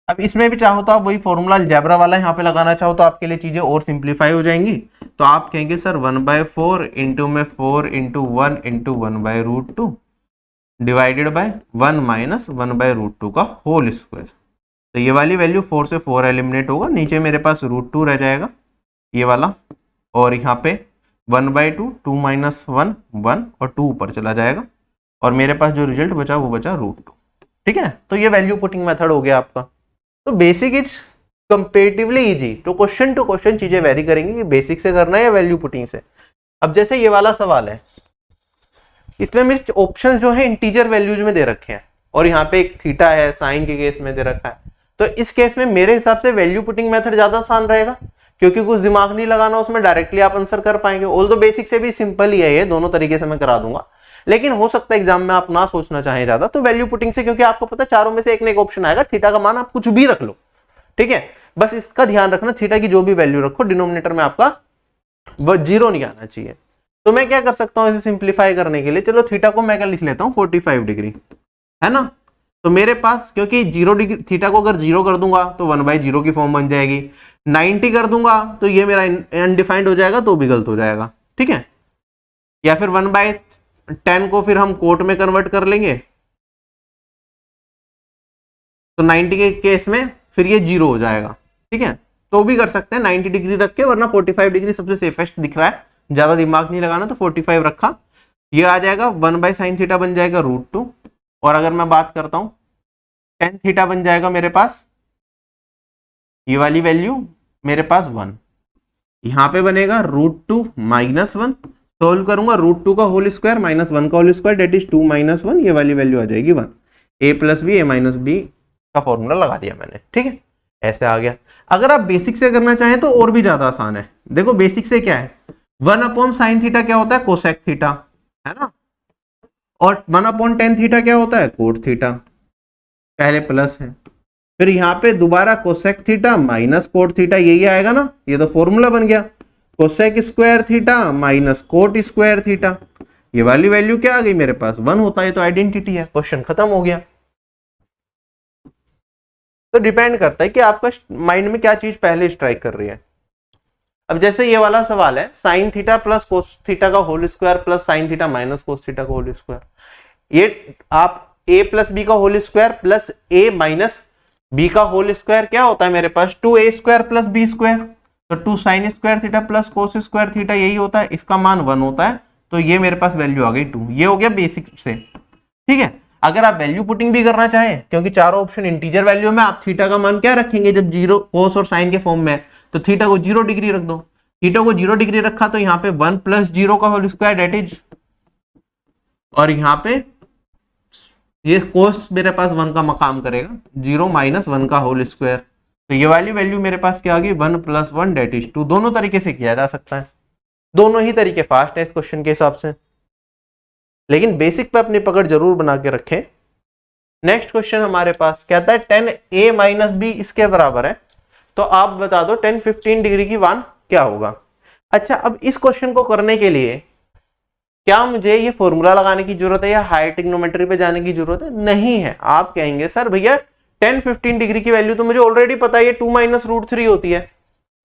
अब इसमें भी चाहो तो आप वही फॉर्मूला अलजेब्रा वाला यहाँ पे लगाना चाहो तो आपके लिए चीजें और सिंप्लीफाई हो जाएंगी। तो आप कहेंगे सर 1/4 इंटू में 4 into 1 into 1/√2 divided by 1 minus 1/√2 का होल स्क्वायर। तो ये वाली वैल्यू 4 से 4 एलिमिनेट होगा, नीचे मेरे पास √2 रह जाएगा ये वाला, और यहाँ पे 1/2, 2 माइनस 1 1, और 2 ऊपर चला जाएगा, और मेरे पास जो रिजल्ट बचा वो बचा √2। ठीक है, तो ये वैल्यू पुटिंग मेथड हो गया आपका। तो बेसिक इज कंपेरेटिवली इजी, तो क्वेश्चन टू क्वेश्चन चीजें वेरी करेंगी कि बेसिक से करना है या वैल्यू पुटिंग से। अब जैसे ये वाला सवाल है, इसमें मेरे ऑप्शन जो है इंटीजर वैल्यूज में दे रखे हैं, और यहाँ पे एक थीटा है, साइन के केस में दे रखा है। तो इस केस में मेरे हिसाब से वैल्यू पुटिंग मेथड ज्यादा आसान रहेगा, क्योंकि कुछ दिमाग नहीं लगाना उसमें, डायरेक्टली आप आंसर कर पाएंगे। ऑल्दो बेसिक से भी सिंपल ही है ये, दोनों तरीके से मैं करा दूंगा, लेकिन हो सकता है एग्जाम में आप ना सोचना चाहें ज्यादा, तो वैल्यू पुटिंग से, क्योंकि आपको पता है चारों में से एक ना एक ऑप्शन आएगा, थीटा का मान आप कुछ भी रख लो, ठीक है। बस इसका ध्यान रखना, थीटा की जो भी वैल्यू रखो डिनोमिनेटर में आपका वो 0 नहीं आना चाहिए। तो मैं क्या कर सकता हूं इसे सिंप्लीफाई करने के लिए, चलो थीटा को मैं क्या लिख लेता हूं 45 डिग्री, है ना। तो मेरे पास, क्योंकि 0 डिग्री, थीटा को अगर 0 कर दूंगा तो 1/0 की फॉर्म बन जाएगी, 90 कर दूंगा तो ये मेरा अनडिफाइंड हो जाएगा, तो भी गलत हो जाएगा, ठीक है। या फिर 1/10 को फिर हम कोट में कन्वर्ट कर लेंगे, तो 90 के केस में फिर ये 0 हो जाएगा, ठीक है। तो भी कर सकते हैं 90 डिग्री रख के, वरना 45 डिग्री सबसे सेफेस्ट दिख रहा है, ज्यादा दिमाग नहीं लगाना, तो 45 रखा। ये आ जाएगा 1/sin थीटा बन जाएगा √2, और अगर मैं बात करता हूं tan थीटा बन जाएगा मेरे पास, ये वाली वैल्यू मेरे पास 1, यहां पे बनेगा √2 माइनस 1, सोल्व करूंगा √2 का होल स्क्वायर माइनस 1 का whole square, that is 2 minus 1, ये वाली वैल्यू आ जाएगी 1। a plus b, a minus B का फॉर्मूला लगा दिया मैंने, ठीक है, ऐसे आ गया। अगर आप बेसिक से करना चाहें तो और भी ज्यादा आसान है। देखो बेसिक से क्या है, 1/sin थीटा क्या होता है, कोसेक थीटा, है ना, और 1/tan थीटा क्या होता है, कोट थीटा, पहले प्लस है, फिर यहाँ पे दोबारा cosec theta minus cot theta, यही आएगा ना, ये तो फॉर्मूला बन गया, cosec square theta minus cot square theta, ये वाली वैल्यू क्या आ गई मेरे पास, 1 होता है, तो आइडेंटिटी है, क्वेश्चन खत्म हो गया। तो डिपेंड करता है कि आपका माइंड में क्या चीज पहले स्ट्राइक कर रही है। अब जैसे ये वाला सवाल है, sine theta plus cos theta का whole square plus sine theta minus cos theta का होल स्क्वायर, ये आप a प्लस बी का whole square plus a minus B का होल स्क्वायर क्या होता है मेरे पास 2a square plus B square, तो 2 sine square theta plus cos square theta यही होता है, इसका मान 1 होता है, तो ये मेरे पास वैल्यू आ गई 2। ये हो गया बेसिक से। ठीक है, अगर आप वैल्यू पुटिंग भी करना चाहें, क्योंकि चारों ऑप्शन इंटीजर वैल्यू में, आप थीटा का मान क्या रखेंगे जब जीरो कोस और साइन के फॉर्म में है, तो थीटा को 0 डिग्री रख दो। थीटा को 0 डिग्री रखा तो यहाँ पे 1 प्लस 0 का होल स्क्वायर डेट इज, और यहाँ पे ये कोस मेरे पास 1 का मकाम करेगा, 0 माइनस 1 का होल स्क्वायर, तो ये वाली वैल्यू मेरे पास क्या आ गई 1 प्लस 1 डेट इज 2। दोनों तरीके से किया जा सकता है, दोनों ही तरीके फास्ट है इस क्वेश्चन के हिसाब से, लेकिन बेसिक पे अपनी पकड़ जरूर बना के रखें। नेक्स्ट क्वेश्चन हमारे पास कहता है 10a माइनस बी इसके बराबर है, तो आप बता दो 10 15 डिग्री की वन क्या होगा। अच्छा, अब इस क्वेश्चन को करने के लिए क्या मुझे ये फॉर्मूला लगाने की जरूरत है या हायर ट्रिग्नोमेट्री पे जाने की जरूरत है? नहीं है। आप कहेंगे सर भैया 10 15 डिग्री की वैल्यू तो मुझे ऑलरेडी पता है, ये 2 माइनस रूट 3 होती है।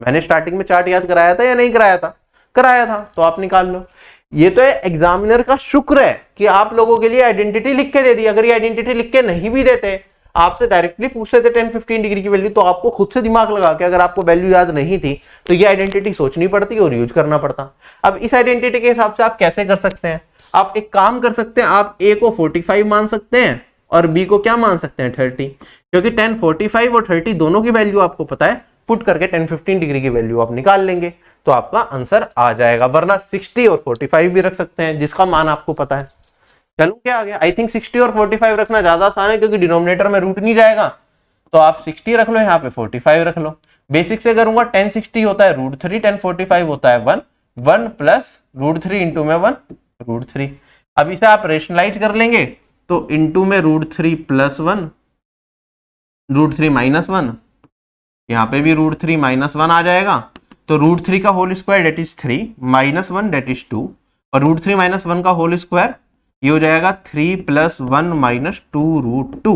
मैंने स्टार्टिंग में चार्ट याद कराया था या नहीं कराया था? कराया था, तो आप निकाल लो। ये तो एग्जामिनर का शुक्र है कि आप लोगों के लिए आइडेंटिटी लिख के दे दी। अगर ये आइडेंटिटी लिख के नहीं भी देते, आपसे डायरेक्टली पूछते थे 10 15 डिग्री की वैल्यू, तो आपको खुद से दिमाग लगा के, अगर आपको वैल्यू याद नहीं थी तो ये आइडेंटिटी सोचनी पड़ती और यूज करना पड़ता। अब इस आइडेंटिटी के हिसाब से आप कैसे कर सकते हैं? आप एक काम कर सकते हैं, आप a को 45 मान सकते हैं और b को क्या मान सकते हैं 30, क्योंकि 10 45 और 30 दोनों की वैल्यू आपको पता है, पुट करके 10 15 डिग्री की वैल्यू आप निकाल लेंगे तो आपका आंसर आ जाएगा। वरना 60 और 45 भी रख सकते हैं जिसका मान आपको पता है। चलो क्या आ गया, आई थिंक 60 और 45 रखना ज्यादा आसान है, क्योंकि डिनोमिनेटर में रूट नहीं जाएगा, तो आप 60 रख लो, यहाँ पे 45 रख लो। बेसिक से करूंगा 10 60 होता है रूट 3, 10 45 होता है 1, 1 प्लस रूट 3 इंटू में 1 रूट 3। अब इसे आप रेशनलाइज कर लेंगे तो इंटू में रूट 3 प्लस 1, रूट 3 माइनस 1, यहाँ पे भी रूट 3 माइनस 1 आ जाएगा, तो रूट 3 का whole square that is 3 minus 1 that is 2, और रूट 3 माइनस 1 का होल स्क्वायर ये हो जाएगा 3 plus 1 minus 2 root 2,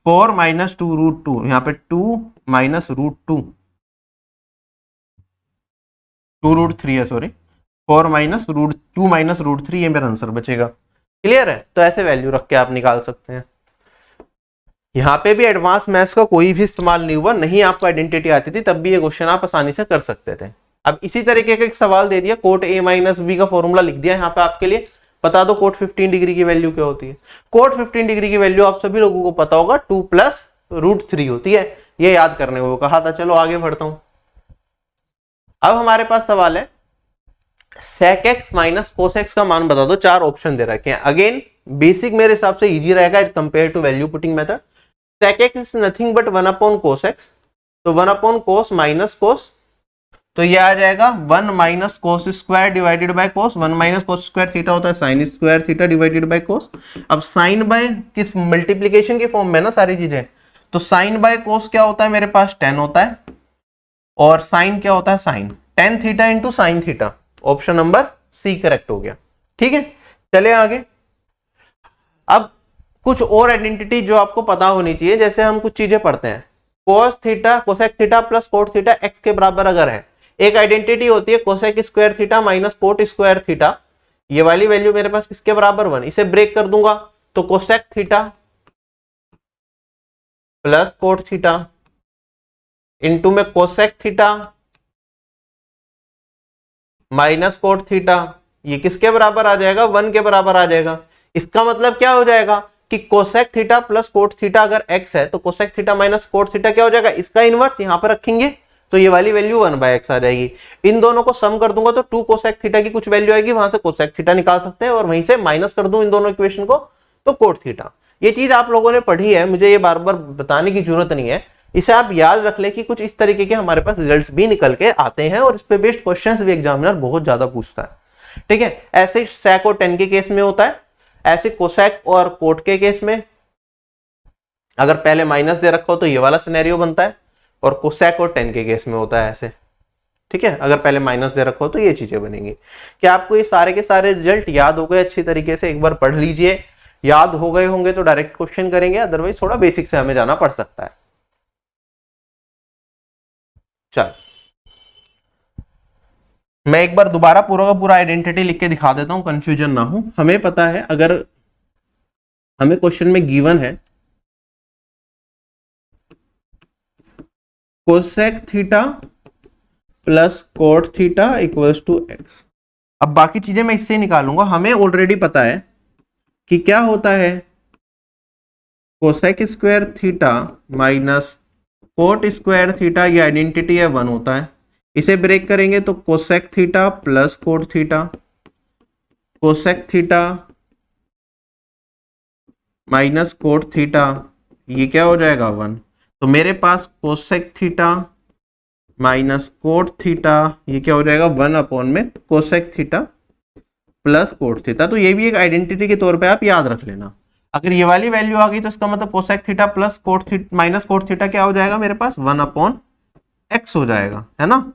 4 minus 2 root 2, यहाँ पे 2 माइनस रूट 2, 2 रूट 3 है, sorry 4 minus root 2 minus root 3, ये मेरा आंसर बचेगा। क्लियर है? तो ऐसे वैल्यू रख के आप निकाल सकते हैं। यहाँ पे भी एडवांस मैथ्स का कोई भी इस्तेमाल नहीं हुआ, नहीं आपको आइडेंटिटी आती थी तब भी ये क्वेश्चन आप आसानी से कर सकते थे। अब इसी तरीके का एक सवाल दे दिया, कोट a माइनस बी का फॉर्मूला लिख दिया यहाँ पे आपके लिए, बता दो कोट 15 डिग्री की वैल्यू क्या होती है। कोट 15 डिग्री की वैल्यू आप सभी लोगों को पता होगा 2 प्लस रूट 3 होती है, ये याद करने को कहा था। चलो आगे बढ़ता हूं। अब हमारे पास सवाल है sec x minus cos x का मान बता दो। 4 ऑप्शन दे रखे हैं। अगेन बेसिक मेरे हिसाब से इजी रहेगा as compare to value putting method. sec x is nothing but 1 upon cos x, तो 1 अपॉन cos माइनस cos, तो ये आ जाएगा 1 minus cos square divided bye cos। 1 minus cos square theta होता है sin square theta divided bye cos। अब sin bye किस multiplication के फॉर्म में ना सारी चीजें, तो sin बाय cos क्या होता है मेरे पास 10 होता है, और sin क्या होता है sin, tan theta into sine theta. Option number C correct हो गया। ठीक है, चले आगे। अब कुछ और आइडेंटिटी जो आपको पता होनी चाहिए, जैसे हम कुछ चीजें पढ़ते हैं, cos theta cosec theta plus cot theta x के बराबर अगर है, एक आइडेंटिटी होती है cosec square theta minus cot square theta, ये वाली वैल्यू मेरे पास किसके बराबर 1, इसे ब्रेक कर दूंगा तो cosec theta plus cot theta into में cosec theta minus cot theta, ये किसके बराबर आ जाएगा 1 के बराबर आ जाएगा। इसका मतलब क्या हो जाएगा कि cosec theta plus cot theta अगर x है तो cosec theta minus cot theta क्या हो जाएगा, इसका इनवर्स यहां पर रखेंगे तो ये वाली वैल्यू 1/x आ जाएगी। इन दोनों को सम कर दूंगा तो 2 कोसेक थीटा की कुछ वैल्यू आएगी, वहां से कोसेक थीटा निकाल सकते हैं, और वहीं से माइनस कर दूं इन दोनों इक्वेशन को तो कोट थीटा। ये चीज आप लोगों ने पढ़ी है, मुझे ये बार बार बताने की जरूरत नहीं है, इसे आप याद रख ले कि कुछ इस तरीके के हमारे पास रिजल्ट्स भी निकल के आते हैं और इस पे बेस्ड क्वेश्चंस भी एग्जामिनर बहुत ज्यादा पूछता है। ठीक है, ऐसे sec और tan के केस में होता है, ऐसे कोसेक और कोट के केस में अगर पहले माइनस दे रखा हो तो ये वाला सिनेरियो बनता है, और कोसेक और tan के केस में होता है ऐसे। ठीक है, अगर पहले माइनस दे रखा हो तो ये चीजें बनेंगी। क्या आपको ये सारे के सारे रिजल्ट याद हो गए अच्छी तरीके से? एक बार पढ़ लीजिए, याद हो गए होंगे तो डायरेक्ट क्वेश्चन करेंगे, अदरवाइज थोड़ा बेसिक से हमें जाना पड़ सकता है। चल मैं एक बार दोबारा पूरा का पूरा आइडेंटिटी लिख के दिखा देता हूं, कंफ्यूजन ना हो। हमें पता है अगर हमें क्वेश्चन में गिवन है cosec theta plus cot theta equals to x. अब बाकी चीजें मैं इससे निकालूंगा। हमें ऑलरेडी पता है कि क्या होता है, cosec square theta minus cot square theta, ये आइडेंटिटी है 1 होता है। इसे ब्रेक करेंगे तो cosec theta plus cot theta, cosec theta minus cot theta, ये क्या हो जाएगा 1। तो मेरे पास cosec theta minus cot theta, ये क्या हो जाएगा 1 अपॉन में cosec theta plus cot theta. तो ये भी एक आइडेंटिटी के तौर पे आप याद रख लेना। अगर ये वाली वैल्यू आ गई तो इसका मतलब cosec theta plus cot theta minus cot theta क्या हो जाएगा मेरे पास 1 अपॉन एक्स हो जाएगा, है ना।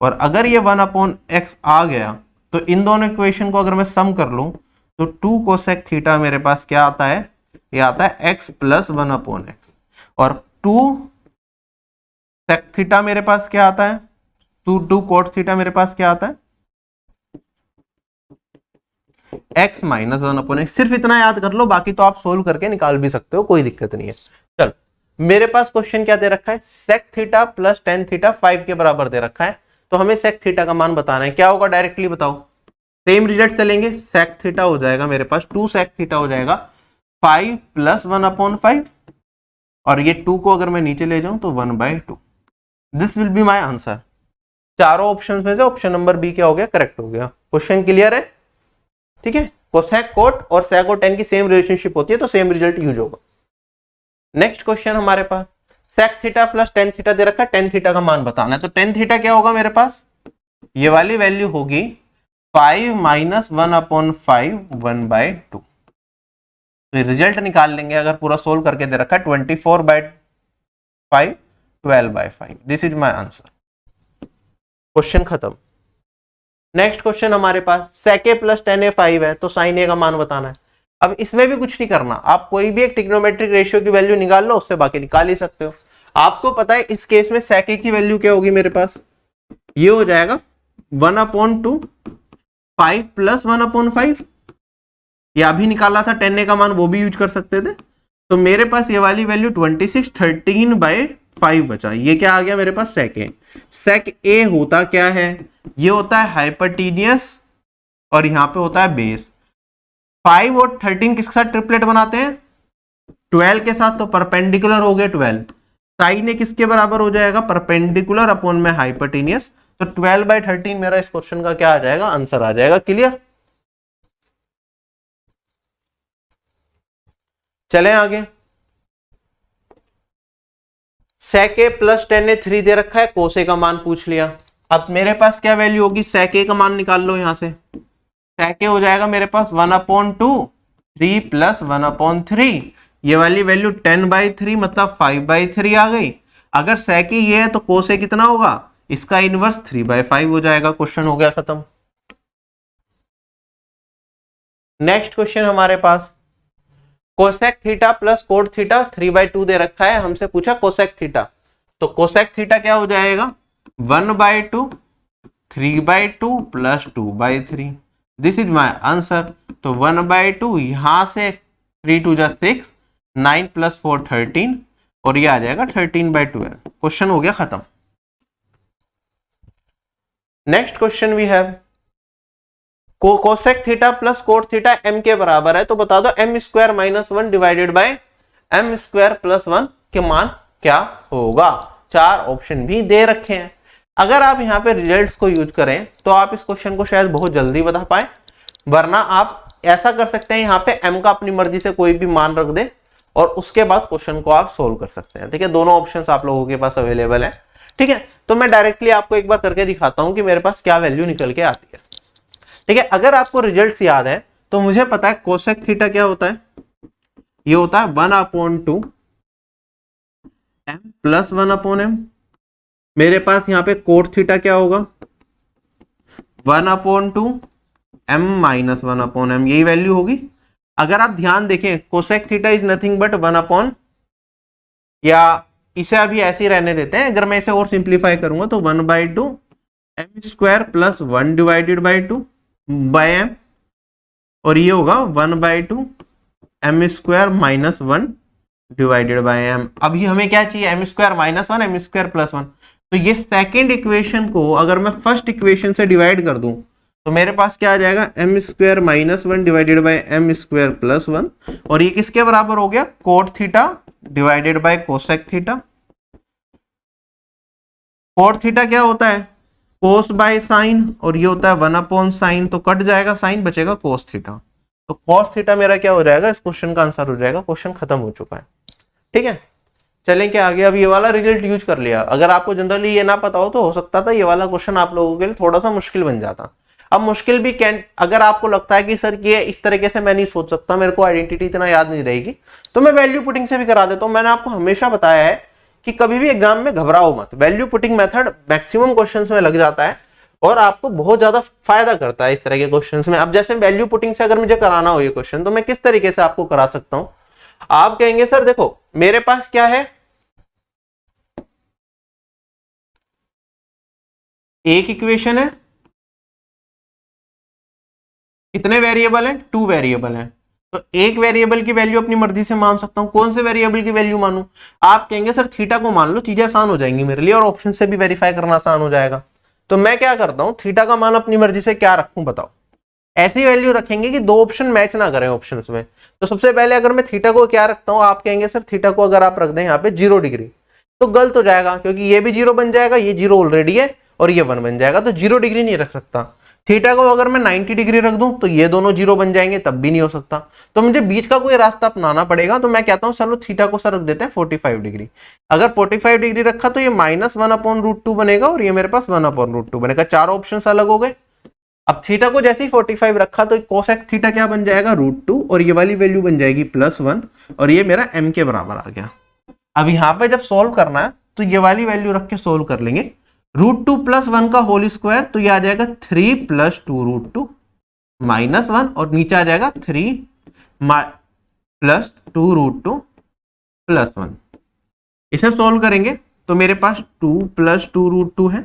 और अगर ये 1 अपॉन एक्स आ गया तो इन दोनों इक्वेशन को अगर मैं सम कर लूं तो 2 कोसेक थीटा मेरे पास क्या आता है, ये आता है एक्स प्लस 1 अपॉन एक्स। और 2 सेक थीटा मेरे पास क्या आता है, 2 कोट थीटा मेरे पास क्या आता है, एक्स माइनस 1 अपॉन एक्स। सिर्फ इतना याद कर लो, बाकी तो आप सोल्व करके निकाल भी सकते हो, कोई दिक्कत नहीं है। चलो मेरे पास क्वेश्चन क्या दे रखा है, sec theta plus tan theta 5 के बराबर दे रखा है। तो हमें सेक थीटा का मान बताना है। क्या होगा डायरेक्टली बताओ, सेम रिजल्ट चलेंगे। सेक थीटा हो जाएगा मेरे पास 2 सेक थीटा हो जाएगा 5 प्लस 1 अपॉन 5, और ये 2 को अगर मैं नीचे ले जाऊं तो 1/2। This will be my answer. चारों ऑप्शन में से ऑप्शन नंबर बी क्या हो गया, करेक्ट हो गया। क्वेश्चन क्लियर है, ठीक है। कोसेक कोट और सेक और टेन की सेम रिलेशनशिप होती है तो सेम रिजल्ट यूज होगा। नेक्स्ट क्वेश्चन हमारे पास sec theta plus tan theta दे रखा है, टेन थीटा का मान बताना है। तो टेन थीटा क्या होगा मेरे पास, ये वाली वैल्यू होगी 5 माइनस 1 अपॉन 5 1/2। तो रिजल्ट निकाल लेंगे अगर पूरा सोल्व करके दे रखा है 24/5 12/5। This is my answer. Question खत्म। नेक्स्ट क्वेश्चन हमारे पास सेक ए प्लस टेन ए 5 है, तो साइन ए का मान बताना है। अब इसमें भी कुछ नहीं करना, आप कोई भी एक ट्रिग्नोमेट्रिक रेशियो की वैल्यू निकाल लो, उससे बाकी निकाल ही सकते हो। आपको पता है इस केस में सेक ए की वैल्यू क्या होगी मेरे पास, ये हो जाएगा 1/2 5 प्लस 1/5। ये अभी निकाला था टेन ए का मान, वो भी यूज कर सकते थे। तो मेरे पास ये वाली वैल्यू 26 13/5 बचा। ये क्या आ गया मेरे पास, सेक ए। सेक ए होता क्या है, ये होता है हाइपोटेनियस और यहां पे होता है बेस। 5 और 13 किसके साथ ट्रिपलेट बनाते हैं, 12 के साथ, तो परपेंडिकुलर हो गए 12। साइन ए किसके बराबर हो जाएगा, परपेंडिकुलर अपॉन में हाइपोटेनियस। तो 12/13 मेरा इस क्वेश्चन का क्या आ जाएगा, आंसर आ जाएगा। क्लियर, चलें आगे। सेक ए प्लस टेन ए 3 दे रखा है, कोस ए का मान पूछ लिया। अब मेरे पास क्या वैल्यू होगी, सेक ए का मान निकाल लो यहां से। सेक ए हो जाएगा मेरे पास 1/2 3 प्लस 1/3। ये वाली वैल्यू 10/3 मतलब 5/3 आ गई। अगर सेक ए ये है तो कोस ए कितना होगा, इसका इनवर्स 3/5 हो जाएगा। क्वेश्चन हो गया खत्म। नेक्स्ट क्वेश्चन हमारे पास cosec theta plus cot theta 3/2 दे रखा है, हमसे पूछा कोसेक थीटा। तो कोसेक थीटा क्या हो जाएगा 1/2 3/2 plus 2/3। This is my answer. तो 1/2 यहां से 3 2 6 9 प्लस 4 13 और ये आ जाएगा 13/12। क्वेश्चन हो गया खत्म। Next question we have cosec theta plus cot theta m के बराबर है, तो बता दो m square minus 1 divided by m square plus 1 के मान क्या होगा। चार ऑप्शन भी दे रखे हैं। अगर आप यहाँ पे रिजल्ट्स को यूज करें तो आप इस क्वेश्चन को शायद बहुत जल्दी बता पाए, वरना आप ऐसा कर सकते हैं यहाँ पे एम का अपनी मर्जी से कोई भी मान रख दे और उसके बाद क्वेश्चन को आप सोल्व कर सकते हैं। ठीक है, दोनों ऑप्शंस आप लोगों के पास अवेलेबल है। ठीक है, तो मैं डायरेक्टली आपको एक बार करके दिखाता हूं कि मेरे पास क्या वैल्यू निकल के आती है। ठीक है, अगर आपको रिजल्ट्स याद है तो मुझे पता है कोसेक थीटा क्या होता है, ये होता है 1/2 एम प्लस 1/m। मेरे पास यहाँ पे कोट थीटा क्या होगा 1/2 m माइनस 1/m, यही वैल्यू होगी। अगर आप ध्यान देखें cosec theta is nothing but 1/, या इसे अभी ऐसे ही रहने देते हैं, अगर मैं इसे और सिंप्लीफाई करूंगा तो 1/2 m square plus 1 divided by 2 by m, और ये होगा 1/2 m square minus one divided by m. अभी हमें क्या चाहिए, m square minus one, m square plus one. तो ये सेकेंड इक्वेशन को अगर मैं फर्स्ट इक्वेशन से डिवाइड कर दूं तो मेरे पास क्या आ जाएगा, m square minus one divided by m square plus one. और ये किसके बराबर हो गया, cot theta divided by cosec theta. Cot theta क्या होता है, कोस बाय साइन, और ये होता है वन अपॉन साइन, तो कट जाएगा साइन, बचेगा कोस थीटा। तो कोस थीटा मेरा क्या हो जाएगा, इस क्वेश्चन का आंसर हो जाएगा। क्वेश्चन खत्म हो चुका है। ठीक है, चलें क्या आगे। अब ये वाला रिजल्ट यूज कर लिया। अगर आपको जनरली ये ना पता हो तो हो सकता था ये वाला क्वेश्चन आप लोगों के लिए थोड़ा सा मुश्किल बन जाता। अब मुश्किल भी कैन, अगर आपको लगता है कि सर ये इस तरीके से मैं नहीं सोच सकता, मेरे को आइडेंटिटी इतना याद नहीं रहेगी, तो मैं वैल्यू पुटिंग से भी करा देता हूं। मैंने आपको हमेशा बताया है कि कभी भी एग्जाम में घबराओ मत। Value putting method maximum questions में लग जाता है और आपको बहुत ज्यादा फायदा करता है इस तरह के क्वेश्चंस में। अब जैसे वैल्यू पुटिंग से अगर मुझे कराना हो ये क्वेश्चन, तो मैं किस तरीके से आपको करा सकता हूं। आप कहेंगे सर देखो मेरे पास क्या है, एक इक्वेशन है, कितने वेरिएबल हैं, 2 वेरिएबल हैं। तो एक वेरिएबल की वैल्यू अपनी मर्जी से मान सकता हूं। कौन से वेरिएबल की वैल्यू मानूं, आप कहेंगे सर थीटा को मान लो, चीजें आसान हो जाएंगी मेरे लिए और ऑप्शन से भी वेरीफाई करना आसान हो जाएगा। तो मैं क्या करता हूं, थीटा का मान अपनी मर्जी से क्या रखूं बताओ। ऐसी वैल्यू रखेंगे कि दो ऑप्शन मैच ना करें ऑप्शंस में। तो सबसे पहले अगर मैं थीटा को क्या रखता हूं, आप कहेंगे सर थीटा को अगर आप रख दें यहाँ पे 0 डिग्री, तो गलत हो जाएगा क्योंकि ये भी 0 बन जाएगा, ये 0 ऑलरेडी है और ये 1 बन जाएगा, तो 0 डिग्री नहीं रख सकता। थीटा को अगर मैं 90 डिग्री रख दूं तो ये दोनों 0 बन जाएंगे, तब भी नहीं हो सकता। तो मुझे बीच का कोई रास्ता अपनाना पड़ेगा। तो मैं कहता हूं चलो थीटा को सर रख देते हैं 45 डिग्री। अगर 45 डिग्री रखा तो ये -1/√2 बनेगा और ये मेरे पास 1/√2 बनेगा। चारों ऑप्शन अलग हो गए। अब थीटा को जैसे ही 45 रखा तो कोसेक थीटा क्या बन जाएगा, √2, और ये वाली वैल्यू बन जाएगी +1, और ये मेरा m के बराबर आ गया। अब यहाँ पे जब सोल्व करना है तो ये वाली वैल्यू रख के सोल्व कर लेंगे। √2 + 1 का होल स्क्वायर, तो ये आ जाएगा 3 + 2√2 -1, और नीचे आ जाएगा 3 + 2√2 +1। इसे सोल्व करेंगे तो मेरे पास 2 + 2√2 है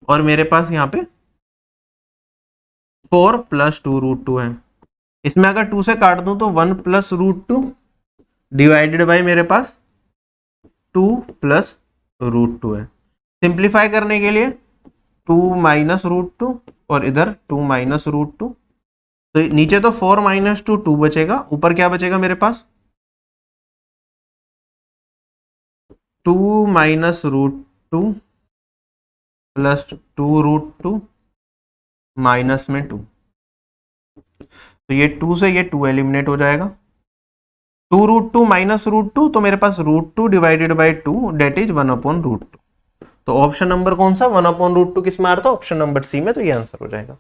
और मेरे पास यहाँ पे 4 + 2√2 है। इसमें अगर 2 से काट दूं तो 1 + √2 डिवाइडेड बाय मेरे पास 2 + √2 है। सिंप्लीफाई करने के लिए 2 - √2 और इधर 2 - √2, तो नीचे तो 4 - 2 2 बचेगा, ऊपर क्या बचेगा मेरे पास 2 - √2 + 2√2 माइनस में 2, तो ये 2 से ये 2 एलिमिनेट हो जाएगा। 2√2 - √2, तो मेरे पास √2 डिवाइडेड बाय 2 डेट इज 1/√2। तो ऑप्शन नंबर कौन सा, 1/√2 किस में आ रहा था, ऑप्शन नंबर सी में, तो ये आंसर हो जाएगा।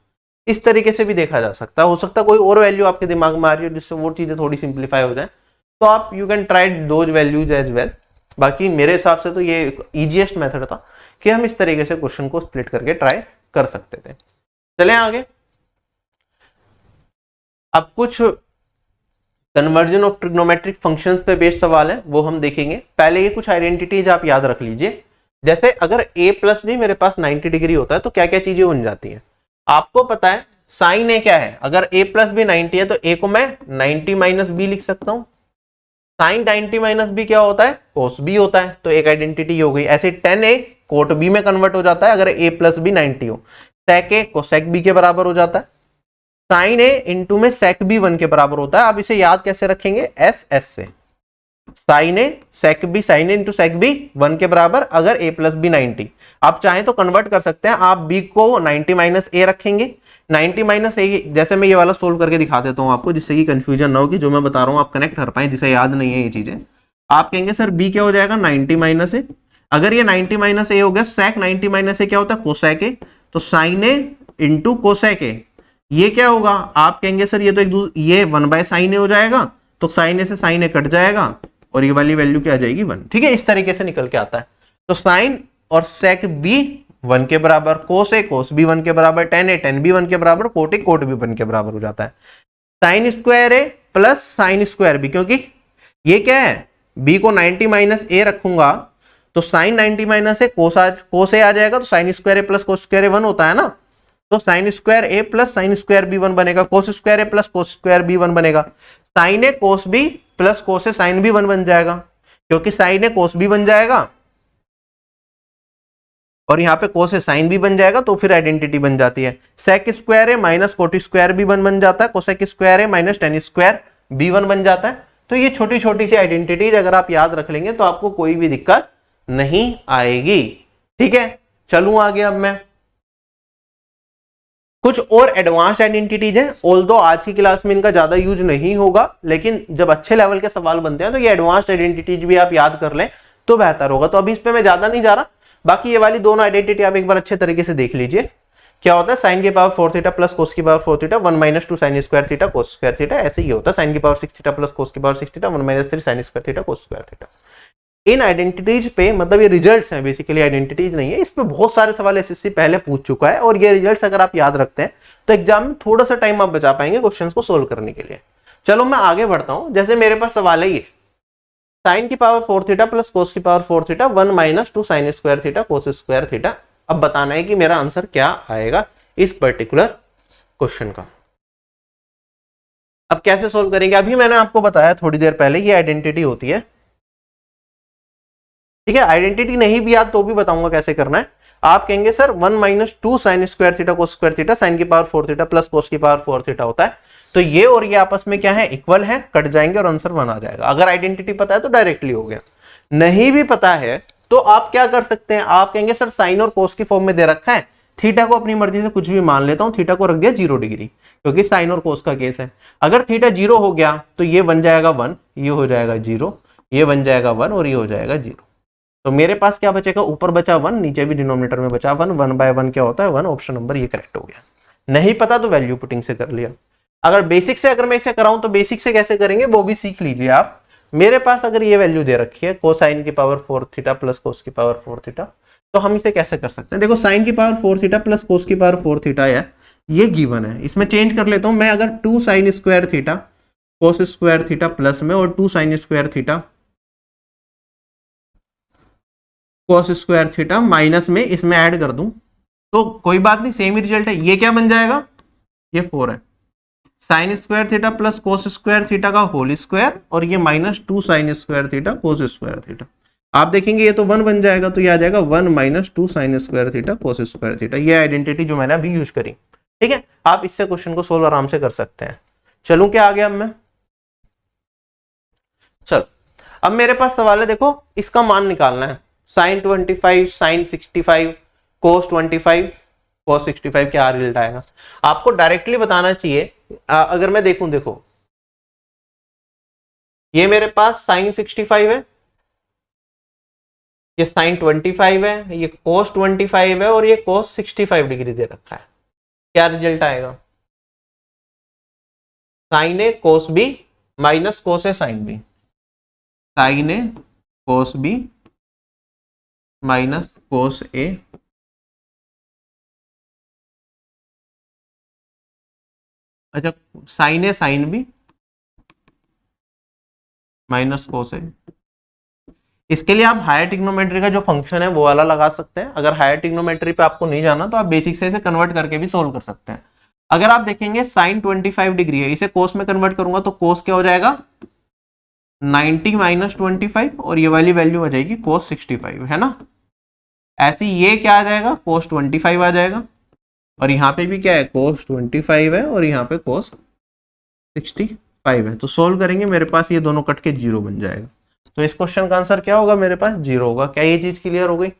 इस तरीके से भी देखा जा सकता है। हो सकता है कोई और वैल्यू आपके दिमाग में आ रही हो जिससे वो चीजें थोड़ी सिंप्लीफाई हो जाए, तो आप you can try those values as well. बाकी मेरे हिसाब से तो ये इजीएस्ट मेथड था कि हम इस तरीके से क्वेश्चन को स्प्लिट करके ट्राई कर सकते थे। चलें आगे। अब कुछ कन्वर्जन ऑफ ट्रिग्नोमेट्रिक फंक्शंस पे बेस्ड सवाल है, वो हम देखेंगे। पहले ये कुछ आइडेंटिटीज आप याद रख लीजिए। जैसे अगर a + b मेरे पास 90 डिग्री होता है तो क्या क्या चीजें बन जाती हैं। आपको पता है साइन a क्या है, अगर a + b 90 है तो a को मैं 90 - b लिख सकता हूं। साइन 90 - b क्या होता है, cos b होता है, तो एक आइडेंटिटी हो गई। ऐसे tan a कोट b में कन्वर्ट हो जाता है अगर a + b 90 हो। sec a कोसेक b के बराबर हो जाता है। साइन a इंटू में सेक b 1 के बराबर होता है। आप इसे याद कैसे रखेंगे, s से। साइन ए सेक बी, साइन ए इंटू सेक बी 1 के बराबर अगर a + b 90। आप चाहें तो कन्वर्ट कर सकते हैं, आप b को 90 - a रखेंगे। 90 - a, जैसे मैं ये वाला सोल्व करके दिखा देता हूं आपको, जिससे कि कंफ्यूजन ना हो कि जो मैं बता रहा हूं आप कनेक्ट कर पाए, जिसे याद नहीं है ये चीजें। आप कहेंगे सर b क्या हो जाएगा, 90 - a। अगर ये 90 - a हो गया, सेक 90 - a क्या होता है, कोसेक a, तो sine a into cosec a, ये क्या होगा, आप कहेंगे सर ये तो ये 1/sin a हो जाएगा, तो साइन a से साइन a कट जाएगा और ये वाली वैल्यू क्या आ जाएगी 1। ठीक है, इस तरीके से निकल के आता है। तो साइन और सेक b 1 के बराबर, कोस b 1 के बराबर, tan b 1 के बराबर, कोट b 1 के बराबर हो जाता है। Sine square a plus sine square b, क्योंकि ये क्या है, b को 90 - a रखूंगा तो साइन 90 - a कोस a आ जाएगा, तो sine square a plus cos square a 1 होता है ना, तो sine square a plus sine square b 1 बनेगा, cos square a plus cos square b 1 बनेगा। साइन ए कोस बी प्लस कोस ए साइन बी 1 बन जाएगा, क्योंकि साइन ए कोस बी बन जाएगा और यहाँ पे कोस ए साइन भी बन जाएगा, तो फिर आइडेंटिटी बन जाती है। Sec square A minus cot square भी 1 बन जाता है, cosec square A minus tan square भी 1 बन जाता है। तो ये छोटी छोटी सी आइडेंटिटीज अगर आप याद रख लेंगे तो आपको कोई भी दिक्कत नहीं आएगी। ठीक है, चलूं आगे। अब मैं कुछ और एडवांस आइडेंटिटीज हैं, ऑल्दो आज की क्लास में इनका ज्यादा यूज नहीं होगा, लेकिन जब अच्छे लेवल के सवाल बनते हैं तो ये एडवांस आइडेंटिटीज भी आप याद कर लें तो बेहतर होगा। तो अभी इस पे मैं ज्यादा नहीं जा रहा, बाकी ये वाली दोनों आइडेंटिटी आप एक बार अच्छे तरीके से देख लीजिए। क्या होता है, साइन की पावर 4 थीटा प्लस कोस की power 4 theta 1 minus 2 sine square theta cos square theta, ऐसे ही होता है। साइन की पावर 6 थीटा प्लस कोस की power 6 theta 1 minus 3 sine square theta cos square theta. इन आइडेंटिटीज पे, मतलब ये रिजल्ट्स हैं बेसिकली, आइडेंटिटीज नहीं है। इस पे बहुत सारे सवाल एसएससी पहले पूछ चुका है, और ये रिजल्ट्स अगर आप याद रखते हैं तो एग्जाम में थोड़ा सा टाइम आप बचा पाएंगे क्वेश्चंस को सोल्व करने के लिए। चलो मैं आगे बढ़ता हूं। जैसे मेरे पास सवाल है ये, साइन की पावर 4 थीटा प्लस कोस की power 4 theta 1 minus 2 sine square theta cos square theta. अब बताना है कि मेरा आंसर क्या आएगा इस पर्टिकुलर क्वेश्चन का। अब कैसे सोल्व करेंगे, अभी मैंने आपको बताया थोड़ी देर पहले, ये आइडेंटिटी होती है। ठीक है, आइडेंटिटी नहीं भी याद तो भी बताऊंगा कैसे करना है। आप कहेंगे sir 1 minus 2 sine square theta cos square theta sine की पावर 4 थीटा प्लस कोस की पावर 4 थीटा होता है, तो ये और ये आपस में क्या है, इक्वल है, कट जाएंगे और आंसर 1 आ जाएगा। अगर आइडेंटिटी पता है तो डायरेक्टली हो गया, नहीं भी पता है तो आप क्या कर सकते हैं, आप कहेंगे सर साइन और कोस की फॉर्म में दे रखा है, थीटा को अपनी मर्जी से कुछ भी मान लेता हूं, थीटा को रख दिया 0 डिग्री, क्योंकि साइन और कोस का केस है। अगर थीटा 0 हो गया तो ये बन जाएगा 1, ये हो जाएगा 0, ये बन जाएगा 1 और ये हो जाएगा 0। तो मेरे पास क्या बचेगा, ऊपर बचा 1, नीचे भी डिनोमिनेटर में बचा 1, 1 बाय 1 क्या होता है 1, ऑप्शन नंबर ये करेक्ट हो गया। नहीं पता तो वैल्यू पुटिंग से कर लिया। अगर बेसिक से अगर मैं इसे कराऊं तो बेसिक से कैसे करेंगे वो भी सीख लीजिए आप। मेरे पास अगर ये वैल्यू दे रखी है कोसाइन की पावर 4 थीटा प्लस कोस की पावर 4 थीटा, तो हम इसे कैसे कर सकते हैं। देखो साइन की पावर 4 थीटा प्लस कोस की पावर 4 थीटा है, ये गिवन है। इसमें चेंज कर लेता हूं मैं, अगर 2 sine square theta cos square theta plus में और 2 sine square theta cos square theta minus में इसमें ऐड कर दूं तो कोई बात नहीं, सेम ही रिजल्ट है। ये क्या बन जाएगा, ये 4 है। Sine square theta plus cos square theta का होल स्क्वायर और ये minus 2 sine square theta cos square theta. आप देखेंगे ये तो 1 बन जाएगा, तो ये आ जाएगा 1 minus 2 sine square theta cos square theta. ये आइडेंटिटी जो मैंने अभी यूज करी। ठीक है, आप इससे क्वेश्चन को सोल्व आराम से कर सकते हैं। चलूं क्या आ गया अब मैं, चलो अब मेरे पास सवाल है, देखो इसका मान निकालना है। साइन 25 साइन 65 कोस 25 कोस 65 क्या रिजल्ट आएगा। आपको डायरेक्टली बताना चाहिए। अगर मैं देखूं, देखो ये मेरे पास साइन 65 है, ये साइन 25 है, ये कोस 25 है और ये कोस 65 डिग्री दे रखा है। क्या रिजल्ट आएगा, साइन ए कोस बी माइनस कोस ए साइन बी, साइन ए कोस बी माइनस कोस ए, अच्छा साइन ए साइन बी माइनस कोस ए। इसके लिए आप हायर ट्रिग्नोमेट्री का जो फंक्शन है वो वाला लगा सकते हैं। अगर हायर ट्रिग्नोमेट्री पे आपको नहीं जाना तो आप बेसिक से इसे कन्वर्ट करके भी सोल्व कर सकते हैं। अगर आप देखेंगे साइन 25 डिग्री है, इसे कोस में कन्वर्ट करूंगा तो कोस क्या हो जाएगा 90 माइनस 25 और ये वाली वैल्यू आ जाएगी कोस 65, है ना। ऐसे ये क्या आ जाएगा कोस 25 आ जाएगा और यहाँ पे भी क्या है कोस 25 है और यहाँ पे कोस 65 है। तो सोल्व करेंगे, मेरे पास ये दोनों कट के 0 बन जाएगा। तो इस क्वेश्चन का आंसर क्या होगा, मेरे पास 0 होगा। क्या ये चीज क्लियर हो गई।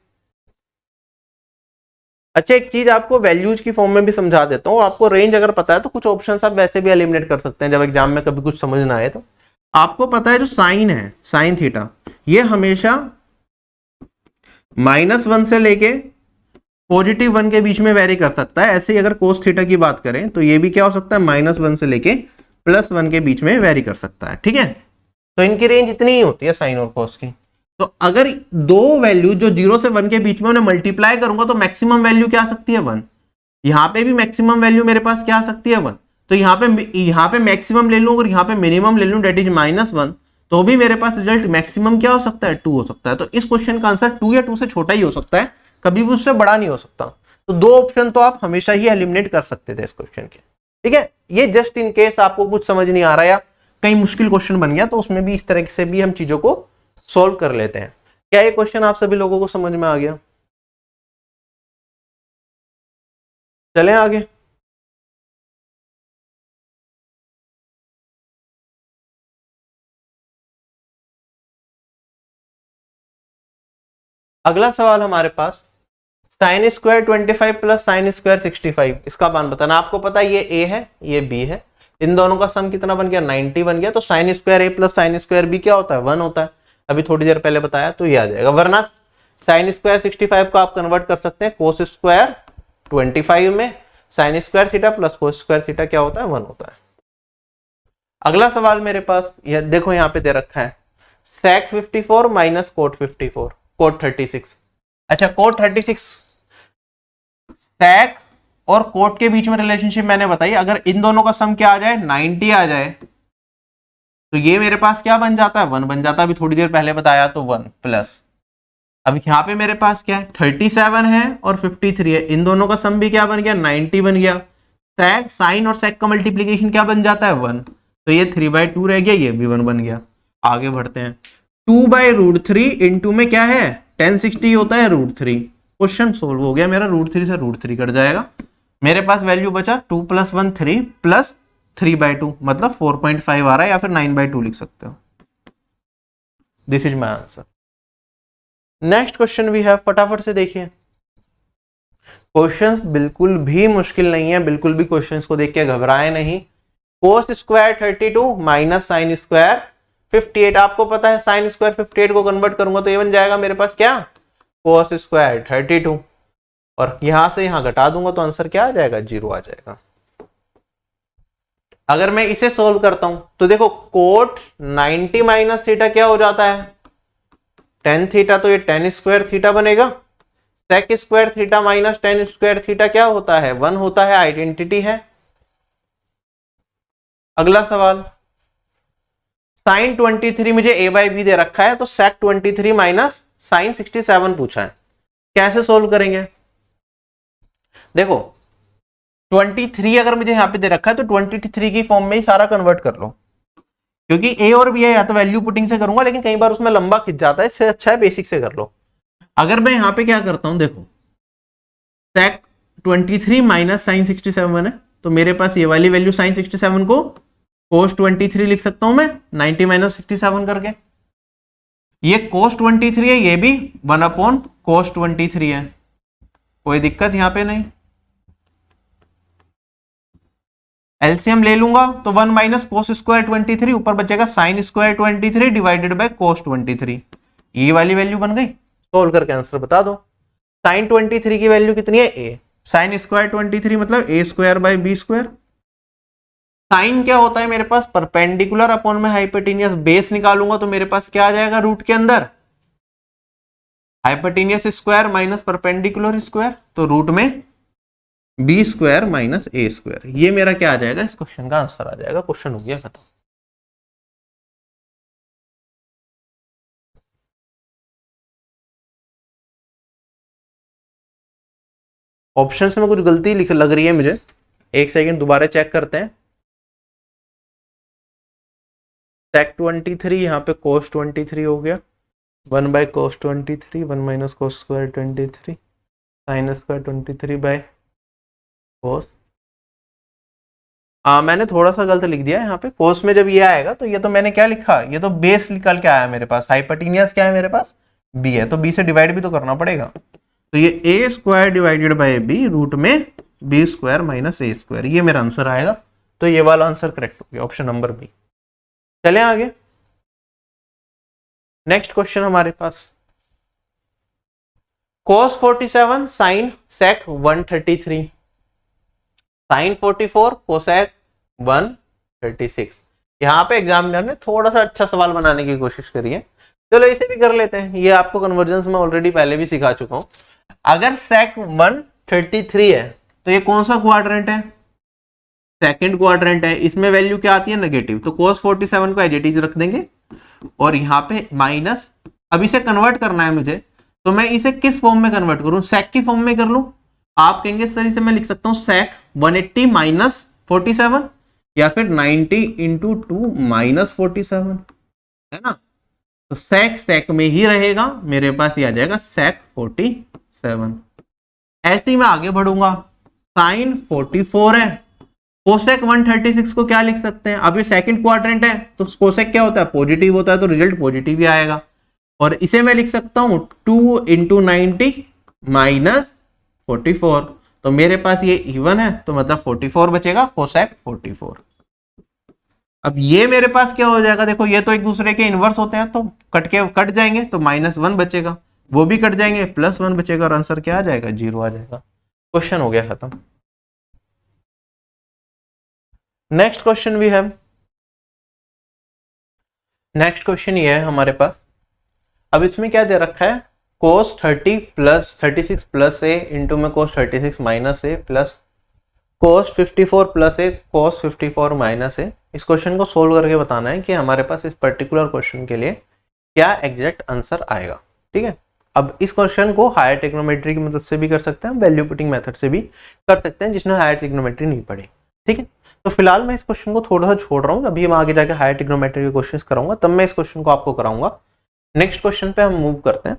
अच्छा एक चीज आपको वैल्यूज की फॉर्म में भी समझा देता हूँ। आपको रेंज अगर पता है तो कुछ ऑप्शंस आप वैसे भी एलिमिनेट कर सकते हैं जब एग्जाम में कभी कुछ समझ ना आए तो। आपको पता है जो साइन है साइन थीटा, ये हमेशा -1 से लेके +1 के बीच में वेरी कर सकता है। ऐसे ही अगर कोस थीटा की बात करें तो ये भी क्या हो सकता है -1 से लेके +1 के बीच में वेरी कर सकता है। ठीक है, तो इनकी रेंज इतनी ही होती है साइन और कोस की। तो अगर दो वैल्यू जो 0 से 1 के बीच में उन्हें मल्टीप्लाई करूंगा तो मैक्सिमम वैल्यू क्या आ सकती है 1। यहाँ पे भी मैक्सिमम वैल्यू मेरे पास क्या आ सकती है 1। तो यहाँ पे मैक्सिमम ले लूं और यहाँ पे मिनिमम ले लूं डेट इज -1, तो भी मेरे पास रिजल्ट मैक्सिमम क्या हो सकता है 2 हो सकता है। तो इस क्वेश्चन का आंसर 2 या 2 से छोटा ही हो सकता है, कभी भी उससे बड़ा नहीं हो सकता। तो 2 ऑप्शन तो आप हमेशा ही एलिमिनेट कर सकते थे इस क्वेश्चन के। ठीक है, ये जस्ट इन केस आपको कुछ समझ नहीं आ रहा या कहीं मुश्किल क्वेश्चन बन गया तो उसमें भी इस तरह से भी हम चीजों को सोल्व कर लेते हैं। क्या ये क्वेश्चन आप सभी लोगों को समझ में आ गया? चलें आगे। अगला सवाल हमारे पास sine square 25 plus sine square 65, इसका मान बताना। आपको पता है ये ए है ये बी है, इन दोनों का सम कितना बन गया 90 बन गया। तो साइन स्क्वायर ए प्लस साइन स्क्वायर बी क्या होता है 1 होता है, अभी थोड़ी देर पहले बताया तो ये आ जाएगा। वरना साइन स्क्वायर 65 को आप कन्वर्ट कर सकते हैं कोस स्क्वायर 25 में, sign square theta plus cos square theta क्या होता है 1 होता है। अगला सवाल मेरे पास ये देखो यहाँ पे दे रखा है sec 54 माइनस कोट 54 कोट 36। अच्छा कोट 36 sec और कोट के बीच में रिलेशनशिप मैंने बताई, अगर इन दोनों का सम क्या आ जाए 90 आ जाए तो ये मेरे पास क्या बन जाता है 1 बन जाता है, अभी थोड़ी देर पहले बताया तो 1 प्लस अब यहाँ पे मेरे पास क्या है 37 है और 53 है, इन दोनों का सम भी क्या बन गया 90 बन गया। sec साइन और sec का मल्टीप्लीकेशन क्या बन जाता है 1, तो ये 3/2 रह गया, ये भी 1 बन गया। आगे बढ़ते हैं 2/√3 इंटू में क्या है 1060 होता है √3। क्वेश्चन सोल्व हो गया मेरा, √3 से √3 कट जाएगा, मेरे पास वैल्यू बचा 2 + 1 3 प्लस 3/2 मतलब 4.5 आ रहा है, या फिर 9/2 लिख सकते हो। This is my answer. Next question भी है, फटाफट से देखिए। क्वेश्चंस बिल्कुल भी मुश्किल नहीं है, बिल्कुल भी क्वेश्चंस को देख के घबराए नहीं। Cos square 32 minus sine square 58, आपको पता है साइन स्क्वायर 58 को कन्वर्ट करूंगा तो ये बन जाएगा मेरे पास क्या कोस स्क्वायर 32, और यहां से यहां घटा दूंगा तो आंसर क्या आ जाएगा 0 आ जाएगा। अगर मैं इसे सोल्व करता हूं तो देखो कोट 90 माइनस थीटा क्या हो जाता है tan थीटा, तो ये tan स्क्वायर थीटा बनेगा। sec square theta minus tan square theta क्या होता है 1 होता है, आइडेंटिटी है। अगला सवाल साइन 23 मुझे a/b दे रखा है, तो sec 23 माइनस साइन 67 पूछा है, कैसे सोल्व करेंगे? देखो 23 अगर मुझे यहाँ पे दे रखा है तो 23 की फॉर्म में ही सारा कन्वर्ट कर लो, क्योंकि a और b है, या तो वैल्यू पुटिंग से करूंगा लेकिन कई बार उसमें लंबा खिंच जाता है, इससे अच्छा है बेसिक से कर लो। अगर मैं यहाँ पे क्या करता हूँ देखो sec 23 माइनस साइन 67 है, तो मेरे पास ये वाली वैल्यू साइन 67 को cos 23 लिख सकता हूं मैं 90 माइनस 67 करके। ये cos 23 है, ये भी 1/cos 23 है, कोई दिक्कत यहां पे नहीं। एलसीएम ले लूंगा तो 1 माइनस कोस स्क्वायर 23, ऊपर बचेगा साइन स्क्वायर 23 डिवाइडेड बाय कोस 23, ये वाली वैल्यू बन गई। सोल्व करके आंसर बता दो। साइन 23 की वैल्यू कितनी है a, साइन स्क्वायर 23 मतलब a square by b square. Sine क्या होता है मेरे पास परपेंडिकुलर अपॉन में हाइपोटेनियस, बेस निकालूंगा तो मेरे पास क्या आ जाएगा रूट के अंदर hypotenuse square minus perpendicular square, तो रूट में B square minus a square, ये मेरा क्या आ जाएगा इस क्वेश्चन का आंसर आ जाएगा। क्वेश्चन हो गया खत्म। ऑप्शंस में कुछ गलती लिख लग रही है मुझे, एक सेकंड दोबारा चेक करते हैं। sec 23 यहाँ पे cos 23 हो गया 1/cos 23, 1 minus cos square 23 sine square 23 by cos। मैंने थोड़ा सा गलत लिख दिया यहाँ पे, cos में जब ये आएगा तो ये तो मैंने क्या लिखा, ये तो बेस निकल के आया मेरे पास, हाइपोटेनियस क्या है मेरे पास b है, तो b से डिवाइड भी तो करना पड़ेगा, तो ये a square divided by b root में b square minus a square, ये मेरा आंसर आएगा। तो ये वाला आंसर करेक्ट हो गया, ऑप्शन नंबर बी। चलें आगे। नेक्स्ट क्वेश्चन हमारे पास cos 47 sin sec 133 sin 44 cosec 136। यहाँ पे एग्जामिनर ने थोड़ा सा अच्छा सवाल बनाने की कोशिश करी है, चलो इसे भी कर लेते हैं। ये आपको कन्वर्जेंस में ऑलरेडी पहले भी सिखा चुका हूं। अगर sec 133 है तो ये कौन सा क्वाड्रेंट है, सेकंड क्वाड्रेंट है, इसमें वैल्यू क्या आती है नेगेटिव, तो cos 47 को एज इट इज रख देंगे और यहाँ पे माइनस, अब इसे कन्वर्ट करना है मुझे, तो मैं इसे किस फॉर्म में कन्वर्ट करूं, sec की फॉर्म में कर लूं। आप कहेंगे सर इसे मैं लिख सकता हूं sec 180 माइनस 47, या फिर 90 इंटू 2 माइनस 47, है ना। तो सेक सेक में ही रहेगा, मेरे पास ये आ जाएगा सेक 47। ऐसे ही मैं आगे बढ़ूंगा, साइन 44 है, कोसेक 136 को क्या लिख सकते हैं, अब ये सेकंड क्वाड्रेंट है तो कोसेक क्या होता है, पॉजिटिव होता है, तो रिजल्ट पॉजिटिव ही आएगा। और इसे मैं लिख सकता हूं 2 इंटू 90 माइनस 44, तो मेरे पास ये इवन है, तो मतलब 44 बचेगा, कोसेक 44। अब ये मेरे पास क्या हो जाएगा, देखो ये तो एक दूसरे के इनवर्स होते हैं, तो कट जाएंगे, तो -1 बचेगा, वो भी कट जाएंगे, +1 बचेगा, और आंसर क्या आ जाएगा, 0 आ जाएगा। क्वेश्चन हो गया खत्म। नेक्स्ट क्वेश्चन भी है, नेक्स्ट क्वेश्चन ये है हमारे पास। अब इसमें क्या दे रखा है, cos 30 प्लस 36 प्लस ए इंटू में cos 36 माइनस ए प्लस cos 54 प्लस ए cos 54 माइनस ए। इस क्वेश्चन को सोल्व करके बताना है कि हमारे पास इस पर्टिकुलर क्वेश्चन के लिए क्या एग्जैक्ट आंसर आएगा। ठीक है, अब इस क्वेश्चन को हायर ट्रिग्नोमेट्री की मदद से भी कर सकते हैं, वैल्यू पुटिंग मेथड से भी कर सकते हैं, जिसने हायर ट्रिग्नोमेट्री नहीं पढ़ी। ठीक है, तो फिलहाल मैं इस क्वेश्चन को थोड़ा सा छोड़ रहा हूँ, अभी मैं आगे जाके हायर ट्रिग्नोमेट्री के क्वेश्चन कराऊंगा, तब मैं इस क्वेश्चन को आपको कराऊंगा। नेक्स्ट क्वेश्चन पे हम मूव करते हैं।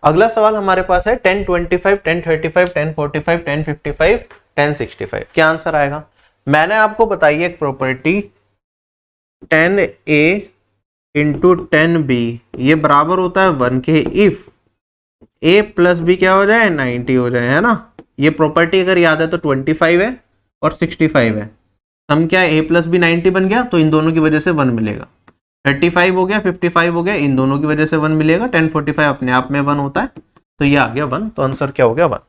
अगला सवाल हमारे पास है 1025, 1035, 1045, 1055, 1065, क्या आंसर आएगा। मैंने आपको बताई है एक प्रॉपर्टी 10a इंटू 10b ये बराबर होता है 1 के, इफ a प्लस बी क्या हो जाए, 90 हो जाए, है ना। ये प्रॉपर्टी अगर याद है तो 25 है और 65 है, हम क्या a प्लस बी 90 बन गया, तो इन दोनों की वजह से 1 मिलेगा। 35 हो गया, 55 हो गया, इन दोनों की वजह से 1 मिलेगा। 1045 अपने आप में 1 होता है, तो ये आ गया 1, तो आंसर क्या हो गया, 1।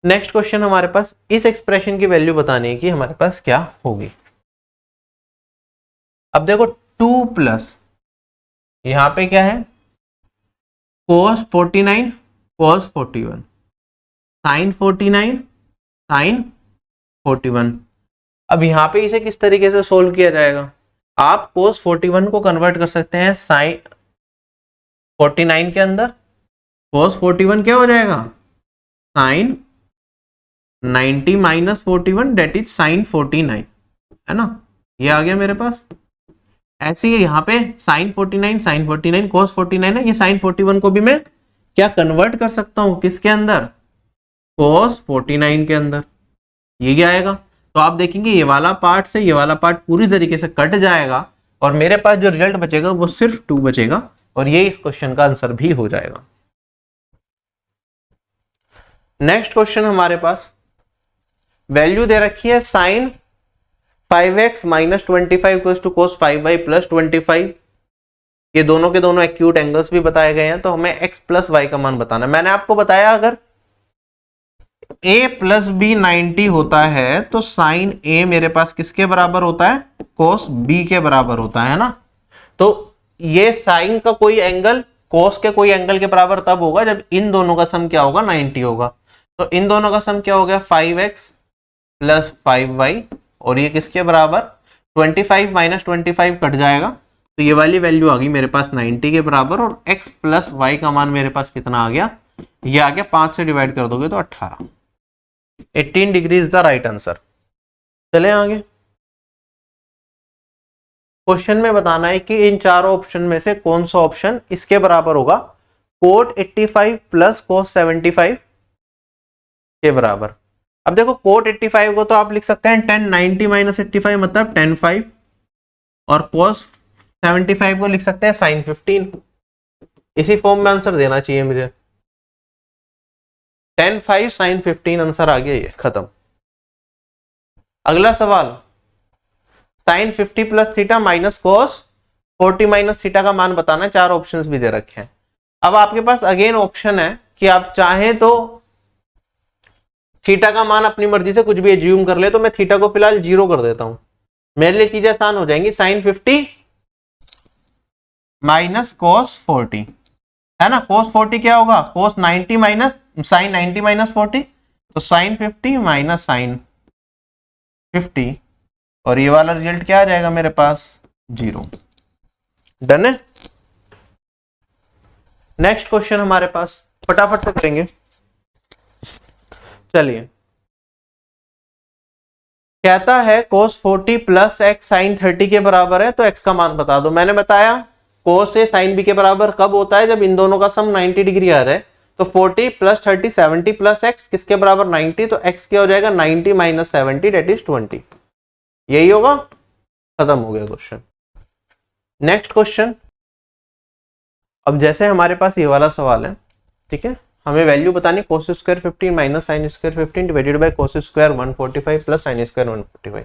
नेक्स्ट क्वेश्चन हमारे पास, इस एक्सप्रेशन की वैल्यू बतानी है कि हमारे पास क्या होगी। अब देखो 2 प्लस यहां पे क्या है, cos 49 cos 41 sin 49 sin 41। अब यहां पे इसे किस तरीके से सोल्व किया जाएगा, आप cos 41 को कन्वर्ट कर सकते हैं sin 49 के अंदर, cos 41 क्या हो जाएगा, sin 90 minus 41 that is sin 49, है ना, ये आ गया मेरे पास। ऐसे ही यहाँ पे sin 49 sin 49 cos 49 है, ये sin 41 को भी मैं क्या कन्वर्ट कर सकता हूं, किसके अंदर, cos 49 के अंदर, ये आएगा। तो आप देखेंगे ये वाला पार्ट से ये वाला पार्ट पूरी तरीके से कट जाएगा, और मेरे पास जो रिजल्ट बचेगा वो सिर्फ 2 बचेगा, और ये इस क्वेश्चन का आंसर भी हो जाएगा। नेक्स्ट क्वेश्चन हमारे पास वैल्यू दे रखी है sine 5x minus 25 to cos 5y plus 25, ये दोनों के दोनों एक्यूट एंगल्स भी बताए गए हैं, तो हमें x प्लस वाई का मान बताना है। मैंने आपको बताया अगर a प्लस बी 90 होता है तो साइन a मेरे पास किसके बराबर होता है, cos b के बराबर होता है ना। तो ये साइन का कोई एंगल cos के कोई एंगल के बराबर तब होगा जब इन दोनों का सम क्या होगा, 90 होगा। तो इन दोनों का सम क्या हो गया, 5x प्लस 5y, और ये किसके बराबर, 25 माइनस 25 कट जाएगा, तो ये वाली वैल्यू आ गई मेरे पास 90 के बराबर, और x प्लस वाई का मान मेरे पास कितना आ गया, ये आ गया 5 से डिवाइड कर दोगे तो 18, 18 degree is the right answer. चले आगे, क्वेश्चन में बताना है कि इन चारों ऑप्शन में से कौन सा ऑप्शन इसके बराबर होगा, कोट 85 प्लस कोस 75 के बराबर। अब देखो कोट 85 को तो आप लिख सकते हैं 10 90 माइनस 85 मतलब 10 5, और कोस 75 को लिख सकते हैं साइन 15। इसी फॉर्म में आंसर देना चाहिए मुझे, 10 5 साइन 15 आंसर आ गया, ये खत्म। अगला सवाल, sine 50 plus theta minus cos 40 minus theta का मान बताना, 4 ऑप्शंस भी दे रखे हैं। अब आपके पास अगेन ऑप्शन है कि आप चाहें तो थीटा का मान अपनी मर्जी से कुछ भी एज्यूम कर ले, तो मैं थीटा को फिलहाल 0 कर देता हूं, मेरे लिए चीजें आसान हो जाएंगी। साइन 50 माइनस कोस 40, है ना, कोस 40 क्या होगा, कोस 90 माइनस साइन 90 माइनस 40, तो साइन 50 माइनस साइन 50, और ये वाला रिजल्ट क्या आ जाएगा मेरे पास, 0। डन है। नेक्स्ट क्वेश्चन हमारे पास फटाफट से करेंगे, चलिए। कहता है cos 40 प्लस x sin 30 के बराबर है, तो x का मान बता दो। मैंने बताया cos ए sin b के बराबर कब होता है, जब इन दोनों का सम 90 डिग्री आ जाए। तो 40 प्लस 30 70 प्लस x किसके बराबर 90, तो x क्या हो जाएगा 90 माइनस 70 डेट इज 20। यही होगा, खत्म हो गया क्वेश्चन। Next question. अब जैसे हमारे पास ये वाला सवाल है, ठीक है, हमें वैल्यू बतानी cos square 15 minus sine square 15 divided by cos square 145 plus sine square 145।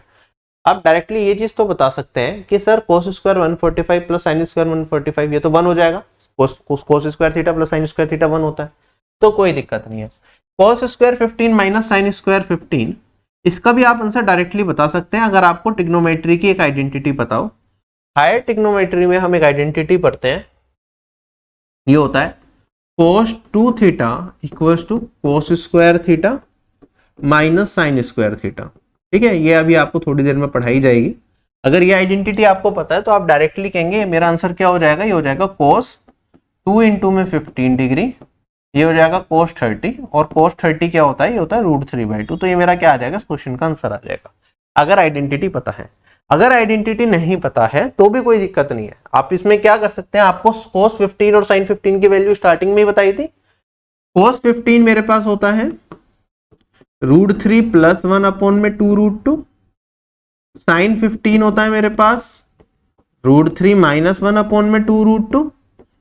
आप डायरेक्टली ये चीज तो बता सकते हैं कि sir cos square 145 plus sine square 145 ये तो 1 हो जाएगा, cos square theta plus sine square theta 1 होता है, तो कोई दिक्कत नहीं है। cos square 15 minus sine square 15, इसका भी आप आंसर डायरेक्टली बता सकते हैं अगर आपको ट्रिग्नोमेट्री की एक आइडेंटिटी पता हो। हायर ट्रिग्नोमेट्री में हम एक आइडेंटिटी पढ़ते हैं, ये होता है cos 2 theta equals to cos square theta minus sine square theta. ठीक है, ये अभी आपको थोड़ी देर में पढ़ाई जाएगी। अगर ये आइडेंटिटी आपको पता है तो आप डायरेक्टली कहेंगे मेरा आंसर क्या हो जाएगा, ये हो जाएगा cos 2 इंटू में 15 डिग्री, ये हो जाएगा cos 30, और cos 30 क्या होता है, ये होता है √3/2। तो ये मेरा क्या आ जाएगा, इस क्वेश्चन का आंसर आ जाएगा, अगर आइडेंटिटी पता है। अगर आइडेंटिटी नहीं पता है तो भी कोई दिक्कत नहीं है, आप इसमें क्या कर सकते हैं, आपको cos 15 और sin 15 की वैल्यू स्टार्टिंग में ही बताई थी। cos 15 मेरे पास होता है √3 प्लस 1 अपॉन में 2√2, साइन 15 होता है मेरे पास √3 माइनस 1 अपॉन में 2√2।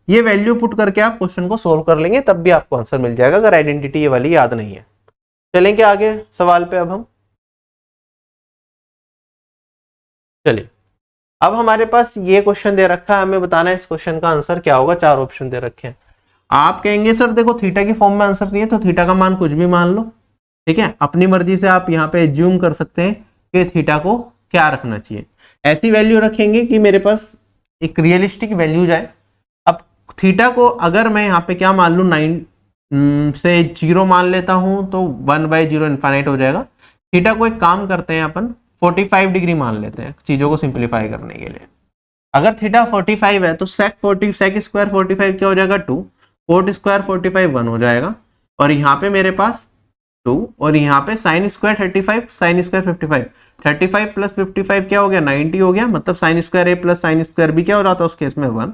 ये वैल्यू पुट करके आप क्वेश्चन को सोल्व कर लेंगे, तब भी आपको आंसर मिल जाएगा, अगर आइडेंटिटी ये वाली याद नहीं है। चलेंगे आगे सवाल पे। अब हम चलिए, अब हमारे पास ये क्वेश्चन दे रखा है, हमें बताना है इस क्वेश्चन का आंसर क्या होगा। 4 ऑप्शन दे रखे हैं। आप कहेंगे सर देखो थीटा की फॉर्म में आंसर नहीं है, तो थीटा का मान कुछ भी मान लो, ठीक है, अपनी मर्जी से आप यहाँ पे एज्यूम कर सकते हैं कि थीटा को क्या रखना चाहिए। ऐसी वैल्यू रखेंगे कि मेरे पास एक रियलिस्टिक वैल्यू जाए। अब थीटा को अगर मैं यहाँ पे क्या मान लूँ, 9 से 0 मान लेता हूँ तो 1/0 इनफाइनाइट हो जाएगा। थीटा को एक काम करते हैं अपन 45 डिग्री मान लेते हैं चीजों को सिंप्लीफाई करने के लिए। अगर थीटा 45 है तो सेक स्क्वायर 45 क्या हो जाएगा 2, कोट स्क्वायर 45 1 हो जाएगा, और यहाँ पे मेरे पास 2, और यहाँ पे sine square 35 sine square 55 35 plus 55 क्या हो गया 90 हो गया, मतलब साइन स्क्वायर ए प्लस साइन स्क्वायर बी क्या हो जाता है उस केस में 1,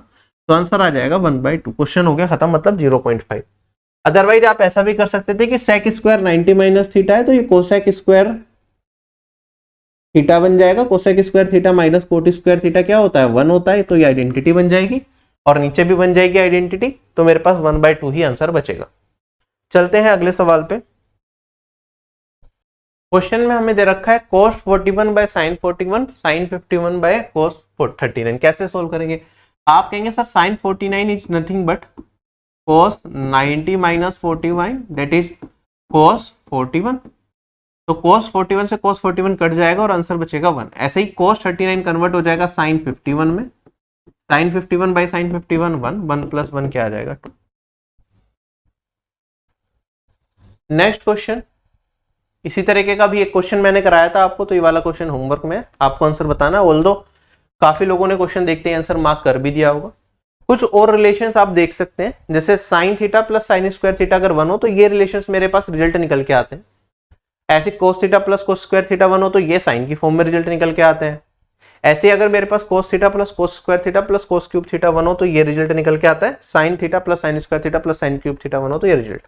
तो आंसर आ जाएगा 1/2। क्वेश्चन हो गया खत्म, मतलब 0.5। अदरवाइज आप ऐसा भी कर सकते थे कि सेक स्क्वायर 90 माइनस थीटा है तो ये कोसेक स्क्वायर थीटा बन जाएगा, cosec square theta minus cot square theta क्या होता है 1 होता है, तो ये आइडेंटिटी बन जाएगी, और नीचे भी बन जाएगी आइडेंटिटी, तो मेरे पास 1/2 ही आंसर बचेगा। चलते हैं अगले सवाल पे। क्वेश्चन में हमें दे रखा है cos 41 by sin 41 sin 51 by cos 39। कैसे सोल्व करेंगे, आप कहेंगे sir sin 49 is nothing but cos 90 minus 41 that is cos 41, तो cos 41 से cos 41 कट जाएगा और आंसर बचेगा 1। ऐसे ही cos 39 कन्वर्ट हो जाएगा sin 51 में, sin 51 बाय sin 51 1 प्लस 1 क्या आ जाएगा 2। नेक्स्ट क्वेश्चन, इसी तरीके का भी एक क्वेश्चन मैंने कराया था आपको, तो ये वाला क्वेश्चन होमवर्क में आपको आंसर बताना, ऑल्दो काफी लोगों ने क्वेश्चन देखते हैं आंसर मार्क कर भी दिया होगा। कुछ और रिलेशंस आप देख सकते हैं, जैसे sign theta plus sine square theta अगर 1 हो तो ये रिलेशंस मेरे पास रिजल्ट निकल के आते हैं। ऐसे कोस theta plus cos square theta 1 हो तो ये साइन की फॉर्म में रिजल्ट निकल के आते हैं। ऐसे अगर मेरे पास cos theta plus cos square theta plus cos cube theta 1 हो तो ये रिजल्ट निकल के आता है। Sine theta plus sine square theta plus sine cube theta 1 हो तो ये रिजल्ट।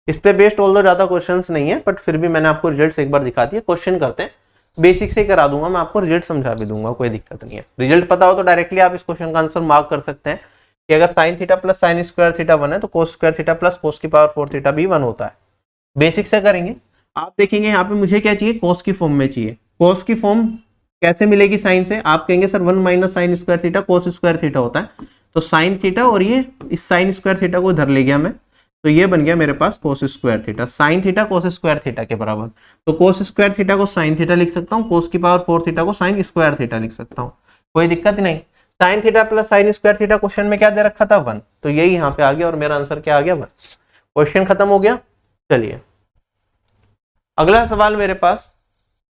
इस पे बेस्ड ऑल्दो ज्यादा क्वेश्चंस नहीं है, बट फिर भी मैंने आपको रिजल्ट्स एक बार दिखा दिए। क्वेश्चन करते हैं, बेसिक से ही करा दूंगा मैं आपको, रिजल्ट समझा भी दूंगा, कोई दिक्कत नहीं है। रिजल्ट पता हो तो डायरेक्टली आप इस क्वेश्चन का आंसर मार्क कर सकते हैं कि अगर sign theta plus sine square theta 1 है तो cos square theta plus cos की पावर 4 थीटा भी 1 होता है। बेसिक से करेंगे। आप देखेंगे यहाँ पे मुझे क्या चाहिए, कोस की फॉर्म में चाहिए। कोस की फॉर्म कैसे मिलेगी साइन से, आप कहेंगे sir 1 minus sine square theta cos square theta होता है, तो साइन थीटा और ये इस साइन स्क्वायर थीटा को इधर ले गया मैं, तो ये बन गया मेरे पास cos square theta. Sine theta cos square theta के बराबर, तो कोस स्क्वायर थीटा को साइन थीटा लिख सकता हूँ, कोस की पावर 4 थीटा को साइन स्क्वायर थीटा लिख सकता हूँ, कोई दिक्कत नहीं। Sine theta plus sine square theta question में क्या दे रखा था 1, तो यही यहाँ पे आ गया और मेरा आंसर क्या आ गया 1। क्वेश्चन खत्म हो गया। चलिए अगला सवाल मेरे पास,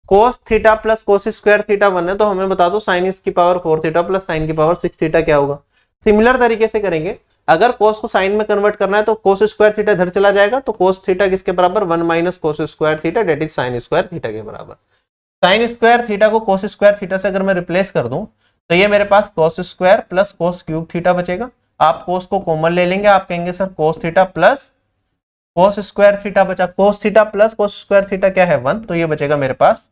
cos theta plus cos square theta 1 है तो हमें बता दो साइन की पावर 4 थीटा प्लस साइन की पावर 6 थीटा क्या होगा। सिमिलर तरीके से करेंगे, अगर कोस को साइन में कन्वर्ट करना है तो कोस स्क्वायर थीटा इधर चला जाएगा, तो कोस थीटा किसके बराबर 1 minus cos square theta that is sine square theta के बराबर। साइन स्क्वायर थीटा को कोस स्क्वायर थीटा से अगर मैं रिप्लेस कर दूं तो ये मेरे पास cos square plus cos cube theta बचेगा। आप कोस को कॉमन ले लेंगे, आप कहेंगे sir cos theta plus cos square theta बचा, cos theta plus cos square theta क्या है 1, तो ये बचेगा मेरे पास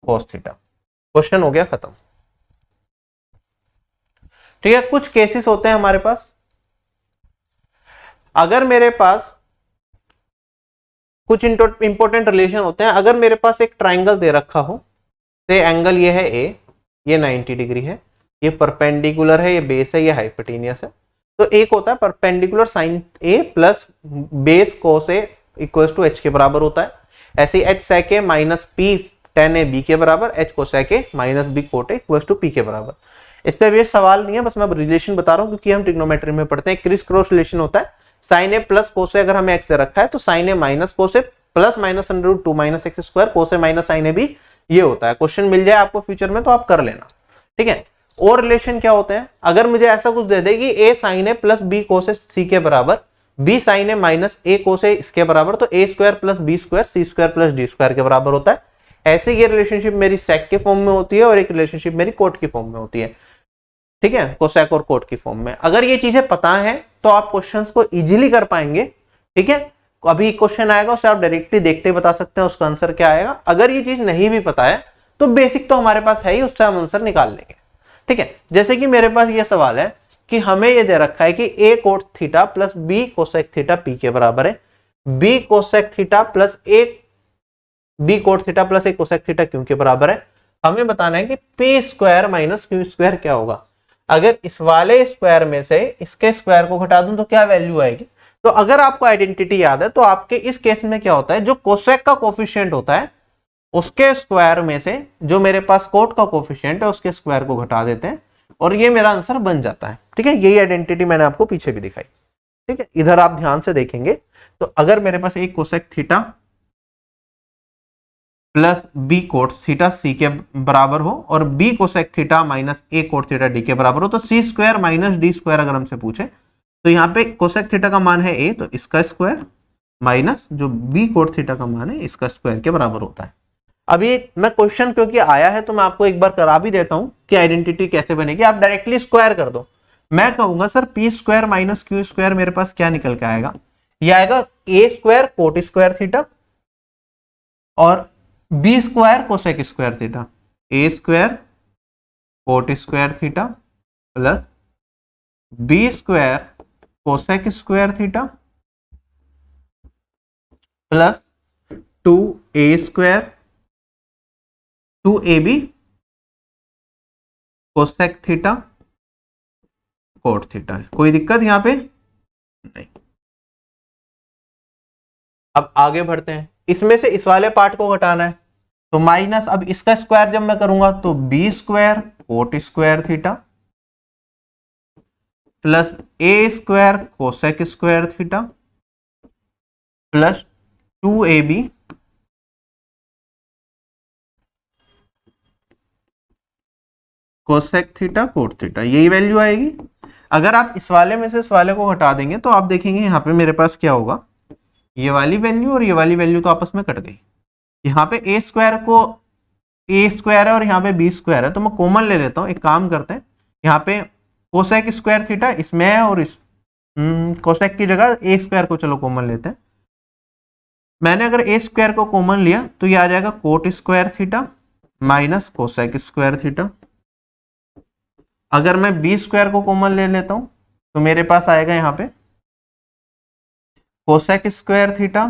कोस थीटा। क्वेश्चन हो गया खत्म। ठीक है, कुछ केसेस होते हैं हमारे पास, अगर मेरे पास कुछ इंपॉर्टेंट रिलेशन होते हैं। अगर मेरे पास एक ट्राइंगल दे रखा हो, से एंगल ये है ए, ये 90 डिग्री है, ये परपेंडिकुलर है, ये बेस है, ये हाइपोटेनियस है। तो एक होता है perpendicular sine A plus base cos A equal to H के बराबर होता है। ऐसे ही H sec A minus P tan A B के बराबर, H cosec A minus B cot A equal to P के बराबर। इस पर भी सवाल नहीं है, बस मैं रिलेशन बता रहा हूँ क्योंकि हम ट्रिग्नोमेट्री में पढ़ते हैं। क्रिस क्रॉस रिलेशन होता है, साइन ए प्लस कोस ए अगर हमें एक्स से रखा है तो sine A minus cos A plus minus under root 2 minus X square cos A minus sine A भी ये होता है। क्वेश्चन मिल जाए आपको फ्यूचर में तो आप कर लेना। ठीक है, और रिलेशन क्या होते हैं, अगर मुझे ऐसा कुछ दे दे कि ए साइन ए प्लस बी कोस ए सी के बराबर, बी साइन ए माइनस ए कोस ए इसके बराबर, तो ए स्क्वायर प्लस बी स्क्वायर सी स्क्वायर प्लस डी स्क्वायर के बराबर होता है। ऐसे ये रिलेशनशिप मेरी सेक के फॉर्म में होती है और एक रिलेशनशिप मेरी कोट की फॉर्म में होती है। ठीक है, कोसेक और कोट की फॉर्म में। अगर ये चीजें पता है तो आप क्वेश्चंस को इजीली कर पाएंगे। ठीक है, अभी क्वेश्चन आएगा उसे आप डायरेक्टली देखते बता सकते हैं उसका आंसर क्या आएगा। अगर ये चीज नहीं भी पता है तो बेसिक तो हमारे पास है ही, उससे हम आंसर निकाल लेंगे। ठीक है, जैसे कि मेरे पास ये सवाल है कि हमें ये दे रखा है कि A cot theta plus B cosec theta P के बराबर है, B cosec theta plus A B cot theta plus A cosec theta Q के बराबर है। हमें बताना है कि P square minus Q square क्या होगा। अगर इस वाले स्क्वायर में से इसके स्क्वायर को घटा दूं तो क्या वैल्यू आएगी। तो अगर आपको आइडेंटिटी याद है तो आपके इस केस में क्या होता है, जो कोसेक का कोफिशिएंट होता है उसके स्क्वायर में से जो मेरे पास कोट का कोफिशिएंट है उसके स्क्वायर को घटा देते हैं और ये मेरा आंसर बन जाता है। ठीक है, यही आइडेंटिटी मैंने आपको पीछे भी दिखाई। ठीक है, इधर आप ध्यान से देखेंगे तो अगर मेरे पास एक cosec theta plus B cot theta C के बराबर हो और B cosec theta minus A cot theta D के बराबर हो, तो C square minus D square अगर हमसे पूछे तो यहाँ पे कोसेक थीटा का मान है ए, तो इसका स्क्वायर माइनस जो बी कोट थीटा का मान है इसका स्क्वायर के बराबर होता है। अभी मैं क्वेश्चन क्योंकि आया है तो मैं आपको एक बार करा भी देता हूं कि आइडेंटिटी कैसे बनेगी। आप डायरेक्टली स्क्वायर कर दो। मैं कहूंगा sir P square minus Q square मेरे पास क्या निकल के आएगा, ये आएगा A square cot square theta और B square cosec square theta, A square cot square theta plus B square cosec square theta plus 2a square 2ab cosec theta cot theta. कोई दिक्कत यहां पे नहीं। अब आगे बढ़ते हैं, इसमें से इस वाले पार्ट को घटाना है तो माइनस, अब इसका स्क्वायर जब मैं करूंगा तो B square cot square theta plus A square cosec square theta plus 2ab cosec theta cot theta, यही वैल्यू आएगी। अगर आप इस वाले में से इस वाले को घटा देंगे तो आप देखेंगे यहाँ पे मेरे पास क्या होगा, ये वाली वैल्यू और ये वाली वैल्यू तो आपस में कट गई। यहाँ पे ए स्क्वायर को ए स्क्वायर है और यहाँ पे बी स्क्वायर है, तो मैं कॉमन ले लेता हूँ। एक काम करते हैं, यहाँ पे कोसेक स्क्वायर थीटा इसमें है और इस कोसेक की जगह ए स्क्वायर को चलो कॉमन लेते हैं। मैंने अगर ए स्क्वायर को कॉमन लिया तो ये आ जाएगा coat square theta minus cosec square theta. अगर मैं बी स्क्वायर को कॉमन ले लेता हूं तो मेरे पास आएगा यहाँ पे cosec square theta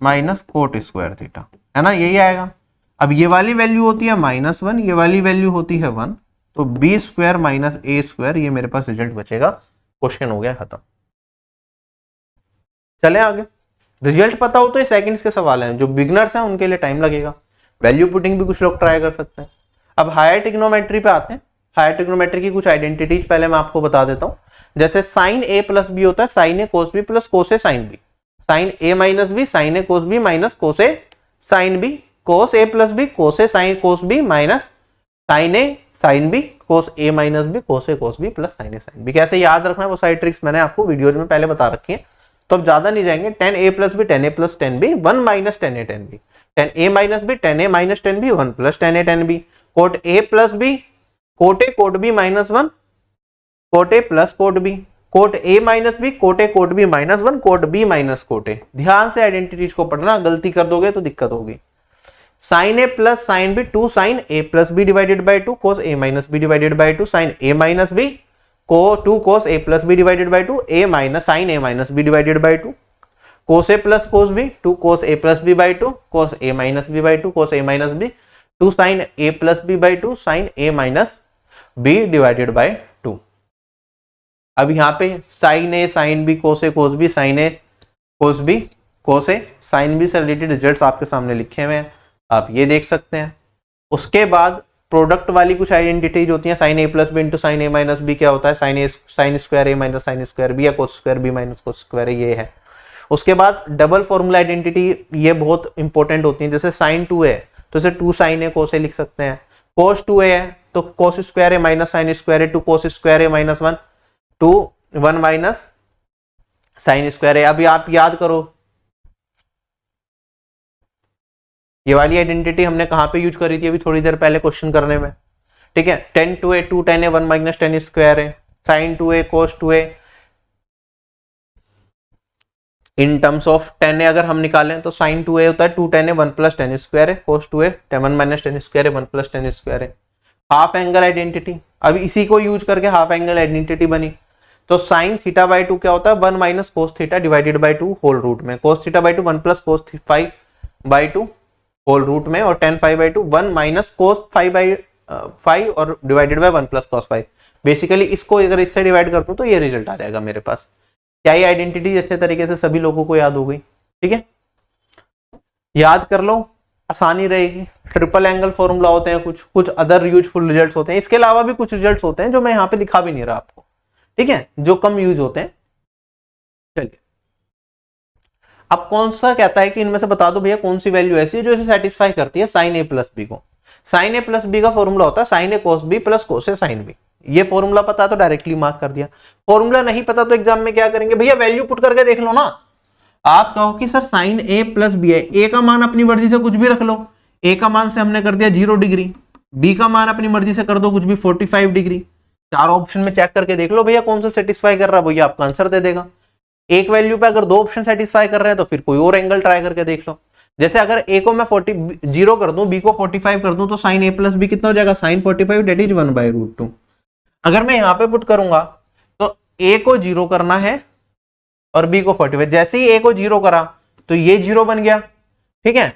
minus cot square theta, है ना, यही आएगा। अब ये वाली वैल्यू होती है -1, ये वाली वैल्यू होती है 1, तो B square minus a square, ये मेरे पास रिजल्ट बचेगा। क्वेश्चन हो गया खत्म। चले आगे। रिजल्ट पता हो तो ये सेकंड्स के सवाल हैं, जो बिगनर्स हैं उनके लिए टाइम लगेगा। वैल्यू पुटिंग भी कुछ लोग ट्राई कर सकते हैं। अब हायर ट्रिग्नोमेट्री पे आते हैं। हायर ट्रिग्नोमेट्री की कुछ आइडेंटिटीज पहले मैं आपको बता देता हूँ। जैसे साइन ए प्लस बी होता है साइन ए कोस बी प्लस कोस ए साइन बी, साइन ए माइनस बी साइन ए कोस बी माइनस कोस ए साइन बी, कोस ए प्लस बी कोस ए sine cos B minus sine ए साइन बी, कोस ए minus B cos ए cos B plus sine ए sine B. कैसे याद रखना है वो सारी tricks मैंने आपको videos में पहले बता रखी है, तो अब ज्यादा नहीं जाएंगे। 10a plus b 10a plus 10b 1 minus 10a 10b, tan a minus b, tan a minus tan b, 1 plus tan a tan b, cot a plus B, cot A cot b minus 1, cot a plus cot b, cot a minus B, cot A cot b minus 1, cot b minus cot a. ध्यान से identities को पढ़ना, गलती कर दोगे तो दिक्कत होगी। Sine A plus sine B, 2 sine A plus B divided by 2 cos A minus B divided by 2, sine A minus B को 2 cos A plus B divided by 2, A minus sine A minus B divided by 2, cos A plus cos B, 2 cos A plus B by 2, cos A minus B by 2, cos A minus B, 2 sine A plus B by 2, sine A minus B divided by 2। अब यहाँ पे sine ए sine B, cos ए cos b, sine ए cos b cos ए sine b से related results आपके सामने लिखे हुए हैं, आप ये देख सकते हैं। उसके बाद प्रोडक्ट वाली कुछ आइडेंटिटीज होती हैं, साइन ए प्लस बी इंटू साइन ए माइनस बी क्या होता है, sine square A minus sine square B, या cos square B minus cos square A, ये है। उसके बाद डबल फॉर्मूला आइडेंटिटी, ये बहुत इंपॉर्टेंट होती है। जैसे साइन 2 है तो इसे 2 साइन ए कोस ए लिख सकते हैं, कोस 2 है तो cos square A minus sine square A, 2 cos square A minus 1, 2 1 minus sine square ए। अभी आप याद करो ये वाली आइडेंटिटी हमने कहां पे यूज करी थी अभी थोड़ी देर पहले क्वेश्चन करने में, ठीक है। Tan 2 A 2 tan A 1 minus tan square है, sine 2 A cos 2 A in terms of tan A अगर हम निकालें तो साइन 2 ए होता है 2 tan A 1 plus tan square है, कोस 2 ए 1 माइनस टेन स्क्वायर है 1 प्लस टेन स्क्वायर है। हाफ एंगल आइडेंटिटी, अब इसी को यूज करके हाफ एंगल आइडेंटिटी बनी, तो साइन थीटा बाई 2 क्या होता है 1 minus cos theta divided by 2 whole root में, cos theta by 2 1 plus cos 5 by 2 whole root में, और tan 5 by 2 1 minus cos 5 by 5 और divided by 1 plus cos 5। Basically इसको अगर इससे डिवाइड कर दूं तो ये रिजल्ट आ जाएगा मेरे पास। क्या ये आइडेंटिटी अच्छे तरीके से सभी लोगों को याद हो गई? ठीक है, याद कर लो, आसानी रहेगी। ट्रिपल एंगल फॉर्मूला होते हैं, कुछ अदर यूजफुल रिजल्ट्स होते हैं, इसके अलावा भी कुछ रिजल्ट्स होते हैं जो मैं यहाँ पे दिखा भी नहीं रहा आपको, ठीक है, जो कम यूज होते हैं। चलिए, अब कौन सा कहता है कि इनमें से बता दो भैया कौन सी वैल्यू ऐसी है जो इसे सेटिस्फाई करती है साइन ए प्लस बी को। साइन ए प्लस बी का फॉर्मूला होता है साइन ए कोस बी प्लस कोस ए साइन बी। ये फॉर्मूला पता तो डायरेक्टली मार्क कर दिया, फॉर्मूला नहीं पता तो एग्जाम में क्या करेंगे भैया, वैल्यू पुट करके देख लो ना। आप कहो कि सर साइन ए प्लस बी है, ए का मान अपनी मर्जी से कुछ भी रख लो, ए का मान से हमने कर दिया 0 डिग्री, बी का मान अपनी मर्जी से कर दो कुछ भी 45 डिग्री। चारों ऑप्शन में चेक करके देख लो भैया कौन सा सेटिस्फाई कर रहा है, भैया आपका आंसर दे देगा। एक वैल्यू पे अगर 2 ऑप्शन सेटिस्फाई कर रहे हैं तो फिर कोई और एंगल ट्राई करके देख लो। जैसे अगर ए को मैं 0 कर दूं, बी को 45 कर दूं, तो साइन ए प्लस बी कितना हो जाएगा, साइन 45 डेट इज 1/√2। अगर मैं यहाँ पे पुट करूंगा तो ए को 0 करना है और बी को 45, जैसे ही ए को 0 करा तो ये 0 बन गया, ठीक है,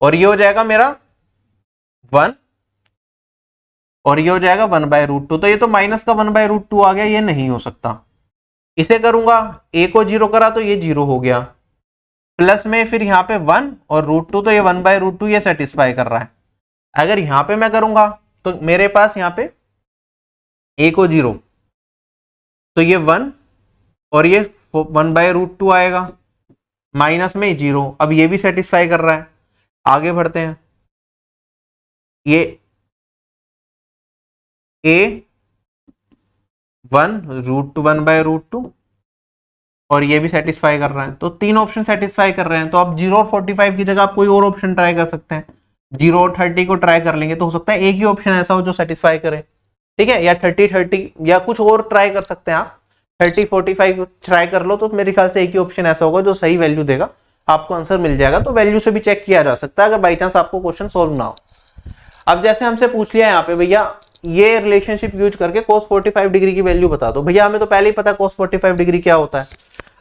और ये हो जाएगा मेरा 1 और ये हो जाएगा 1/√2। तो ये तो माइनस का 1/√2 आ गया, ये नहीं हो सकता। इसे करूंगा, ए को 0 करा तो ये 0 हो गया, प्लस में फिर यहाँ पे 1 और √2, तो ये 1/√2 ये सेटिस्फाई कर रहा है। अगर यहाँ पे मैं करूंगा तो मेरे पास यहाँ पे ए को 0 तो ये 1 और ये 1/√2 आएगा, माइनस में 0, अब ये भी सेटिस्फाई कर रहा है। आगे बढ़ते हैं, ये ए 1√2 1/√2 और ये भी सेटिस्फाई कर रहा है, तो 3 ऑप्शन सेटिस्फाई कर रहे हैं। तो आप 0 और 45 की जगह आप कोई और ऑप्शन ट्राई कर सकते हैं, 0 और 30 को ट्राई कर लेंगे तो हो सकता है एक ही ऑप्शन ऐसा हो जो सेटिस्फाई करे, ठीक है, या 30 या कुछ और ट्राई कर सकते हैं आप, 30 45 ट्राई कर लो, तो मेरे ख्याल से एक ही ऑप्शन ऐसा होगा जो सही वैल्यू देगा, आपको आंसर मिल जाएगा। तो वैल्यू से भी चेक किया जा सकता है अगर बाई चांस आपको क्वेश्चन सोल्व ना हो। अब जैसे हमसे पूछ लिया यहाँ पे भैया ये रिलेशनशिप यूज करके cos 45 डिग्री की वैल्यू बता दो, भैया हमें तो पहले ही पता है cos 45 डिग्री क्या होता है।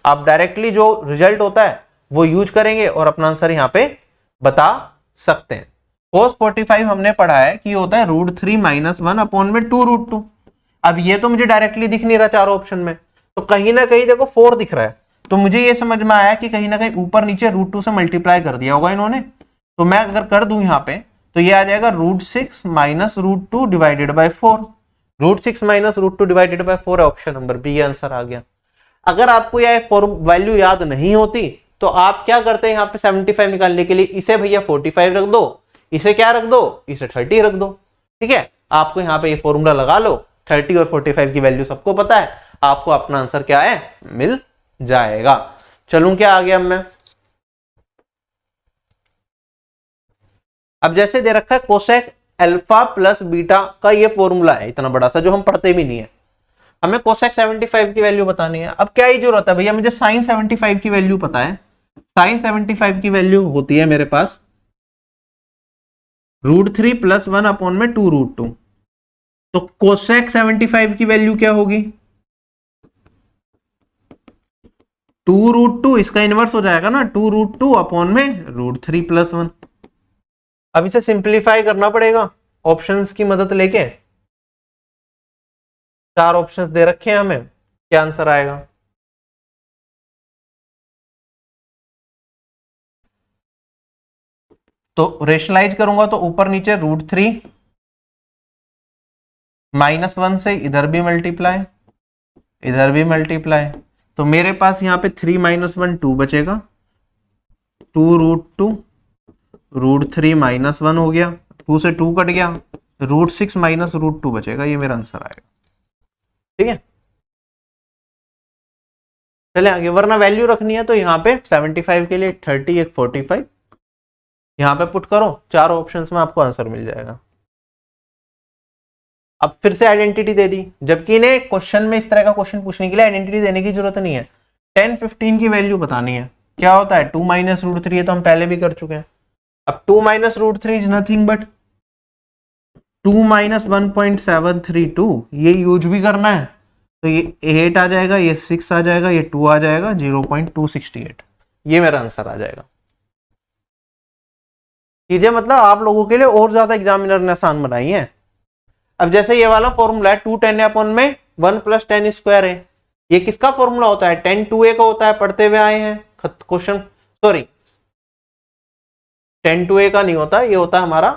आप डायरेक्टली जो रिजल्ट होता है वो यूज करेंगे और अपना आंसर यहाँ पे बता सकते हैं। cos 45 हमने पढ़ा है कि होता है √3 - 1 2√2। अब ये तो मुझे डायरेक्टली दिख नहीं रहा चारों ऑप्शन में, तो कहीं ना कहीं देखो 4 दिख रहा है, तो मुझे ये समझ में आया कि कहीं ना कहीं ऊपर नीचे √2 से मल्टीप्लाई कर दिया होगा इन्होंने। तो मैं अगर कर दूं यहाँ पे तो ये आ जाएगा √6 - √2 डिवाइडेड बाय 4। √6 - √2 डिवाइडेड बाय 4 है, ऑप्शन नंबर बी आंसर आ गया। अगर आपको यह वैल्यू याद नहीं होती तो आप क्या करते हैं, यहाँ पे 75 निकालने के लिए इसे भैया 45 रख दो, इसे क्या रख दो, इसे 30 रख दो, ठीक है। आपको यहाँ पे ये फॉर्मूला लगा लो, 30 और 45 की वैल्यू सबको पता है, आपको अपना आंसर क्या है मिल जाएगा। चलूं क्या आगे अब मैं, अब जैसे दे रखा है कोसेक अल्फा प्लस बीटा का ये फॉर्मूला है इतना बड़ा सा जो हम पढ़ते भी नहीं है, हमें कोसेक 75 की वैल्यू बतानी है। अब क्या ही जरूरत है भैया, मुझे साइन 75 की वैल्यू पता है। साइन 75 की वैल्यू होती है मेरे पास √3 + 1 अपॉन में 2√2। तो कोसेक 75 की वैल्यू क्या होगी 2√2, इसका इनवर्स हो जाएगा ना 2√2 अपॉन में √3 + 1। अब इसे सिंप्लीफाई करना पड़ेगा ऑप्शंस की मदद लेके। 4 ऑप्शंस दे रखे हैं हमें, क्या आंसर आएगा। तो रेशनलाइज करूंगा तो ऊपर नीचे √3 -1 से इधर भी मल्टीप्लाई, इधर भी मल्टीप्लाई, तो मेरे पास यहाँ पे 3 - 1 2 बचेगा, 2√2 √3 -1 हो गया, 2 से 2 कट गया, √6 - √2 बचेगा, ये मेरा आंसर आएगा। ठीक है, चले आगे, वरना वैल्यू रखनी है तो यहाँ पे 75 के लिए 30 एक 45 यहाँ पे पुट करो, 4 ऑप्शंस में आपको आंसर मिल जाएगा। अब फिर से आइडेंटिटी दे दी, जबकि इन्हें क्वेश्चन में इस तरह का क्वेश्चन पूछने के लिए आइडेंटिटी देने की जरूरत नहीं है। 10 15 की वैल्यू बतानी है, क्या होता है 2 - √3, ये तो हम पहले भी कर चुके हैं। अब 2 - √3 इज नथिंग बट 2 - 1.732, ये यूज भी करना है तो ये 8 आ जाएगा, ये 6 आ जाएगा, ये 2 आ जाएगा, 0.268, ये मेरा आंसर आ जाएगा। चीजें मतलब आप लोगों के लिए और ज्यादा एग्जामिनर ने आसान बनाई है। अब जैसे ये वाला फॉर्मूला है 210 अपॉन में 1 + 10 स्क्वायर है, ये किसका फॉर्मूला होता है 10 2a का होता है, पढ़ते हुए आए हैं क्वेश्चन, सॉरी 10 2a का नहीं होता, ये होता है हमारा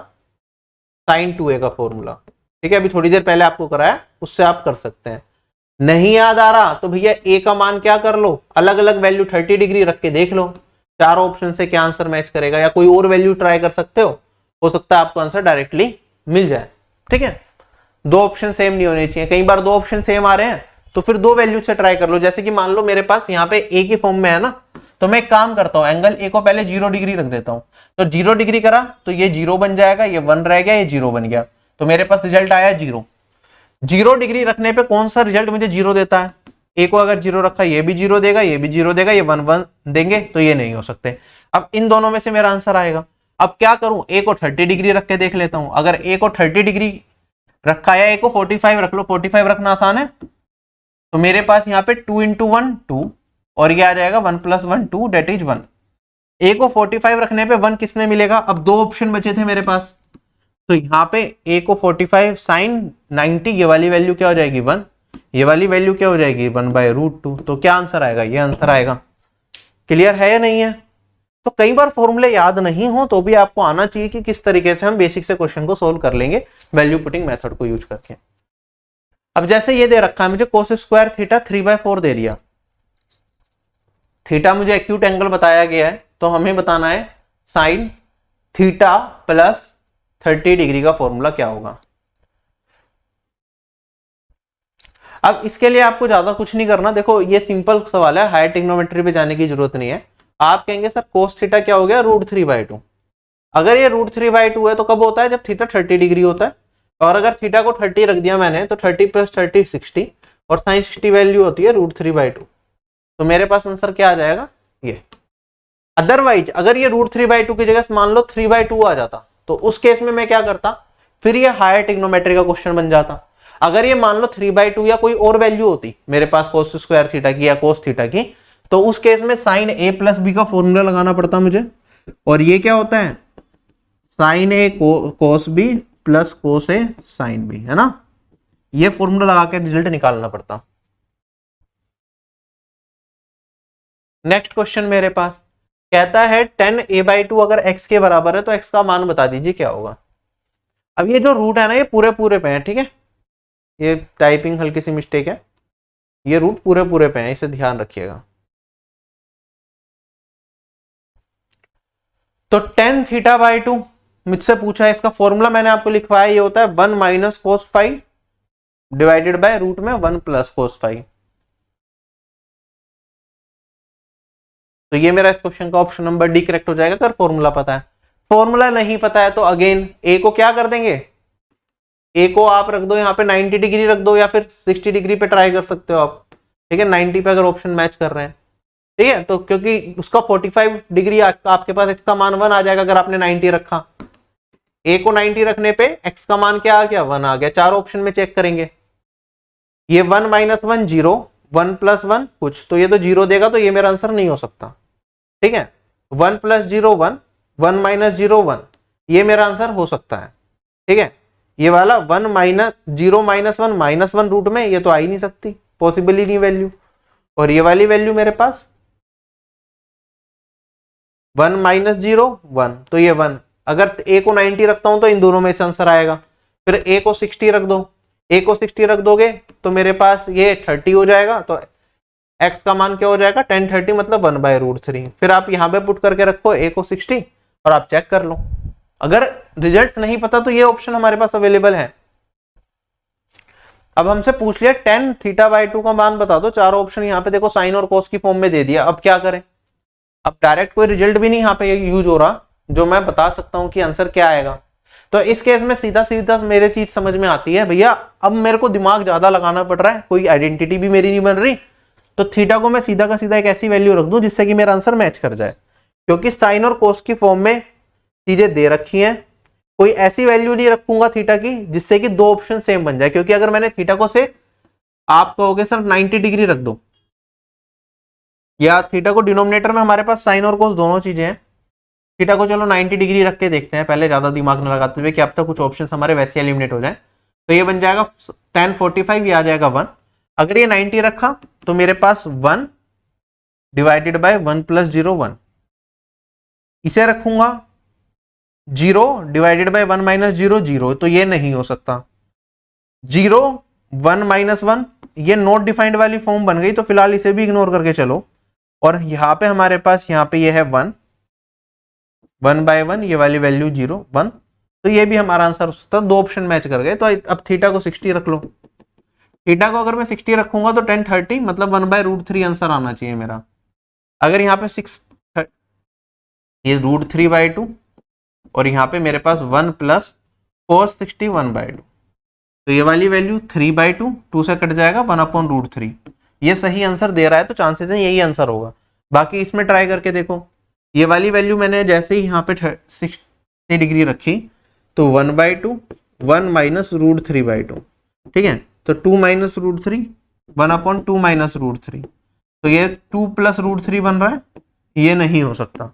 sin 2a का फॉर्मूला। ठीक है, अभी थोड़ी देर पहले आपको कराया, उससे आप कर सकते हैं। नहीं याद आ रहा तो भैया a का मान क्या कर लो, अलग अलग वैल्यू 30 डिग्री रख के देख लो, 4 ऑप्शन से क्या आंसर मैच करेगा, या कोई और वैल्यू ट्राई कर सकते हो सकता है आपको आंसर डायरेक्टली मिल जाए। ठीक है, 2 ऑप्शन सेम नहीं होने चाहिए, कई बार 2 ऑप्शन सेम आ रहे हैं तो फिर 2 वैल्यू से ट्राई कर लो। जैसे कि मान लो मेरे पास यहाँ पे a की फॉर्म में है ना, तो मैं एक काम करता हूँ, एंगल a को पहले 0 डिग्री रख देता हूँ, तो 0 डिग्री करा तो ये 0 बन जाएगा, ये 1 रह गया, ये 0 बन गया, तो मेरे पास रिजल्ट आया 0। 0 डिग्री रखने पे कौन सा रिजल्ट मुझे 0 देता है, a को अगर 0 रखा ये भी 0 देगा, ये भी 0 देगा, ये 1 1 देंगे, तो ये नहीं हो सकते। अब इन दोनों में से मेरा आंसर आएगा। अब क्या करूं, a को 30 डिग्री रख के देख लेता हूं, अगर a को 30 डिग्री रखा है, a को 45 रख लो, 45 रखना आसान है, तो मेरे पास यहाँ पे 2 × 1 2 और ये आ जाएगा 1 + 1 2 दैट इज 1। a को 45 रखने पे 1 किस में मिलेगा, अब 2 ऑप्शन बचे थे मेरे पास, तो यहाँ पे a को 45 sin 90, ये वाली वैल्यू क्या हो जाएगी 1, ये वाली वैल्यू क्या हो जाएगी 1/√2, तो क्या आंसर आएगा, ये आंसर आएगा। क्लियर है या नहीं है। तो कई बार फॉर्मूले याद नहीं हो तो भी आपको आना चाहिए कि किस तरीके से हम बेसिक से क्वेश्चन को सोल्व कर लेंगे वैल्यू पुटिंग मेथड को यूज करके। अब जैसे ये दे रखा है मुझे cos स्क्वायर थीटा 3/4 दे दिया, थीटा मुझे एक्यूट एंगल बताया गया है, तो हमें बताना है साइन थीटा + 30 डिग्री का फॉर्मूला क्या होगा। अब इसके लिए आपको ज्यादा कुछ नहीं करना, देखो ये सिंपल सवाल है, हायर ट्रिग्नोमेट्री पे जाने की जरूरत नहीं है। आप कहेंगे सर cos थीटा क्या हो गया √3/2, अगर ये √3/2 है तो कब होता है, जब थीटा 30 डिग्री होता है, और अगर थीटा को 30 रख दिया मैंने तो 30 + 30 60, और sin 60 वैल्यू होती है √3/2, तो मेरे पास आंसर क्या आ जाएगा ये। अदरवाइज अगर ये √3/2 की जगह मान लो 3/2 आ जाता, तो उस केस में मैं क्या करता, फिर ये हायर ट्रिग्नोमेट्री का क्वेश्चन बन जाता। अगर ये मान लो 3/2 या कोई और वैल्यू होती मेरे पास cos स्क्वायर थीटा की या cos थीटा की, तो उस केस में sin a + b का फॉर्मूला लगाना पड़ता मुझे, और ये क्या होता है sin a cos b + cos a sin b, है ना, ये फॉर्मूला लगा के रिजल्ट निकालना पड़ता। नेक्स्ट क्वेश्चन मेरे पास कहता है 10a/2 अगर x के बराबर है तो x का मान बता दीजिए क्या होगा। अब ये जो रूट है ना, ये पूरे पूरे पे है, ठीक है, ये टाइपिंग हल्की सी मिस्टेक है, ये रूट पूरे पूरे पे है, इसे ध्यान रखिएगा। तो tan θ/2 मुझसे पूछा है, इसका फॉर्मूला मैंने आपको लिखवाया, ये होता है 1 - cos phi divided by root में 1 + cos phi। तो ये मेरा इस क्वेश्चन का ऑप्शन नंबर डी करेक्ट हो जाएगा अगर फॉर्मूला पता है। फॉर्मूला नहीं पता है तो अगेन ए को क्या कर देंगे, ए को आप रख दो यहाँ पे 90 डिग्री रख दो, या फिर 60 डिग्री पे ट्राई कर सकते हो आप, ठीक है, 90 पे अगर ऑप्शन मैच कर रहे हैं, ठीक है। तो क्योंकि उसका 45 डिग्री आपके पास x का मान 1 आ जाएगा अगर आपने 90 रखा, a को 90 रखने पे x का मान क्या आ गया, 1 आ गया। चारों ऑप्शन में चेक करेंगे, ये 1 माइनस 1 0, 1 प्लस 1 कुछ, तो ये तो 0 देगा, तो ये मेरा आंसर नहीं हो सकता, ठीक है। 1 प्लस 0 1, 1 माइनस 0 1, ये मेरा आंसर हो सकता है, ठीक है। ये वाला 1 माइनस 0 माइनस 1 माइनस 1 रूट में, ये तो आ ही नहीं सकती, पॉसिबल ही नहीं वैल्यू। और ये वाली वैल्यू मेरे पास 1 माइनस 0 1, तो ये 1, अगर a को 90 रखता हूं तो इन दोनों में से आंसर आएगा। फिर a को 60 रख दो, a को 60 रख दोगे तो मेरे पास ये 30 हो जाएगा, तो x का मान क्या हो जाएगा 10 30 मतलब 1/√3। फिर आप यहाँ पे पुट करके रखो a को 60 और आप चेक कर लो। अगर रिजल्ट नहीं पता तो ये ऑप्शन हमारे पास अवेलेबल है। अब हमसे पूछ लिया tan θ/2 का मान बता दो, चारों ऑप्शन यहाँ पे देखो साइन और कोस की फॉर्म में दे दिया। अब क्या करें, अब डायरेक्ट कोई रिजल्ट भी नहीं यहाँ पे यूज हो रहा जो मैं बता सकता हूँ कि आंसर क्या आएगा। तो इस केस में सीधा सीधा मेरे चीज समझ में आती है, भैया अब मेरे को दिमाग ज्यादा लगाना पड़ रहा है, कोई आइडेंटिटी भी मेरी नहीं बन रही, तो थीटा को मैं सीधा का सीधा एक ऐसी वैल्यू रख दूं जिससे कि मेरा आंसर मैच कर जाए, क्योंकि साइन और कोस की फॉर्म में चीजें दे रखी हैं। कोई ऐसी वैल्यू नहीं रखूंगा थीटा की जिससे कि दो ऑप्शन सेम बन जाए, क्योंकि अगर मैंने थीटा को से आप कहोगे सर 90 डिग्री रख दो, या थीटा को डिनोमिनेटर में हमारे पास साइन और कोस दोनों चीजें हैं, थीटा को चलो 90 डिग्री रख के देखते हैं पहले, ज्यादा दिमाग न लगाते हुए कि अब तक कुछ ऑप्शन हमारे वैसे एलिमिनेट हो जाए। तो ये बन जाएगा tan 45, ये आ जाएगा 1। अगर ये 90 रखा तो मेरे पास 1 डिवाइडेड बाय 1 प्लस 0 1, इसे रखूंगा 0 डिवाइडेड बाय 1 माइनस 0 0, तो ये नहीं हो सकता। 0 1 माइनस 1, ये नॉट डिफाइंड वाली फॉर्म बन गई, तो फिलहाल इसे भी इग्नोर करके चलो। और यहाँ पे हमारे पास यहाँ पे ये है 1 1/1, ये वाली वैल्यू 0 1, तो ये भी हमारा आंसर हो सकता है। दो ऑप्शन मैच कर गए। तो अब थीटा को 60 रख लो, थीटा को अगर मैं 60 रखूंगा तो tan 30 मतलब 1/√3 आंसर आना चाहिए मेरा। अगर यहाँ पे 6 ये √3/2 और यहाँ पे मेरे पास 1 प्लस cos 60 1/2, तो ये वाली वैल्यू 3/2, 2 से कट जाएगा 1/√3। ये सही आंसर दे रहा है तो चांसेस है यही आंसर होगा। बाकी इसमें ट्राई करके देखो, ये वाली वैल्यू मैंने जैसे ही यहाँ पे 60 डिग्री रखी तो 1/2 1 माइनस √3/2, ठीक है, तो 2 माइनस √3 1/2 माइनस √3, तो ये 2 प्लस √3 बन रहा है, ये नहीं हो सकता।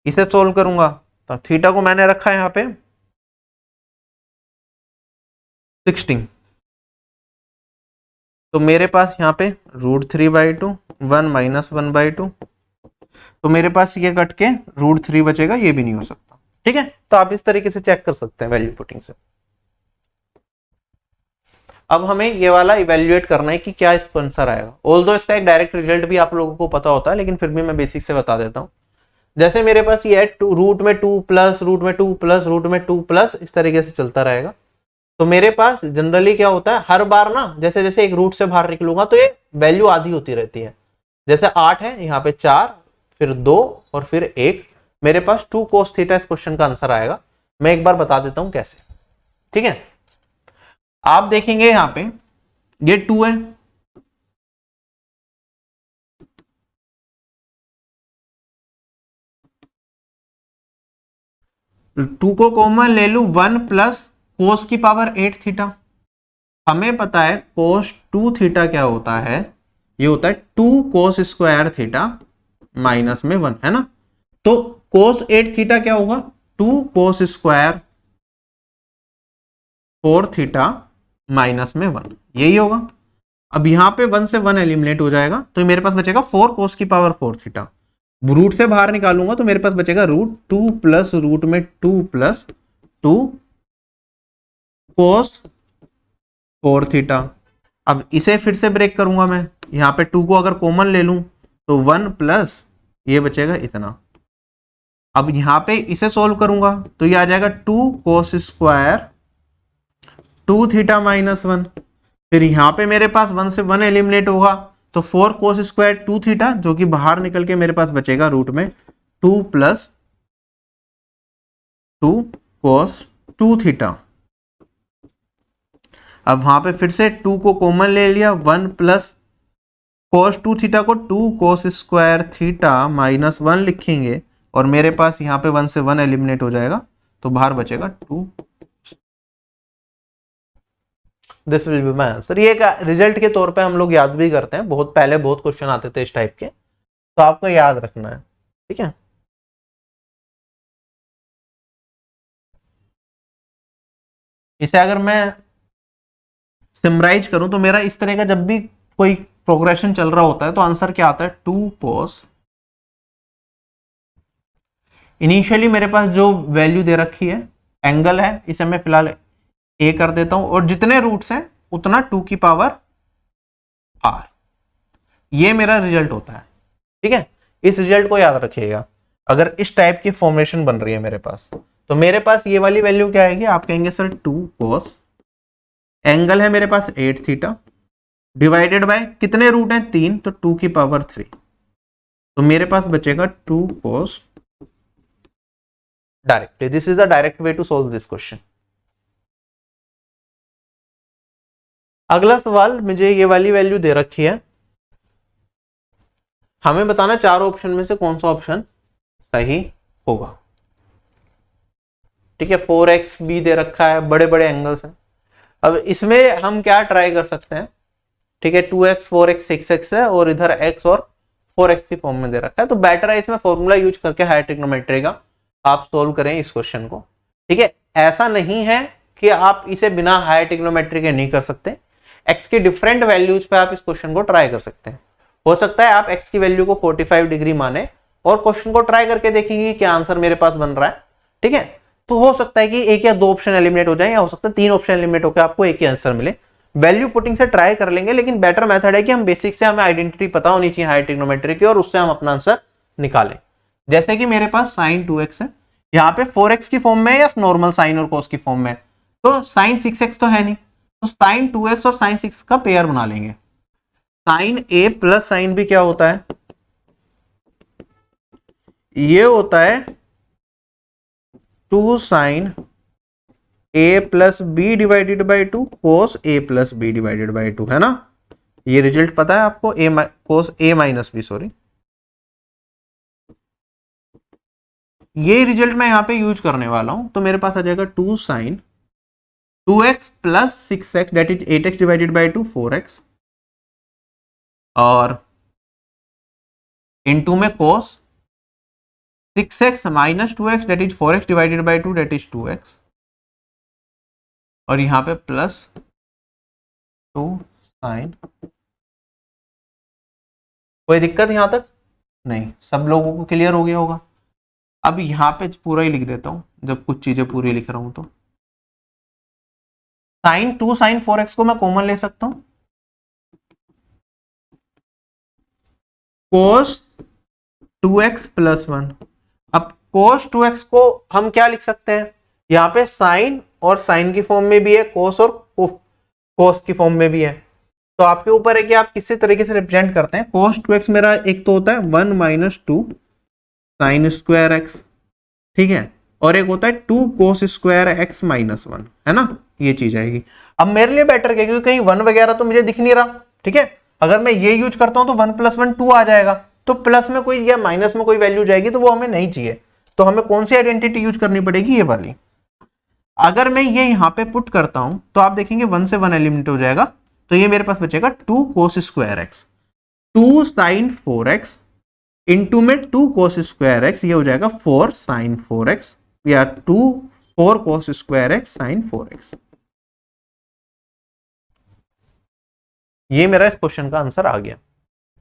इसे सोल्व करूंगा तो थीटा को मैंने रखा है यहाँ पे 16, तो मेरे पास यहाँ पे √3/2 1 माइनस 1/2, तो मेरे पास ये कट के √3 बचेगा, ये भी नहीं हो सकता, ठीक है। तो आप इस तरीके से चेक कर सकते हैं वैल्यू पुटिंग से। अब हमें ये वाला इवेल्युएट करना है कि क्या इस पर आंसर आएगा। ऑल्दो इसका एक डायरेक्ट रिजल्ट भी आप लोगों को पता होता है, लेकिन फिर भी मैं बेसिक से बता देता हूँ। जैसे मेरे पास ये है रूट में 2 प्लस रूट में 2 प्लस रूट में 2 प्लस, इस तरीके से चलता रहेगा। तो मेरे पास जनरली क्या होता है, हर बार ना जैसे जैसे एक रूट से बाहर निकलूंगा तो ये वैल्यू आधी होती रहती है। जैसे 8 है, यहाँ पे 4, फिर 2 और फिर 1, मेरे पास 2 cos थीटा इस क्वेश्चन का आंसर आएगा। मैं एक बार बता देता हूं कैसे, ठीक है। आप देखेंगे यहाँ पे ये 2 है, टू को कॉमन ले लू, 1 प्लस कोस की पावर 8 थीटा। हमें पता है कोस 2 थीटा क्या होता है, ये होता है 2 कोस स्क्वायर थीटा माइनस में 1, है ना। तो कोस 8 थीटा क्या होगा, 2 कोस स्क्वायर 4 थीटा माइनस में 1, यही होगा। अब यहाँ पे 1 से 1 एलिमिनेट हो जाएगा, तो मेरे पास बचेगा 4 कोस की पावर 4 थीटा। रूट से बाहर निकालूंगा तो मेरे पास बचेगा √2 प्लस रूट में 2 प्लस 2 कोस 4 थीटा। अब इसे फिर से ब्रेक करूंगा मैं, यहाँ पे 2 को अगर कॉमन ले लूं तो 1 प्लस ये बचेगा इतना। अब यहाँ पे इसे सोल्व करूंगा तो ये आ जाएगा 2 कोस स्क्वायर 2 थीटा माइनस 1। फिर यहाँ पे मेरे पास 1 से 1 एलिमिनेट होगा, तो 4 कोस स्क्वायर 2 थीटा जो कि बाहर निकल के मेरे पास बचेगा रूट में 2 प्लस 2 cos 2 थीटा। अब वहां पे फिर से 2 को कॉमन ले लिया, 1 प्लस cos 2 थीटा को 2 cos स्क्वायर थीटा माइनस 1 लिखेंगे, और मेरे पास यहाँ पे 1 से 1 एलिमिनेट हो जाएगा, तो बाहर बचेगा 2। This will be my answer. ये एक रिजल्ट के तौर पे हम लोग याद भी करते हैं, बहुत पहले बहुत क्वेश्चन आते थे इस टाइप के, तो आपको याद रखना है, ठीक है। इसे अगर मैं सिमराइज करूं तो मेरा इस तरह का जब भी कोई प्रोग्रेशन चल रहा होता है तो आंसर क्या आता है, 2 cos। इनिशियली मेरे पास जो वैल्यू दे रखी है एंगल है, इसे मैं फिलहाल ए कर देता हूं, और जितने रूट्स हैं उतना 2 की पावर आर, ये मेरा रिजल्ट होता है, ठीक है। इस रिजल्ट को याद रखिएगा। अगर इस टाइप की फॉर्मेशन बन रही है मेरे पास, तो मेरे पास ये वाली वैल्यू क्या आएगी, आप कहेंगे सर 2 cos, एंगल है मेरे पास 8 थीटा, डिवाइडेड बाय कितने रूट हैं, 3, तो 2 की पावर 3, तो मेरे पास बचेगा 2 cos directly. This is the direct way to solve this question. अगला सवाल, मुझे ये वाली वैल्यू दे रखी है, हमें बताना चार ऑप्शन में से कौन सा ऑप्शन सही होगा, ठीक है। 4x भी दे रखा है, बड़े बड़े एंगल्स हैं। अब इसमें हम क्या ट्राई कर सकते हैं, ठीक है, 2x 4x 6x है, और इधर x और 4x की फॉर्म में दे रखा है, तो बेटर है इसमें फॉर्मूला यूज करके हायर ट्रिग्नोमेट्री का आप सोल्व करें इस क्वेश्चन को, ठीक है। ऐसा नहीं है कि आप इसे बिना हायर ट्रिग्नोमेट्री के नहीं कर सकते, x की डिफरेंट वैल्यूज पे आप इस क्वेश्चन को ट्राई कर सकते हैं। हो सकता है आप x की वैल्यू को 45 डिग्री माने और क्वेश्चन को ट्राई करके देखेंगे क्या आंसर मेरे पास बन रहा है, ठीक है। तो हो सकता है कि एक या दो ऑप्शन एलिमिनेट हो जाए, या हो सकता है 3 ऑप्शन एलिमिनेट होकर आपको एक ही आंसर मिले। वैल्यू पुटिंग से ट्राई कर लेंगे, लेकिन बेटर मेथड है कि हम बेसिक से हमें आइडेंटिटी पता होनी चाहिए हायर ट्रिग्नोमेट्री की, और उससे हम अपना आंसर निकालें। जैसे कि मेरे पास साइन 2x है, यहाँ पे 4x की फॉर्म में या नॉर्मल साइन और कॉस की फॉर्म में, तो साइन 6x तो है नहीं, तो साइन 2x और साइन 6 का पेयर बना लेंगे। साइन ए प्लस साइन बी क्या होता है, ये होता है 2 sine A plus B divided by 2 cos A plus B divided by 2, है ना। ये रिजल्ट पता है आपको, a cos A minus b, sorry, ये रिजल्ट मैं यहां पे यूज करने वाला हूं, तो मेरे पास आ जाएगा 2 sine 2x plus 6x that is 8x divided by 2 4x, और इनटू में cos 6x minus 2x that is 4x divided by 2 that is 2x, और यहां पे प्लस 2 साइन। कोई दिक्कत यहां तक नहीं, सब लोगों को क्लियर हो गया होगा। अब यहां पे पूरा ही लिख देता हूं, जब कुछ चीजें पूरी लिख रहा हूं तो साइन 2 साइन 4x को मैं कॉमन ले सकता हूं, कोस 2x प्लस 1। अब कोस 2x को हम क्या लिख सकते हैं, यहाँ पे साइन और साइन की फॉर्म में भी है, कोस और कोस की फॉर्म में भी है, तो आपके ऊपर है कि आप किसी तरीके से रिप्रेजेंट करते हैं। कोस 2x मेरा एक तो होता है 1 माइनस 2 साइन स्क्वायर एक्स, ठीक है, और एक होता है 2 कोस स्क्वायर एक्स माइनस 1, है ना, ये चीज आएगी। अब मेरे लिए बेटर क्या, क्योंकि कहीं 1 वगैरह तो मुझे दिख नहीं रहा, ठीक है। अगर मैं ये यूज करता हूं तो 1 प्लस 1 2 आ जाएगा, तो प्लस में कोई या माइनस में कोई वैल्यू जाएगी, तो वो हमें नहीं चाहिए। तो हमें कौन सी आइडेंटिटी यूज करनी पड़ेगी, ये वाली। अगर मैं ये यहां पे पुट करता हूं तो आप देखेंगे 1 से 1 एलिमिनेट हो जाएगा, तो ये मेरे पास बचेगा 2 cos square x 2 sine 4x into में 2 कोस स्क्वायर एक्स, ये हो जाएगा 4 साइन 4x, या 4 कोस स्क्वायर एक्स साइन 4x। ये मेरा इस क्वेश्चन का आंसर आ गया,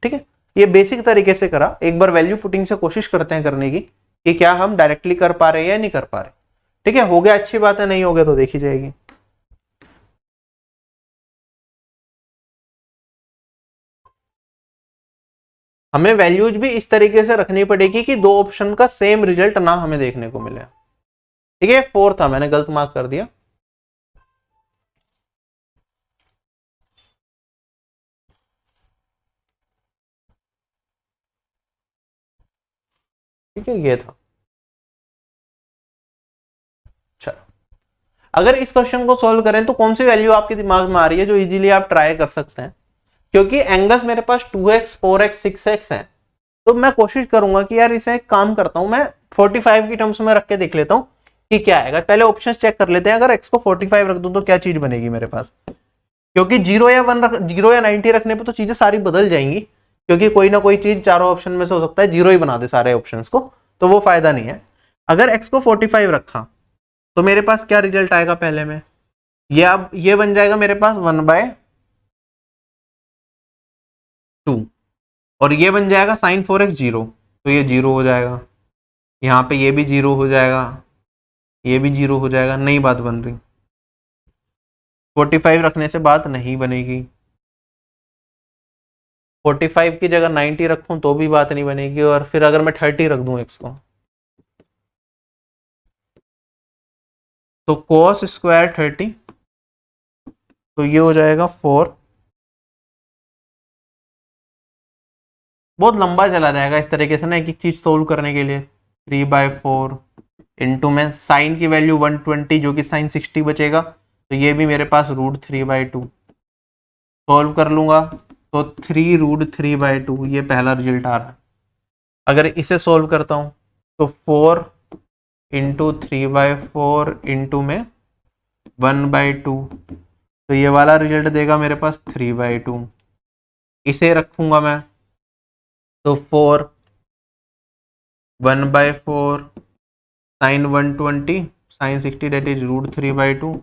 ठीक है। ये बेसिक तरीके से करा, एक बार वैल्यू पुटिंग से कोशिश करते हैं करने की कि क्या हम डायरेक्टली कर पा रहे हैं या नहीं कर पा रहे, ठीक है। हो गया अच्छी बात है, नहीं हो गया तो देखी जाएगी। हमें वैल्यूज भी इस तरीके से रखनी पड़ेगी कि दो ऑप्शन का सेम रिजल्ट ना हमें देखने को मिले, ठीक है। 4 था, मैंने गलत मार्क कर दिया। ठीक है, ये था। चलो, अगर इस क्वेश्चन को सॉल्व करें तो कौन सी वैल्यू आपके दिमाग में आ रही है जो इजीली आप ट्राई कर सकते हैं? क्योंकि एंगल्स मेरे पास 2x 4x 6x है, तो मैं कोशिश करूंगा कि यार इसे एक काम करता हूं, मैं 45 की टर्म्स में रख के देख लेता हूं कि क्या आएगा। पहले ऑप्शन चेक कर लेते हैं, अगर x को 45 रख दूं तो क्या चीज बनेगी मेरे पास, क्योंकि 0 या 1 0 या 90 रखने पे तो चीजें सारी बदल जाएंगी, क्योंकि कोई ना कोई चीज चारों ऑप्शन में से हो सकता है 0 ही बना दे सारे ऑप्शन को, तो वो फायदा नहीं है। अगर x को 45 रखा तो मेरे पास क्या रिजल्ट आएगा, पहले में ये अब ये बन जाएगा मेरे पास 1/2, और ये बन जाएगा sin 4x 0, तो ये 0 हो जाएगा, यहाँ पे ये भी 0 हो जाएगा, ये भी 0 हो जाएगा, नई बात बन रही। 45 रखने से बात नहीं बनेगी, 45 की जगह 90 रखूं तो भी बात नहीं बनेगी, और फिर अगर मैं 30 रख दूं x को तो cos स्क्वायर 30, तो ये हो जाएगा 4। बहुत लंबा चला जाएगा इस तरीके से ना एक एक चीज सोल्व करने के लिए। 3/4 इंटू में साइन की वैल्यू 120 जो कि साइन 60 बचेगा, तो ये भी मेरे पास √3/2 सोल्व कर लूंगा तो 3√3/2 ये पहला रिजल्ट आ रहा है। अगर इसे सोल्व करता हूं तो 4 इंटू 3/4 इंटू में 1/2, तो ये वाला रिजल्ट देगा मेरे पास 3/2। इसे रखूंगा मैं तो 4 1/4 साइन 120 साइन 60 डेट इज √3/2,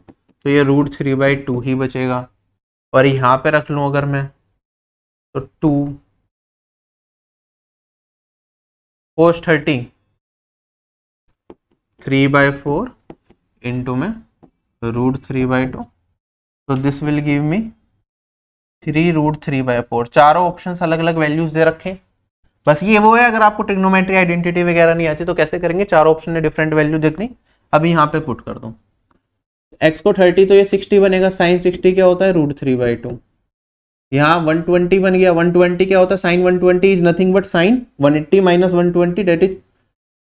तो ये √3/2 ही बचेगा। और यहाँ पे रख लूँ अगर मैं तो 2 cos 30 3/4 इंटू में √3/2, तो दिस विल गिव मी 3√3/4। चारों ऑप्शंस अलग अलग वैल्यूज दे रखे, बस ये वो है अगर आपको ट्रिग्नोमेट्री आइडेंटिटी वगैरह नहीं आती तो कैसे करेंगे, चारों ऑप्शन ने डिफरेंट वैल्यू देखनी। अभी यहाँ पे पुट कर दूं x को 30 तो ये 60 बनेगा, साइन 60 क्या होता है √3/2, यहाँ 120 बन गया, 120 क्या होता है sine 120 is nothing but sine 180 minus 120 that is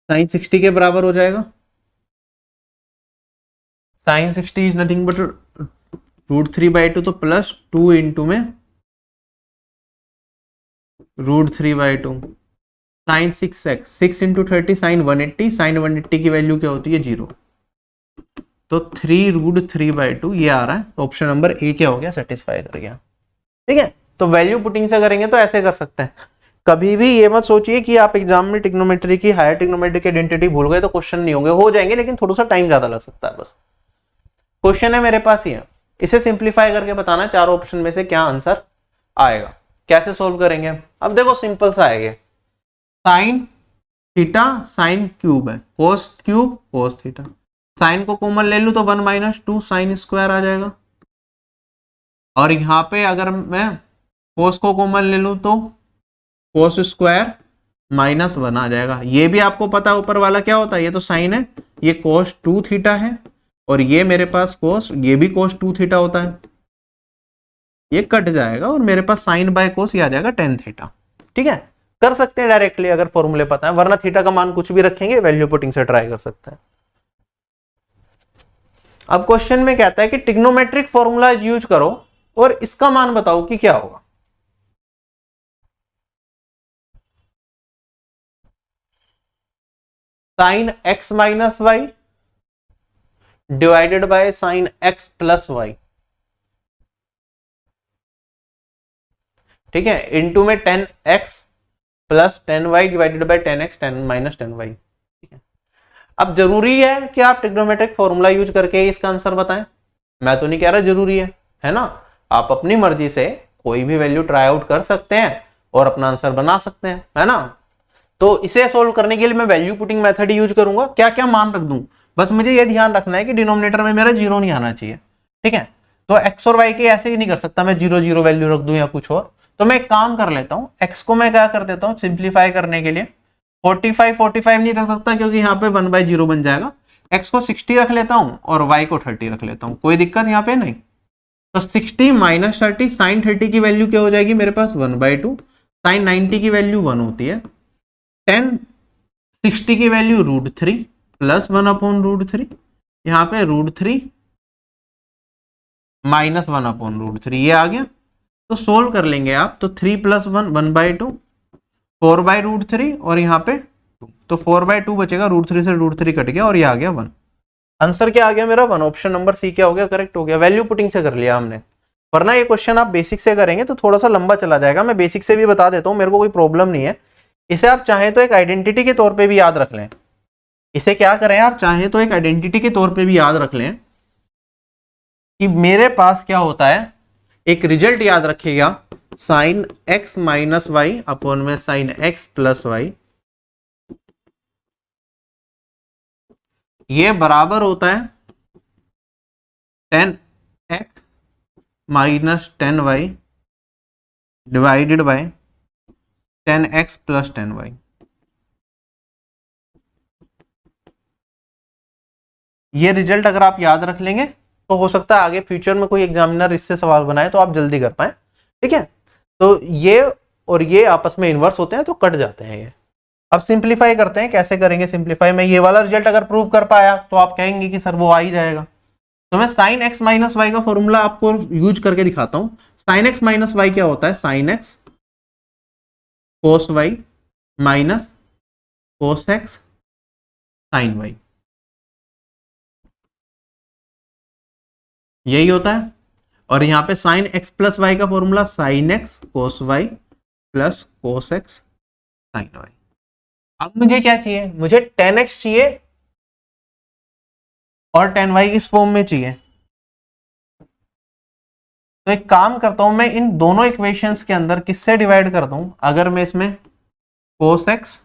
sine 60 के बराबर हो जाएगा। साइन 60 इज नथिंग बट √3/2, तो प्लस 2 इंटू में √3/2 sign 6x 6 into 30 sign 180, sign 180 की वैल्यू क्या होती है 0, तो 3√3/2 ये आ रहा है। तो ऑप्शन नंबर ए क्या हो गया, सेटिस्फाई कर गया। ठीक है, तो वैल्यू पुटिंग से करेंगे तो ऐसे कर सकते हैं। कभी भी ये मत सोचिए कि आप एग्जाम में ट्रिग्नोमेट्री की हायर ट्रिग्नोमेट्री की आइडेंटिटी भूल गए तो क्वेश्चन नहीं होंगे, हो जाएंगे लेकिन थोड़ा सा टाइम ज्यादा लग सकता है। बस क्वेश्चन है मेरे पास ये, इसे सिंप्लीफाई करके बताना चारों ऑप्शन में से क्या आंसर आएगा। कैसे सोल्व करेंगे, अब देखो सिंपल सा आएगा, साइन थीटा साइन क्यूब है, cos cube cos theta, sine को कॉमन ले लूं तो 1 - 2 साइन स्क्वायर आ जाएगा, और यहाँ पे अगर मैं कोस को कॉमन ले लूं तो कोस स्क्वायर -1 आ जाएगा। ये भी आपको पता है ऊपर वाला क्या होता है, ये तो साइन है, ये कोस 2 थीटा है, और ये मेरे पास कोस, ये भी कोस 2 थीटा होता है, ये कट जाएगा और मेरे पास साइन बाय कोस ये आ जाएगा tan थीटा। ठीक है, कर सकते हैं डायरेक्टली अगर फॉर्मूले पता है, वरना थीटा का मान कुछ भी रखेंगे, वैल्यू पुटिंग से ट्राई कर सकते हैं। अब क्वेश्चन में कहता है कि ट्रिग्नोमेट्रिक फॉर्मूला यूज करो और इसका मान बताओ कि क्या होगा। Sine x minus y divided by sine x plus y, ठीक है, इनटू में 10x plus 10y divided by 10x 10 minus 10y। ठीक है, अब जरूरी है कि आप ट्रिग्नोमेट्रिक फॉर्मूला यूज करके इसका आंसर बताएं, मैं तो नहीं कह रहा जरूरी है ना, आप अपनी मर्जी से कोई भी वैल्यू ट्राई आउट कर सकते हैं और अपना आंसर बना सकते हैं, है ना। तो इसे सोल्व करने के लिए मैं वैल्यू पुटिंग मेथड यूज करूंगा। क्या क्या मान रख दूं, बस मुझे ये ध्यान रखना है कि डिनोमिनेटर में मेरा 0 नहीं आना चाहिए। ठीक है, तो x और y के ऐसे ही नहीं कर सकता मैं 0 0 वैल्यू रख दूं या कुछ और, तो मैं एक काम कर लेता हूं, x को मैं क्या कर देता हूं सिंप्लीफाई करने के लिए 45 नहीं रख सकता क्योंकि यहाँ पे 1/0 बन जाएगा, x को 60 रख लेता हूं और y को 30 रख लेता हूं, कोई दिक्कत यहाँ पे नहीं। तो 60 माइनस 30 साइन 30 की वैल्यू क्या हो जाएगी मेरे पास 1/2, साइन 90 की वैल्यू 1 होती है, 10 60 की वैल्यू √3 प्लस 1/√3, यहाँ पे √3 -1/√3 ये आ गया। तो सोल्व कर लेंगे आप, तो 3 + 1 1/2 4/√3 और यहाँ पे 2, तो 4/2 बचेगा, √3 से √3 कट गया और ये आ गया 1। आंसर क्या आ गया मेरा 1, ऑप्शन नंबर सी क्या हो गया, करेक्ट हो गया। वैल्यू पुटिंग से कर लिया हमने, वरना ये क्वेश्चन आप बेसिक से करेंगे तो थोड़ा सा लंबा चला जाएगा। मैं बेसिक से भी बता देता हूँ, मेरे को कोई प्रॉब्लम नहीं है। इसे आप चाहें तो एक आइडेंटिटी के तौर पे भी याद रख लें। इसे क्या करें, आप चाहें तो एक आइडेंटिटी के तौर पे भी याद रख लें कि मेरे पास क्या होता है, एक रिजल्ट याद रखिएगा, sin x - y अपॉन में sin x + y, ये बराबर होता है 10x - 10y divided by 10x + 10y। ये रिजल्ट अगर आप याद रख लेंगे तो हो सकता है आगे फ्यूचर में कोई एग्जामिनर इससे सवाल बनाए तो आप जल्दी कर पाए। ठीक है, तो ये और ये आपस में इन्वर्स होते हैं तो कट जाते हैं ये। अब सिंप्लीफाई करते हैं, कैसे करेंगे सिंप्लीफाई। मैं ये वाला रिजल्ट अगर प्रूव कर पाया तो आप कहेंगे कि सर वो आ ही जाएगा, तो मैं sin x - y का फॉर्मूला आपको यूज करके दिखाता हूं। sin x - y क्या होता है, sin x cos y minus cos x sin y, यही होता है। और यहाँ पे sin x + y का formula sin x cos y plus cos x sin y। अब मुझे क्या चाहिए, मुझे 10x चाहिए और 10y इस फॉर्म में चाहिए। तो एक काम करता हूं, मैं इन दोनों इक्वेशंस के अंदर किससे डिवाइड करता हूं, अगर मैं इसमें cos x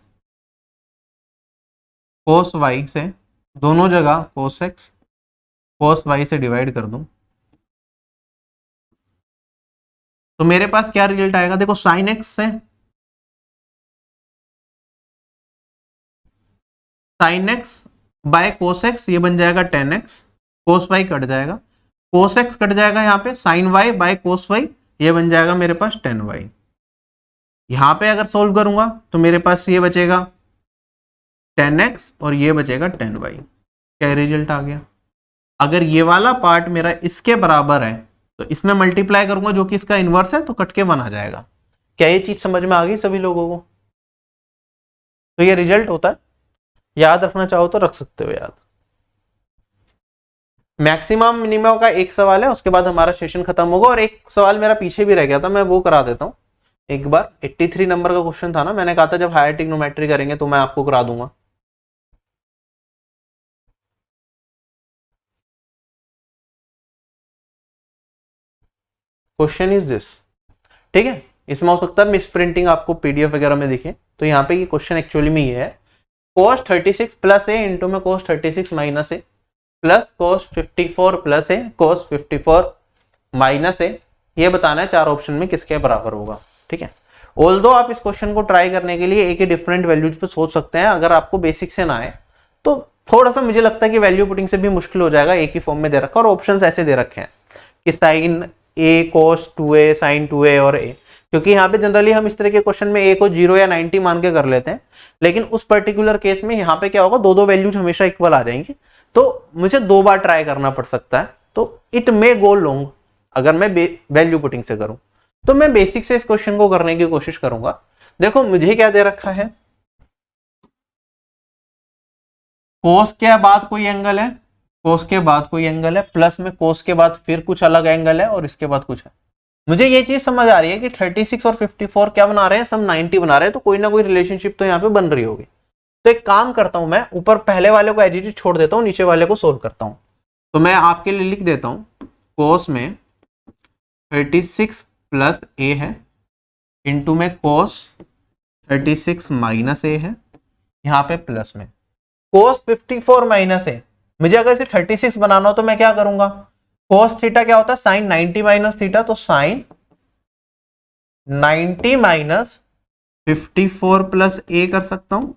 cos y से, दोनों जगह cos x cos y से डिवाइड कर दूं तो मेरे पास क्या रिजल्ट आएगा, देखो sin x से sin x by cos x ये बन जाएगा 10x, cos y कट जाएगा, cos x कट जाएगा, यहाँ पे sin y by cos y ये बन जाएगा मेरे पास 10y। यहाँ पे अगर सोल्व करूंगा तो मेरे पास ये बचेगा 10x और ये बचेगा 10y। क्या रिजल्ट आ गया। अगर ये वाला पार्ट मेरा इसके बराबर है तो इसमें मल्टीप्लाई करूंगा जो कि इसका इनवर्स है तो कट के 1 आ जाएगा। क्या ये चीज समझ में आ गई सभी लोगों को। तो ये रिजल्ट होता है, याद रखना चाहो तो रख सकते हो याद। मैक्सिमम मिनिमम का एक सवाल है, उसके बाद हमारा सेशन खत्म होगा। और एक सवाल मेरा पीछे भी रह गया था, मैं वो करा देता हूँ एक बार। 83 नंबर का क्वेश्चन था ना, मैंने कहा था जब हायर ट्रिग्नोमेट्री करेंगे तो मैं आपको करा दूंगा। क्वेश्चन इज दिस, ठीक है। इसमें हो सकता है मिस प्रिंटिंग आपको पीडीएफ वगैरह में दिखे, तो यहाँ पे ये क्वेश्चन एक्चुअली में ये है, cos 36 प्लस ए इंटू में cos 36 माइनस ए प्लस cos 54 प्लस ए cos 54 माइनस ए, ये बताना है चार ऑप्शन में किसके बराबर होगा। ठीक है, ऑल्दो आप इस क्वेश्चन को ट्राई करने के लिए एक ही डिफरेंट वैल्यूज पे सोच सकते हैं। अगर आपको बेसिक से ना आए तो थोड़ा सा मुझे लगता है कि वैल्यू पुटिंग से भी मुश्किल हो जाएगा। एक ही फॉर्म में दे रखा और ऑप्शंस ऐसे दे रखे हैं कि साइन ए cos 2a साइन 2a और a, क्योंकि यहाँ पे जनरली हम इस तरह के क्वेश्चन में a को 0 या 90 मान के कर लेते हैं, लेकिन उस पर्टिकुलर केस में यहाँ पे क्या होगा, दो वैल्यूज हमेशा इक्वल आ जाएंगी, तो मुझे 2 बार ट्राई करना पड़ सकता है। तो इट मे गो लॉन्ग अगर मैं वैल्यू पुटिंग से करूं, तो मैं बेसिक से इस क्वेश्चन को करने की कोशिश करूंगा। देखो मुझे क्या दे रखा है, कोस के बाद कोई एंगल है, कोस के बाद कोई एंगल है, प्लस में कोस के बाद फिर कुछ अलग एंगल है और इसके बाद कुछ है। मुझे ये चीज समझ आ रही है कि 36 और 54 क्या बना रहे हैं, सब 90 बना रहे हैं, तो कोई ना कोई रिलेशनशिप तो यहाँ पे बन रही होगी। तो एक काम करता हूं, मैं ऊपर पहले वाले को एज इट इज छोड़ देता हूं, नीचे वाले को सोल्व करता हूं। तो मैं आपके लिए लिख देता हूं, कोस में 36 प्लस ए है इंटू में कोस 36 माइनस ए है, यहाँ पे प्लस में कोस 54 माइनस ए। मुझे अगर इसे 36 बनाना हो तो मैं क्या करूंगा, कोस थीटा क्या होता है, साइन 90 माइनस थीटा, तो साइन 90 माइनस 54 प्लस ए कर सकता हूं।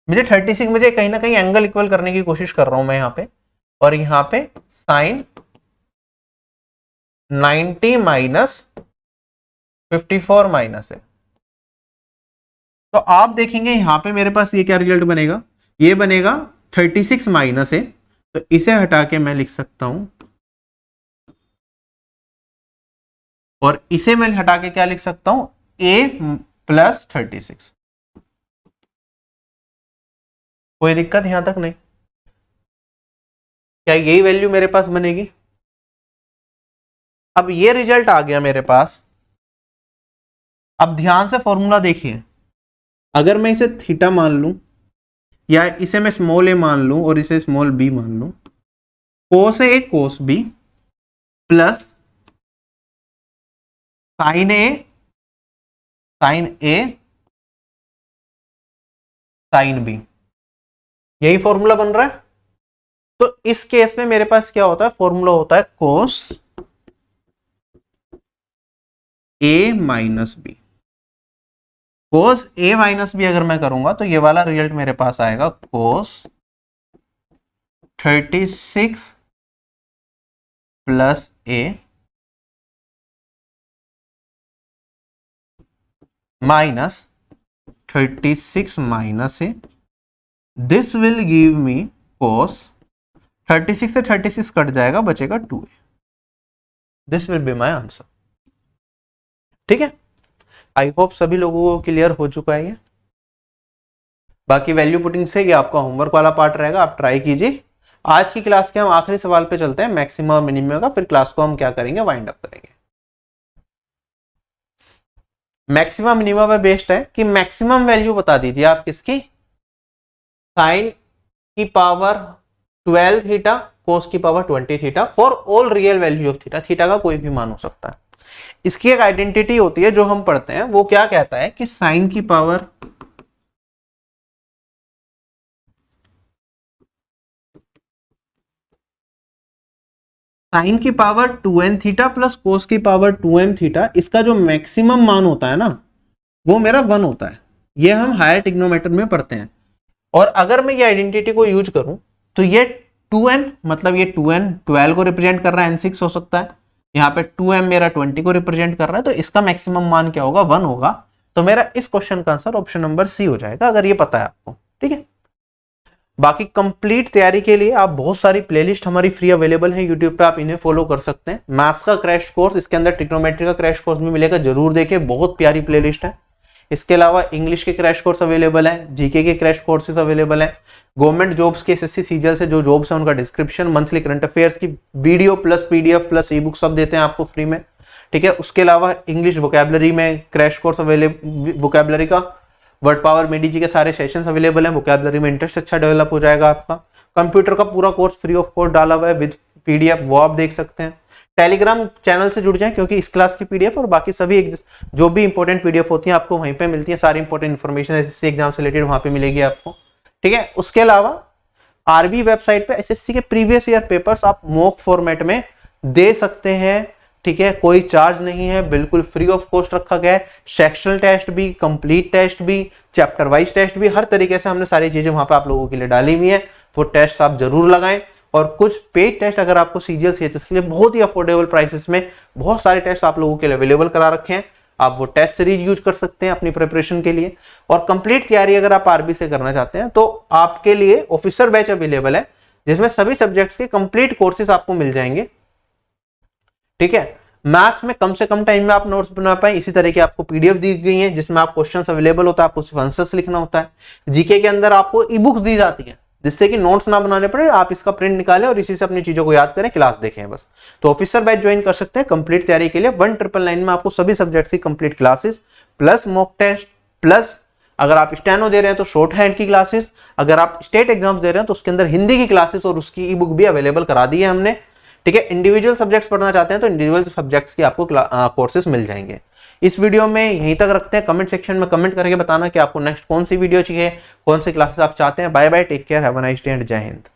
मुझे 36, मुझे कहीं ना कहीं एंगल इक्वल करने की कोशिश कर रहा हूं मैं यहाँ पे, और यहाँ पे साइन 90 माइनस 54 माइनस है। तो आप देखेंगे यहाँ पे मेरे पास ये क्या रिजल्ट बनेगा, ये बनेगा 36 माइनस है तो इसे हटा के मैं लिख सकता हूं, और इसे मैं हटा के क्या लिख सकता हूं, a प्लस 36। कोई दिक्कत यहां तक नहीं? क्या यही वैल्यू मेरे पास बनेगी? अब ये रिजल्ट आ गया मेरे पास। अब ध्यान से फॉर्मूला देखिए, अगर मैं इसे थीटा मान लूं, या इसे मैं स्मॉल ए मान लूं और इसे स्मॉल बी मान लूं, कोस ए कोस बी प्लस साइन ए साइन बी, यही फॉर्मूला बन रहा है। तो इस केस में मेरे पास क्या होता है, फॉर्मूला होता है कोस ए माइनस बी। कोस ए माइनस बी अगर मैं करूंगा तो ये वाला रिजल्ट मेरे पास आएगा cos 36 plus A minus 36 minus A, this will give me cos 36 से 36 कट जाएगा, बचेगा 2a। This will be my answer. ठीक है, आई होप सभी लोगों को क्लियर हो चुका है ये। बाकी वैल्यू पुटिंग से ये आपका होमवर्क वाला पार्ट रहेगा, आप ट्राई कीजिए। आज की क्लास के हम आखिरी सवाल पे चलते हैं, मैक्सिमम और मिनिमम का, फिर क्लास को हम क्या करेंगे, वाइंड अप करेंगे। मैक्सिमम मिनिमम पे बेस्ड है कि मैक्सिमम वैल्यू बता दीजिए आप किसकी, साइन की पावर 12 थीटा कोस की power 20 theta for all real value of theta. Theta का कोई भी मान हो सकता है। इसकी एक आइडेंटिटी होती है जो हम पढ़ते हैं, वो क्या कहता है कि साइन की पावर साइन की power 2n theta plus cos की पावर 2m थीटा, इसका जो मैक्सिमम मान होता है ना, वो मेरा 1 होता है। ये हम हायर ट्रिग्नोमेट्री में पढ़ते हैं। और अगर मैं ये आइडेंटिटी को यूज करूं तो ये 2n, मतलब ये 2n 12 को रिप्रेजेंट कर रहा है, n6 हो सकता है, यहाँ पे 2m मेरा 20 को रिप्रेजेंट कर रहा है, तो इसका मैक्सिमम मान क्या होगा, 1 होगा। तो मेरा इस क्वेश्चन का आंसर ऑप्शन नंबर सी हो जाएगा, अगर ये पता है आपको। ठीक है, बाकी कंप्लीट तैयारी के लिए आप बहुत सारी प्लेलिस्ट हमारी फ्री अवेलेबल है यूट्यूब पे, आप इन्हें फॉलो कर सकते हैं। मैथ्स का क्रैश कोर्स, इसके अंदर ट्रिग्नोमेट्री का क्रैश कोर्स भी मिलेगा, जरूर देखें, बहुत प्यारी प्लेलिस्ट है। इसके अलावा इंग्लिश के क्रैश कोर्स अवेलेबल है, जीके के क्रैश कोर्सेज अवेलेबल है, गवर्नमेंट जॉब्स के एसएससी सीजीएल से जो जॉब्स है उनका डिस्क्रिप्शन, मंथली करंट अफेयर्स की वीडियो प्लस पीडीएफ प्लस ई बुक सब देते हैं आपको फ्री में। ठीक है, उसके अलावा इंग्लिश वोकैबुलरी में क्रैश कोर्स अवेलेबल, वोकैबुलरी का वर्ड पावर मेडी जी के सारे सेशंस अवेलेबल हैं, वोकैबुलरी में इंटरेस्ट अच्छा डेवलप हो जाएगा आपका। कंप्यूटर का पूरा कोर्स फ्री ऑफ कॉस्ट डाला हुआ है विद पीडीएफ, वो आप देख सकते हैं। टेलीग्राम चैनल से जुड़ जाएं, क्योंकि इस क्लास की पीडीएफ और बाकी सभी जो भी इंपॉर्टेंट पीडीएफ होती है आपको वहीं पे मिलती है, सारी इंपॉर्टेंट इन्फॉर्मेशन एसएससी एग्जाम से रिलेटेड वहां पे मिलेगी आपको। ठीक है, उसके अलावा आरबी वेबसाइट पे एसएससी के प्रीवियस ईयर पेपर्स आप मॉक फॉर्मेट में दे सकते हैं। ठीक है, कोई चार्ज नहीं है, बिल्कुल फ्री ऑफ कॉस्ट रखा गया है। सेक्शनल टेस्ट भी, कंप्लीट टेस्ट भी, चैप्टर वाइज टेस्ट भी, हर तरीके से हमने सारी चीजें वहां पे आप लोगों के लिए डाली हुई है। वो टेस्ट आप जरूर लगाएं। और कुछ पेड टेस्ट अगर आपको सीजीएल सीएचएस के लिए बहुत ही अफोर्डेबल प्राइसेस में बहुत सारे टेस्ट आप लोगों के लिए अवेलेबल करा रखे हैं, आप वो टेस्ट सीरीज यूज कर सकते हैं अपनी प्रिपरेशन के लिए। और कंप्लीट तैयारी अगर आप आरबी से करना चाहते हैं तो आपके लिए ऑफिसर बैच अवेलेबल है, जिसमें सभी सब्जेक्ट्स के कंप्लीट कोर्सेज आपको मिल जाएंगे। ठीक है, मैथ्स में कम से कम टाइम में आप नोट्स बना पाए, इसी तरह की आपको पीडीएफ दी गई है जिसमें आप क्वेश्चंस अवेलेबल होता है, आपको सिर्फ आंसर्स लिखना होता है। जीके के अंदर आपको ई बुक्स दी जाती है जिससे कि नोट्स ना बनाने पड़े, आप इसका प्रिंट निकालें और इसी से अपनी चीजों को याद करें, क्लास देखें बस। तो ऑफिसर बैच ज्वाइन कर सकते हैं कंप्लीट तैयारी के लिए। 1999 में आपको सभी सब्जेक्ट्स की complete classes plus mock test plus अगर आप स्टेनो दे रहे हैं तो शॉर्ट हैंड की क्लासेस, अगर आप स्टेट एग्जाम्स दे रहे हैं तो उसके अंदर हिंदी की क्लासेस और उसकी ई बुक भी अवेलेबल करा दी है हमने। ठीक है, इंडिविजुअल सब्जेक्ट्स पढ़ना चाहते हैं तो इंडिविजुअल सब्जेक्ट्स की आपको कोर्सेज मिल जाएंगे। इस वीडियो में यहीं तक रखते हैं। कमेंट सेक्शन में कमेंट करके बताना कि आपको नेक्स्ट कौन सी वीडियो चाहिए, कौन सी क्लासेस आप चाहते हैं। Bye bye, take care, have a nice day and जय हिंद।